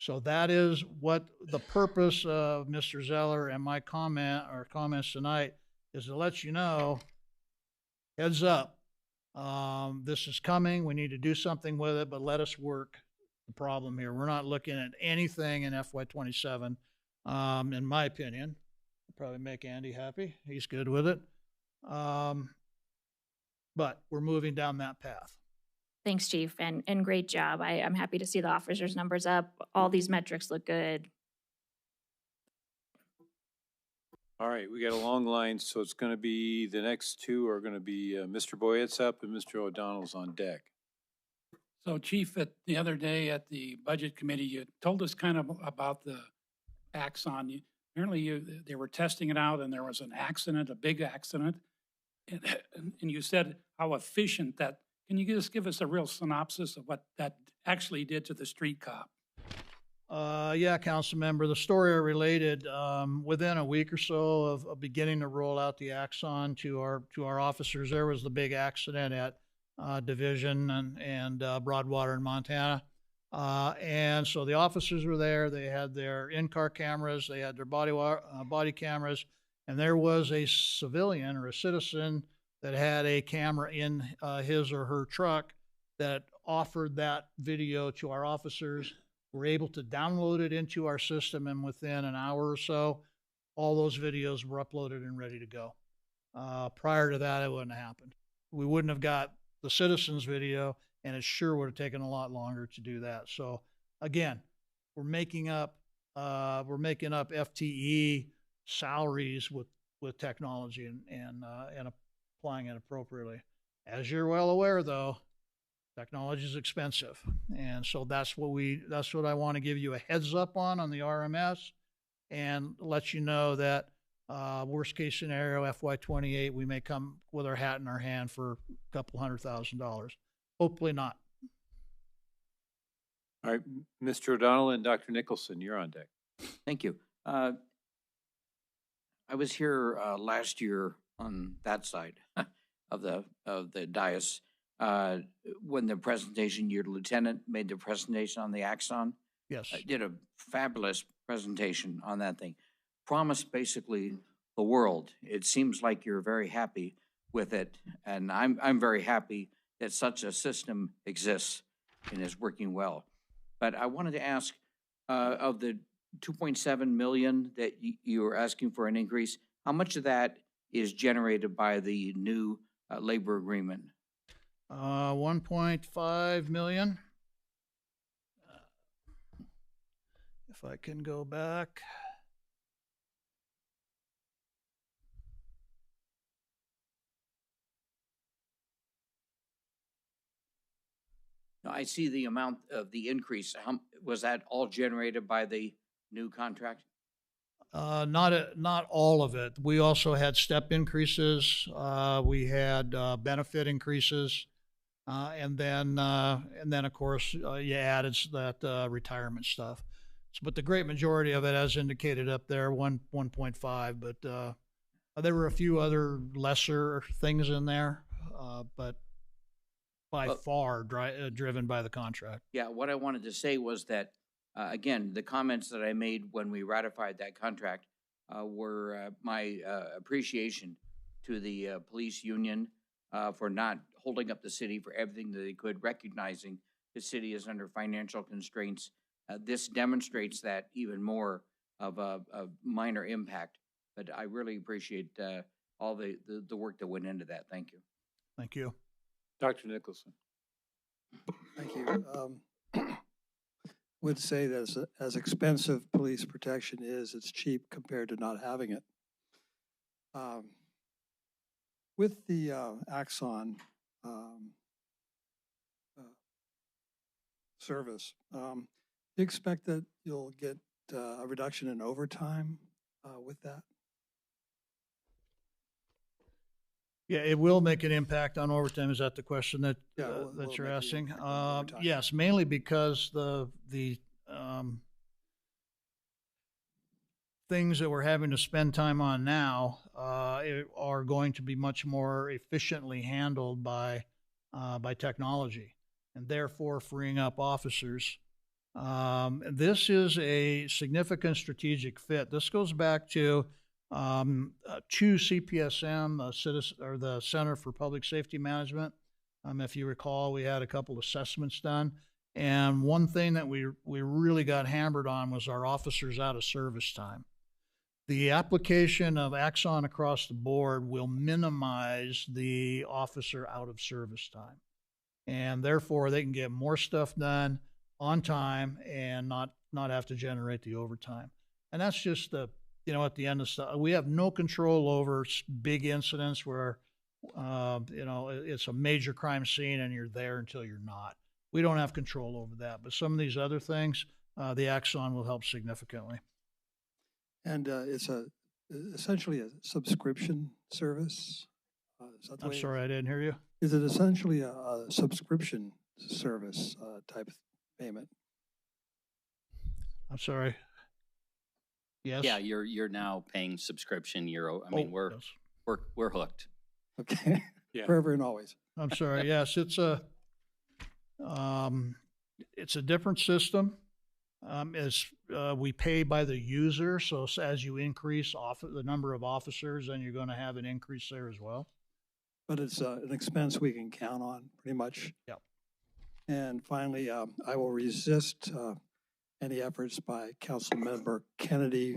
So that is what the purpose of Mr. Zeller and my comments tonight is, to let you know, heads up, this is coming. We need to do something with it, but let us work the problem here. We're not looking at anything in FY27, in my opinion. Probably make Andy happy. He's good with it. But we're moving down that path. Thanks, Chief, and great job. I'm happy to see the officers' numbers up. All these metrics look good. All right, we got a long line, so it's going to be, the next two are going to be Mr. Boyett's up and Mr. O'Donnell's on deck. So Chief, the other day at the Budget Committee, you told us kind of about the Axon. Apparently they were testing it out and there was an accident, a big accident. And you said how efficient that, can you just give us a real synopsis of what that actually did to the street cop? Yeah, council member, the story are related. Within a week or so of beginning to roll out the Axon to our officers, there was the big accident at Division and Broadwater in Montana. And so the officers were there. They had their in-car cameras. They had their body cameras. And there was a civilian or a citizen that had a camera in his or her truck that offered that video to our officers. We're able to download it into our system, and within an hour or so, all those videos were uploaded and ready to go. Prior to that, it wouldn't have happened. We wouldn't have got the citizens video, and it sure would have taken a lot longer to do that. So again, we're making up FTE salaries with technology and applying it appropriately. As you're well aware, though, technology is expensive, and so that's what I want to give you a heads up on the RMS, and let you know that worst case scenario, FY28, we may come with our hat in our hand for a couple $100,000. Hopefully not. All right, Mr. O'Donnell and Dr. Nicholson, you're on deck. Thank you. I was here last year on that side of the dais when the presentation, your lieutenant made the presentation on the Axon. Yes. Did a fabulous presentation on that thing. Promised basically the world. It seems like you're very happy with it, and I'm very happy that such a system exists and is working well. But I wanted to ask, of the 2.7 million that you are asking for an increase, how much of that is generated by the new labor agreement? 1.5 million. If I can go back. I see the amount of the increase. How was that all generated by the new contract? Not all of it. We also had step increases. We had benefit increases, and then of course you added that retirement stuff. So, but the great majority of it, as indicated up there, 1.5. But there were a few other lesser things in there, but by far driven by the contract. Yeah, what I wanted to say was that, again, the comments that I made when we ratified that contract were my appreciation to the police union for not holding up the city for everything that they could, recognizing the city is under financial constraints. This demonstrates that even more of a minor impact, but I really appreciate all the work that went into that. Thank you. Thank you. Dr. Nicholson. Thank you. Would say that as expensive police protection is, it's cheap compared to not having it. With the Axon service, do you expect that you'll get a reduction in overtime with that? Yeah, it will make an impact on overtime. Is that the question that Yeah, that will it you're make an asking? impact on overtime? Yes, mainly because the things that we're having to spend time on now are going to be much more efficiently handled by technology, and therefore freeing up officers. This is a significant strategic fit. This goes back to CHU CPSM, the Center for Public Safety Management. If you recall, we had a couple assessments done, and one thing that we really got hammered on was our officers out of service time. The application of Axon across the board will minimize the officer out of service time, and therefore they can get more stuff done on time and not have to generate the overtime. And that's just at the end of stuff. We have no control over big incidents where it's a major crime scene and you're there until you're not. We don't have control over that. But some of these other things, the Axon will help significantly. And it's essentially a subscription service. Is that the I'm way sorry, I didn't hear you. Is it essentially a subscription service type of payment? I'm sorry. Yes. Yeah, you're now paying subscription. We're yes. we're hooked. Okay. Yeah. Forever and always. I'm sorry. Yes, it's a different system. We pay by the user, so as you increase the number of officers, then you're going to have an increase there as well. But it's an expense we can count on, pretty much. Yep. And finally, I will resist any efforts by Councilmember Kennedy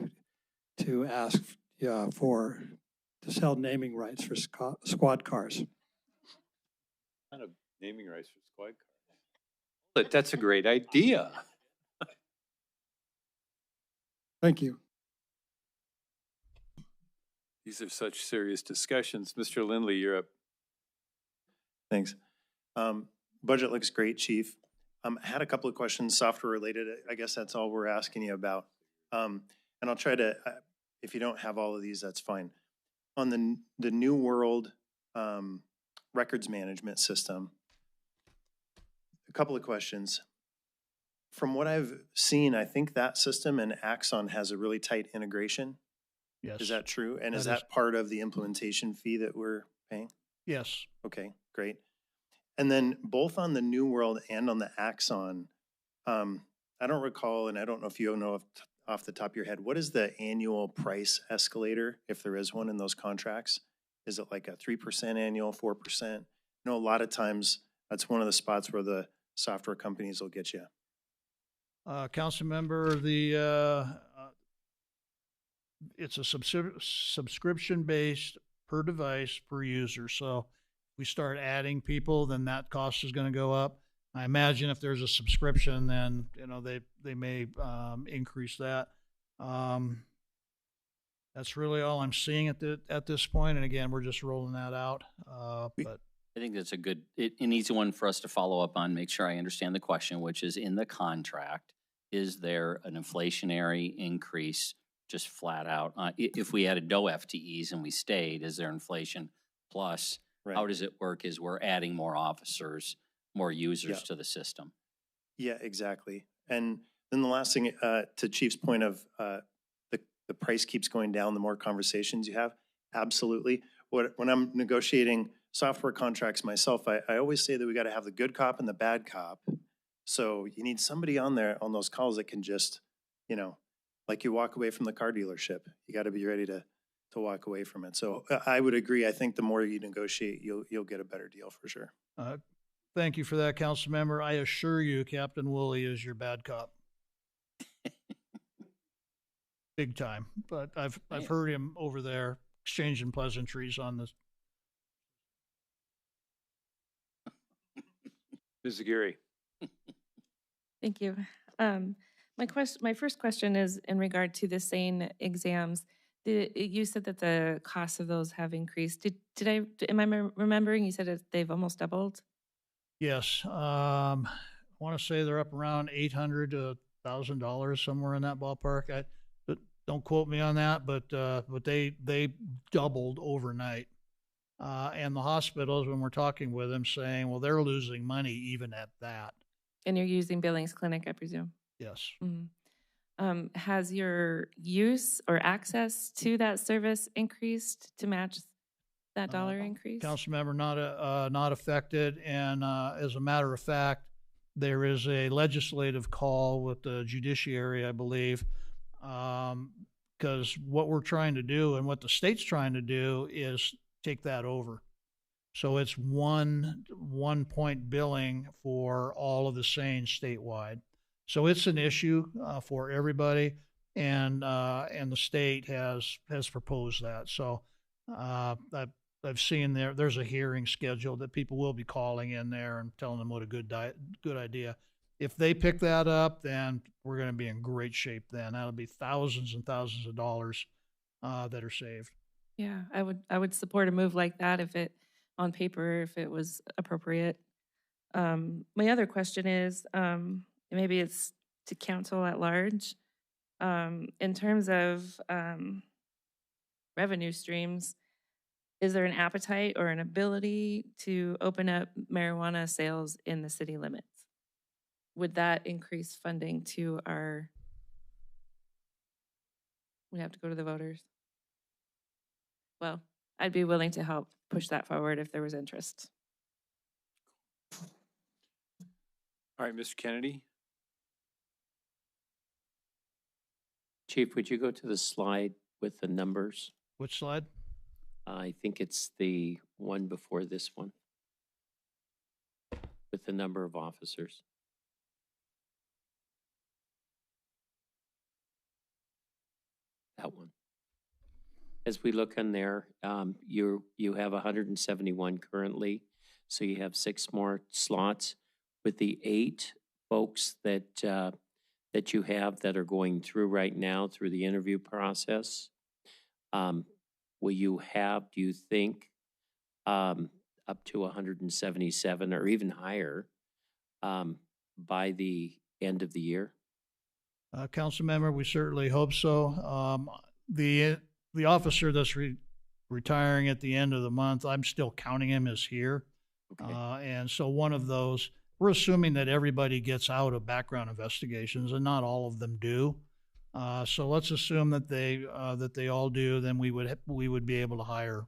to ask to sell naming rights for squad cars. Kind of naming rights for squad cars. But that's a great idea. Thank you. These are such serious discussions. Mr. Lindley, you're up. Thanks. Budget looks great, Chief. I had a couple of questions, software related. I guess that's all we're asking you about. And I'll try to, if you don't have all of these, that's fine. On the New World records management system, a couple of questions. From what I've seen, I think that system and Axon has a really tight integration. Yes. Is that true? And is That is. that part of the implementation fee that we're paying? Yes. Okay, great. And then both on the New World and on the Axon, I don't recall, and I don't know if you know off the top of your head, what is the annual price escalator, if there is one in those contracts? Is it like a 3% annual, 4%? I know a lot of times that's one of the spots where the software companies will get you. Council member, it's a subscription based per device per user. So if we start adding people, then that cost is going to go up. I imagine if there's a subscription, then they may increase that. That's really all I'm seeing at this point. And again, we're just rolling that out. But I think that's an easy one for us to follow up on, make sure I understand the question, which is in the contract, is there an inflationary increase just flat out? If we added no FTEs and we stayed, is there inflation plus? Right. How does it work? Is we're adding more officers, more users to the system? Yeah, exactly. And then the last thing, to Chief's point of the price keeps going down the more conversations you have, absolutely. When I'm negotiating software contracts myself, I always say that we got to have the good cop and the bad cop. So you need somebody on there on those calls that can just, like you walk away from the car dealership, you got to be ready to walk away from it. So I would agree. I think the more you negotiate, you'll get a better deal for sure. Thank you for that, council member. I assure you, Captain Woolley is your bad cop. Big time. But I've heard him over there exchanging pleasantries on this. Ms. Aguirre. Thank you. My first question is in regard to the SANE exams. You said that the costs of those have increased. Am I remembering you said they've almost doubled? Yes. I want to say they're up around $800 to $1,000, somewhere in that ballpark. Don't quote me on that, but they doubled overnight. And the hospitals, when we're talking with them, saying, well, they're losing money even at that. And you're using Billings Clinic, I presume? Yes. Mhm. Has your use or access to that service increased to match that dollar increase? Council member, not affected. And as a matter of fact, there is a legislative call with the judiciary, I believe, because what we're trying to do and what the state's trying to do is take that over. So it's one point billing for all of the SANE statewide. So it's an issue for everybody, and the state has proposed that. So I've seen there's a hearing scheduled that people will be calling in there and telling them what a good idea. If they pick that up, then we're going to be in great shape. Then that'll be thousands and thousands of dollars that are saved. Yeah, I would support a move like that if it on paper if it was appropriate. My other question is maybe it's to council at large. In terms of revenue streams, is there an appetite or an ability to open up marijuana sales in the city limits? Would that increase funding to our, we have to go to the voters? Well, I'd be willing to help push that forward if there was interest. All right, Mr. Kennedy. Chief, would you go to the slide with the numbers? Which slide? I think it's the one before this one with the number of officers. That one. As we look in there, you have 171 currently, so you have 6 more slots. With the 8 folks that you have that are going through right now through the interview process, will you have, do you think, up to 177 or even higher by the end of the year? Council member, we certainly hope so. The officer that's retiring at the end of the month, I'm still counting him as here. Okay. And so one of those, we're assuming that everybody gets out of background investigations, and not all of them do. So let's assume that they all do. Then we would be able to hire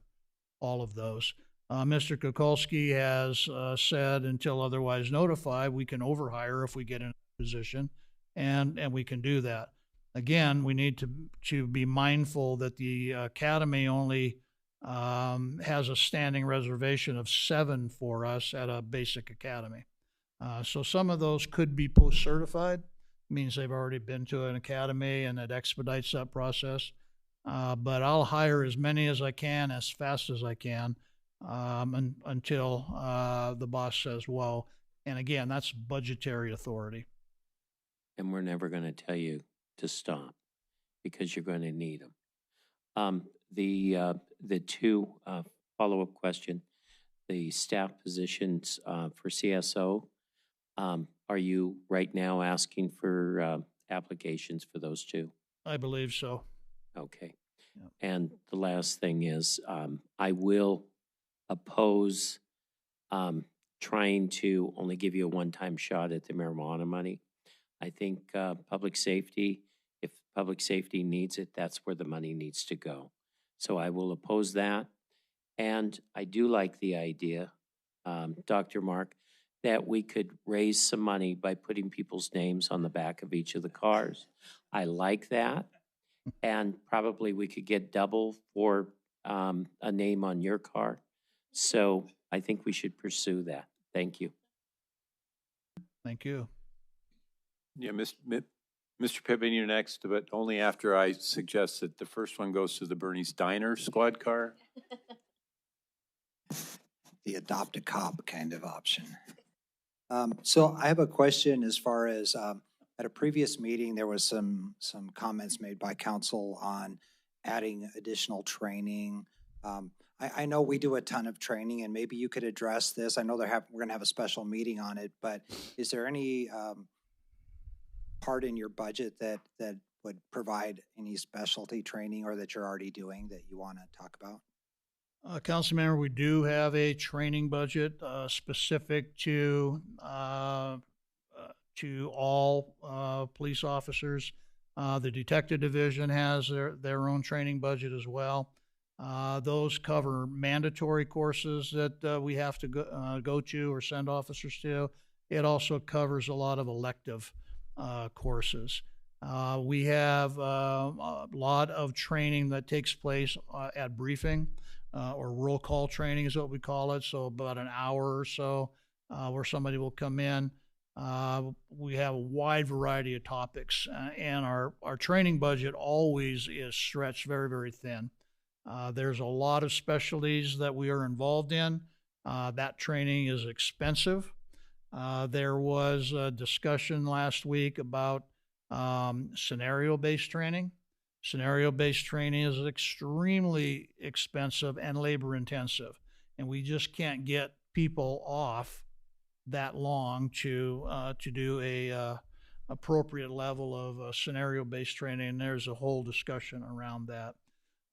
all of those. Mr. Kukulski has said, until otherwise notified, we can overhire if we get in a position, and we can do that. Again, we need to be mindful that the academy only has a standing reservation of 7 for us at a basic academy. So some of those could be post-certified, means they've already been to an academy, and it expedites that process. But I'll hire as many as I can, as fast as I can, until the boss says, whoa. And again, that's budgetary authority. And we're never going to tell you to stop because you're going to need them. The 2 follow-up question, the staff positions for CSO, are you right now asking for applications for those 2? I believe so. Okay. Yep. And the last thing is, I will oppose trying to only give you a one-time shot at the marijuana money. I think public safety, if public safety needs it, that's where the money needs to go. So I will oppose that. And I do like the idea, Dr. Mark, that we could raise some money by putting people's names on the back of each of the cars. I like that. And probably we could get double for a name on your car. So I think we should pursue that. Thank you. Thank you. Yeah, Mr. Pippin, you're next, but only after I suggest that the first one goes to the Bernie's Diner squad car. The adopt a cop kind of option. So I have a question as far as at a previous meeting, there was some comments made by council on adding additional training. I know we do a ton of training, and maybe you could address this. I know we're going to have a special meeting on it, but is there any part in your budget that would provide any specialty training or that you're already doing that you want to talk about? Councilmember, we do have a training budget specific to all police officers. The detective division has their own training budget as well. Those cover mandatory courses that we have to go to or send officers to. It also covers a lot of elective courses. We have a lot of training that takes place at briefing or roll call training is what we call it. So about an hour or so where somebody will come in. We have a wide variety of topics, and our training budget always is stretched very, very thin. There's a lot of specialties that we are involved in. That training is expensive. There was a discussion last week about scenario-based training. Scenario-based training is extremely expensive and labor-intensive, and we just can't get people off that long to do a appropriate level of scenario-based training, and there's a whole discussion around that.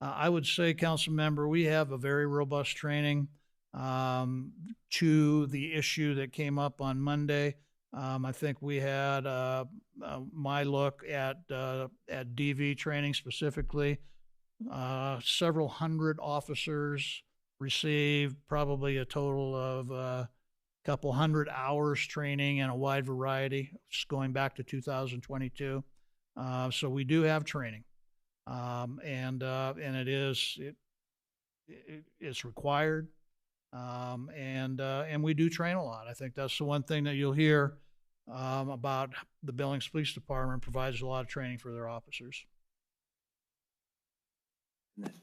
I would say, council member, we have a very robust training to the issue that came up on Monday. I think we had my look at DV training specifically. Several hundred officers received probably a total of couple hundred hours training in a wide variety, just going back to 2022. So we do have training, and it's required, and we do train a lot. I think that's the one thing that you'll hear about the Billings Police Department provides a lot of training for their officers.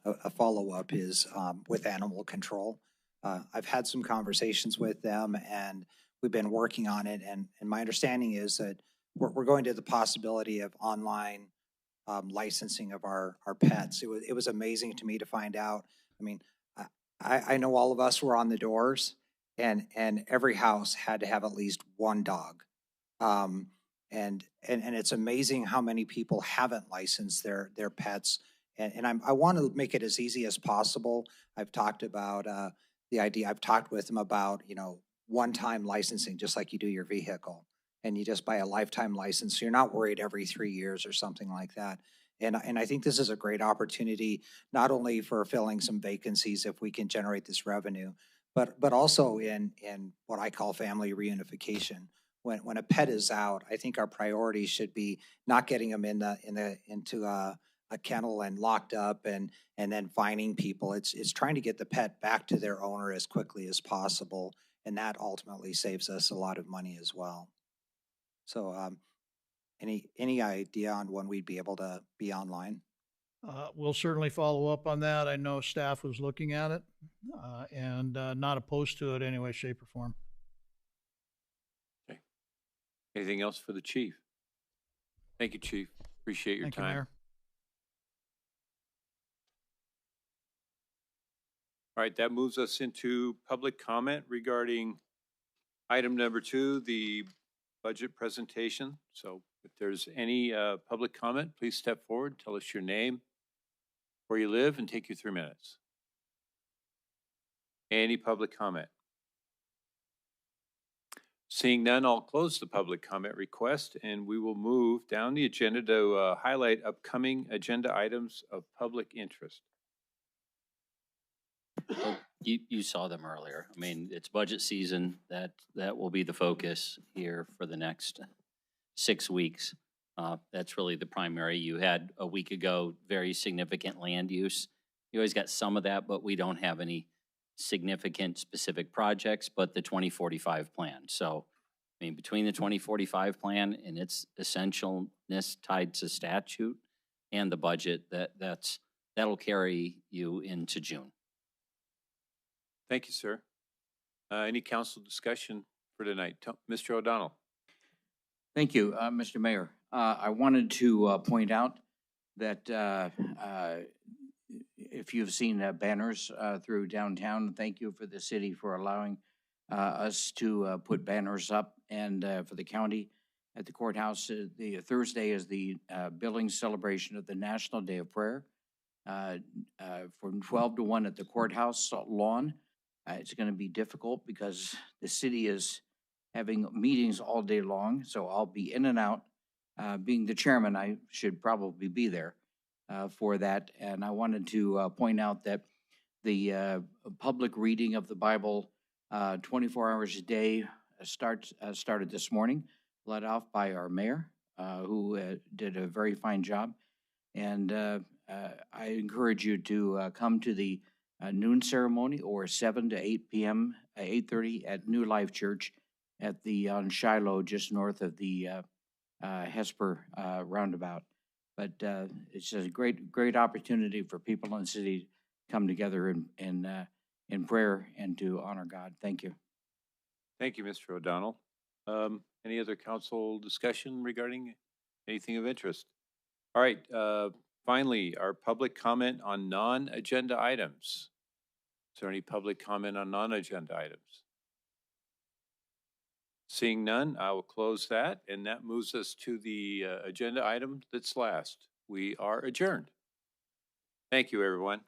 A follow-up is with animal control. I've had some conversations with them, and we've been working on it. And my understanding is that we're going to the possibility of online licensing of our pets. It was amazing to me to find out. I mean, I know all of us were on the doors, and every house had to have at least one dog. And it's amazing how many people haven't licensed their pets. And I want to make it as easy as possible. I've talked about the idea. I've talked with them about, one-time licensing, just like you do your vehicle, and you just buy a lifetime license. So you're not worried every 3 years or something like that. And I think this is a great opportunity, not only for filling some vacancies if we can generate this revenue, but also in what I call family reunification. When a pet is out, I think our priority should be not getting them into a kennel and locked up and then fining people. It's trying to get the pet back to their owner as quickly as possible, and that ultimately saves us a lot of money as well. So any idea on when we'd be able to be online? We'll certainly follow up on that. I know staff was looking at it and not opposed to it in any way, shape, or form. Okay. Anything else for the chief? Thank you, Chief. Appreciate your Thank time. you, Mayor. All right, that moves us into public comment regarding item number 2, the budget presentation. So if there's any public comment, please step forward, tell us your name, where you live, and take you 3 minutes. Any public comment? Seeing none, I'll close the public comment request, and we will move down the agenda to highlight upcoming agenda items of public interest. Well, you saw them earlier. I mean, it's budget season. That will be the focus here for the next 6 weeks. That's really the primary. You had a week ago very significant land use. You always got some of that, but we don't have any significant specific projects, but the 2045 plan. So, I mean, between the 2045 plan and its essentialness tied to statute and the budget, that'll carry you into June. Thank you, sir. Any council discussion for tonight? Mr. O'Donnell. Thank you, Mr. Mayor. I wanted to point out that if you've seen banners through downtown, thank you for the city for allowing us to put banners up, and for the county at the courthouse. The Thursday is the Billings celebration of the National Day of Prayer. from 12 to 1 at the courthouse lawn. It's going to be difficult because the city is having meetings all day long, so I'll be in and out. Being the chairman, I should probably be there for that. And I wanted to point out that the public reading of the Bible 24 hours a day started this morning, led off by our mayor, who did a very fine job. And I encourage you to come to the noon ceremony or 7 to 8 p.m., 8:30 at New Life Church at the on Shiloh, just north of the Hesper roundabout. But it's a great opportunity for people in the city to come together in prayer and to honor God. Thank you. Thank you, Mr. O'Donnell. Any other council discussion regarding anything of interest? All right, finally, our public comment on non-agenda items. Is there any public comment on non-agenda items? Seeing none, I will close that, and that moves us to the agenda item that's last. We are adjourned. Thank you, everyone.